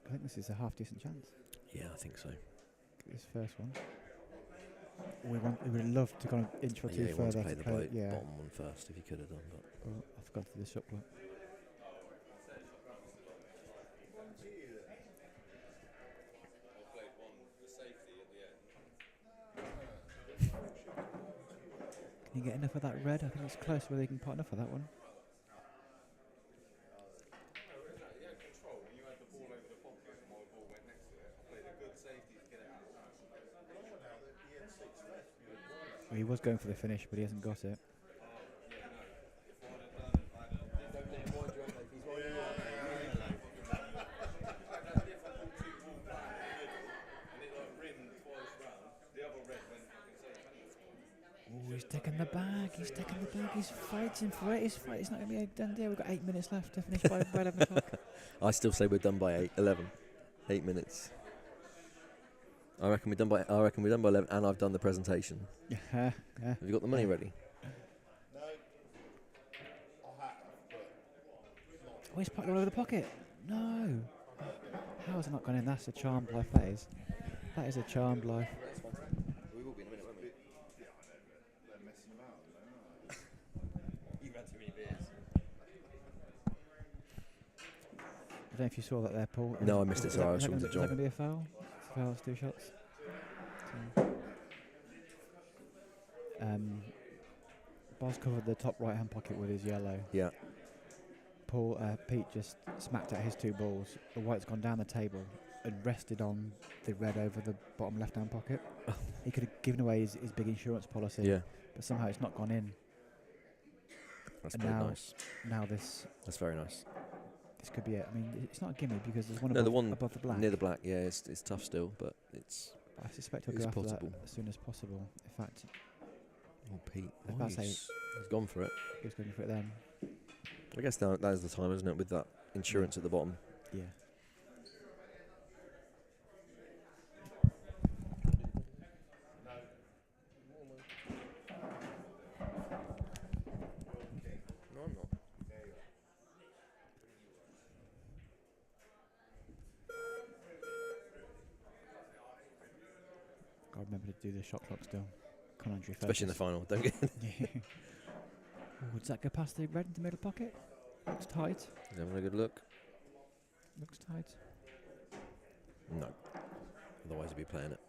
I think this is a half decent chance. Yeah, I think so. This first one. We would love to go an inch or two Yeah, he wants further. to play the bottom one first if he could have done, but Oh, I forgot to do the shot clock. Can you get enough of that red? I think it's close where they can pot enough of that one. Well, he was going for the finish, but he hasn't got it. Oh, he's taking the bag. He's taking the bag. He's fighting for it. It's not going to be a done deal. We've got 8 minutes left to finish by 11 o'clock. I still say we're done by 11. 8 minutes. I reckon we're done by 11, and I've done the presentation. Yeah. Have you got the money ready? No, I have, but Oh, he's put it all over the pocket. No. How has it not gone in? That's a charmed life, that is. That is a charmed life. We will be in a minute, won't we? They're messing about. You've had too many beers. I don't know if you saw that there, Paul. No, I missed it, sorry, I was talking to Is that John. going to be a foul? Fouls, 2 shots. So, Boz covered the top right-hand pocket with his yellow. Yeah. Pete just smacked at his 2 balls. The white's gone down the table and rested on the red over the bottom left-hand pocket. He could have given away his big insurance policy, Yeah. but somehow it's not gone in. That's And pretty now- nice. Now this Very nice. could be it. I mean, it's not a gimme because there's one No, above, the one above the black. near the black, yeah, it's tough still, but it's... I suspect he'll it's go after that possible. as soon as possible. In fact, Oh, Pete. I was Oh, about to say- he's gone for it. he was going for it then. I guess that is the time, isn't it, with that insurance at the bottom. Yeah. No, I'm not. I remember to do the shot clock still. Commentary Especially in the final. Don't get... Oh, does that go past the red in the middle pocket? Looks tight. He's having a good look. Looks tight. No. Otherwise he'd be playing it.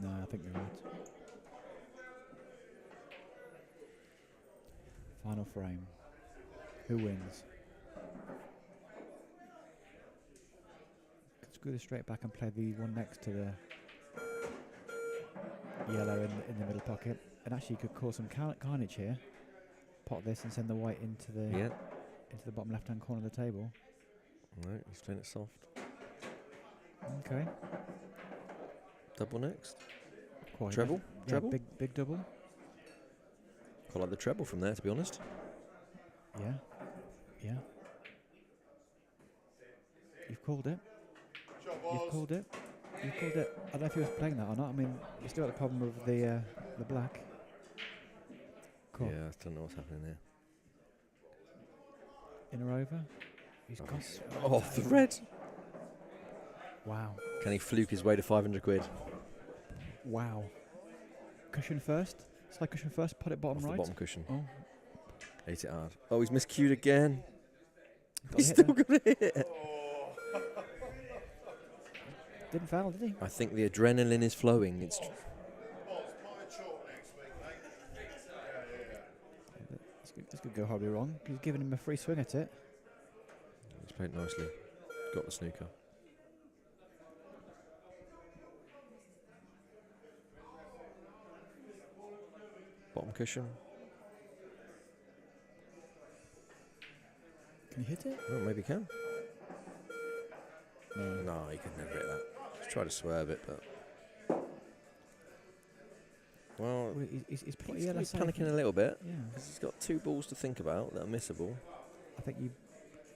No, I think you're right. Final frame. Who wins? Could screw this straight back and play the one next to the yellow in the middle pocket. And actually you could cause some carnage here. Pot this and send the white into the Yeah. into the bottom left-hand corner of the table. No, he's playing it soft. Okay. Double next. Quite Treble? Yeah, Treble? big double. Quite like the treble from there, to be honest. Yeah. Yeah. You've called it. shot You've balls. called it. You've called it. I don't know if he was playing that or not. I mean, you still got the problem of the black. Cool. Yeah, I don't know what's happening there. Inner over. He's got. Oh, the red. Wow. Can he fluke his way to 500 quid? Wow. Cushion first. Slide cushion first. Put it bottom Off right. the bottom cushion. Oh. Hate it hard. Oh, he's miscued again. Got He's hit still there. got to hit. Didn't foul, did he? I think the adrenaline is flowing. It's Balls, my chalk next week, mate. This could go horribly wrong. He's giving him a free swing at it. He's played nicely. Got the snooker. Bottom cushion. Can he hit it? Oh, maybe he can. No. No, he could never hit that. Just try to swerve it, but... Well, Well, he's put he's, yellow he's safe. panicking a little bit. Yeah. Because he's got 2 balls to think about that are missable. I think you.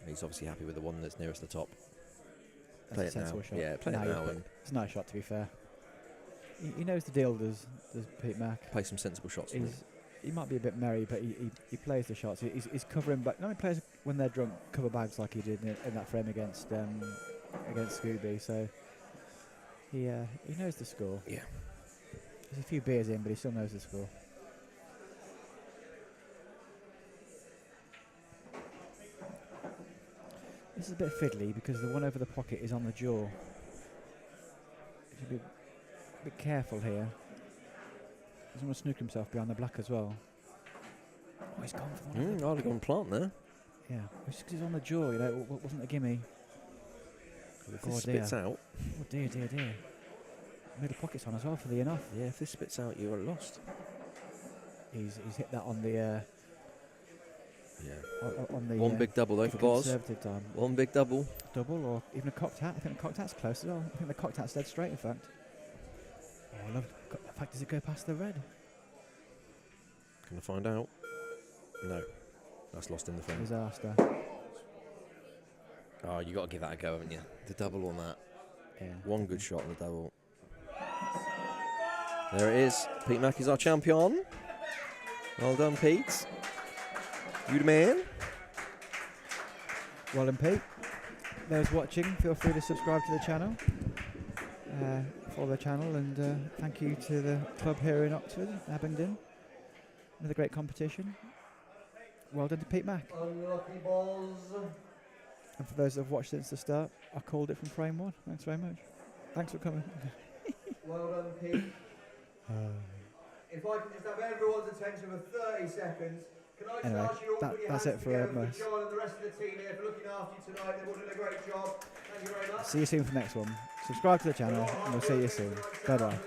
He's obviously happy with the one that's nearest the top. That's Play a it now. sensible shot. Yeah, play it No, now you- and It's a nice shot, to be fair. He knows the deal, does Pete Mack. play some sensible shots. for me. He might be a bit merry, but he plays the shots. He's covering back. No, he plays when they're drunk, cover bags like he did in that frame against Scooby. So he knows the score. Yeah. There's a few beers in, but he still knows the score. This is a bit fiddly because the one over the pocket is on the jaw. You should be a bit careful here. He's going to snook himself behind the black as well. Oh, he's gone for one. I'd have gone plant there. Yeah, it's just 'cause he's on the jaw, you know, it wasn't a gimme. If Oh, this spits dear. out, Oh dear, dear, dear. Middle pocket's on as well for the enough. yeah, if this spits out, you are lost. He's hit that on the Yeah. on the One big double though for Boz. conservative time. One big double. Double or even a cocked hat. I think the cocked hat's close as well. I think the cocked hat's dead straight. In fact. Oh, I love. In fact, does it go past the red? Gonna find out. No, that's lost in the frame. Disaster. Oh, you got to give that a go, haven't you? The double on that. Yeah. One good shot on the double. There it is. Pete Mack is our champion. Well done, Pete. You the man. Well done, Pete. Those watching, feel free to subscribe to the channel. Follow the channel, and thank you to the club here in Oxford, Abingdon. Another great competition. Well done to Pete Mack. Unlucky balls. And for those that have watched since the start, I called it from frame one. Thanks very much. Thanks for coming. Well done, Pete. If I can just have everyone's attention for 30 seconds, can I just Anyway, ask you all to put your that's hands it for together most. for John and the rest of the team here for looking after you tonight. They've all done a great job. Thank you very much. See you soon for the next one. Subscribe to the channel, and we'll see you soon. Bye bye.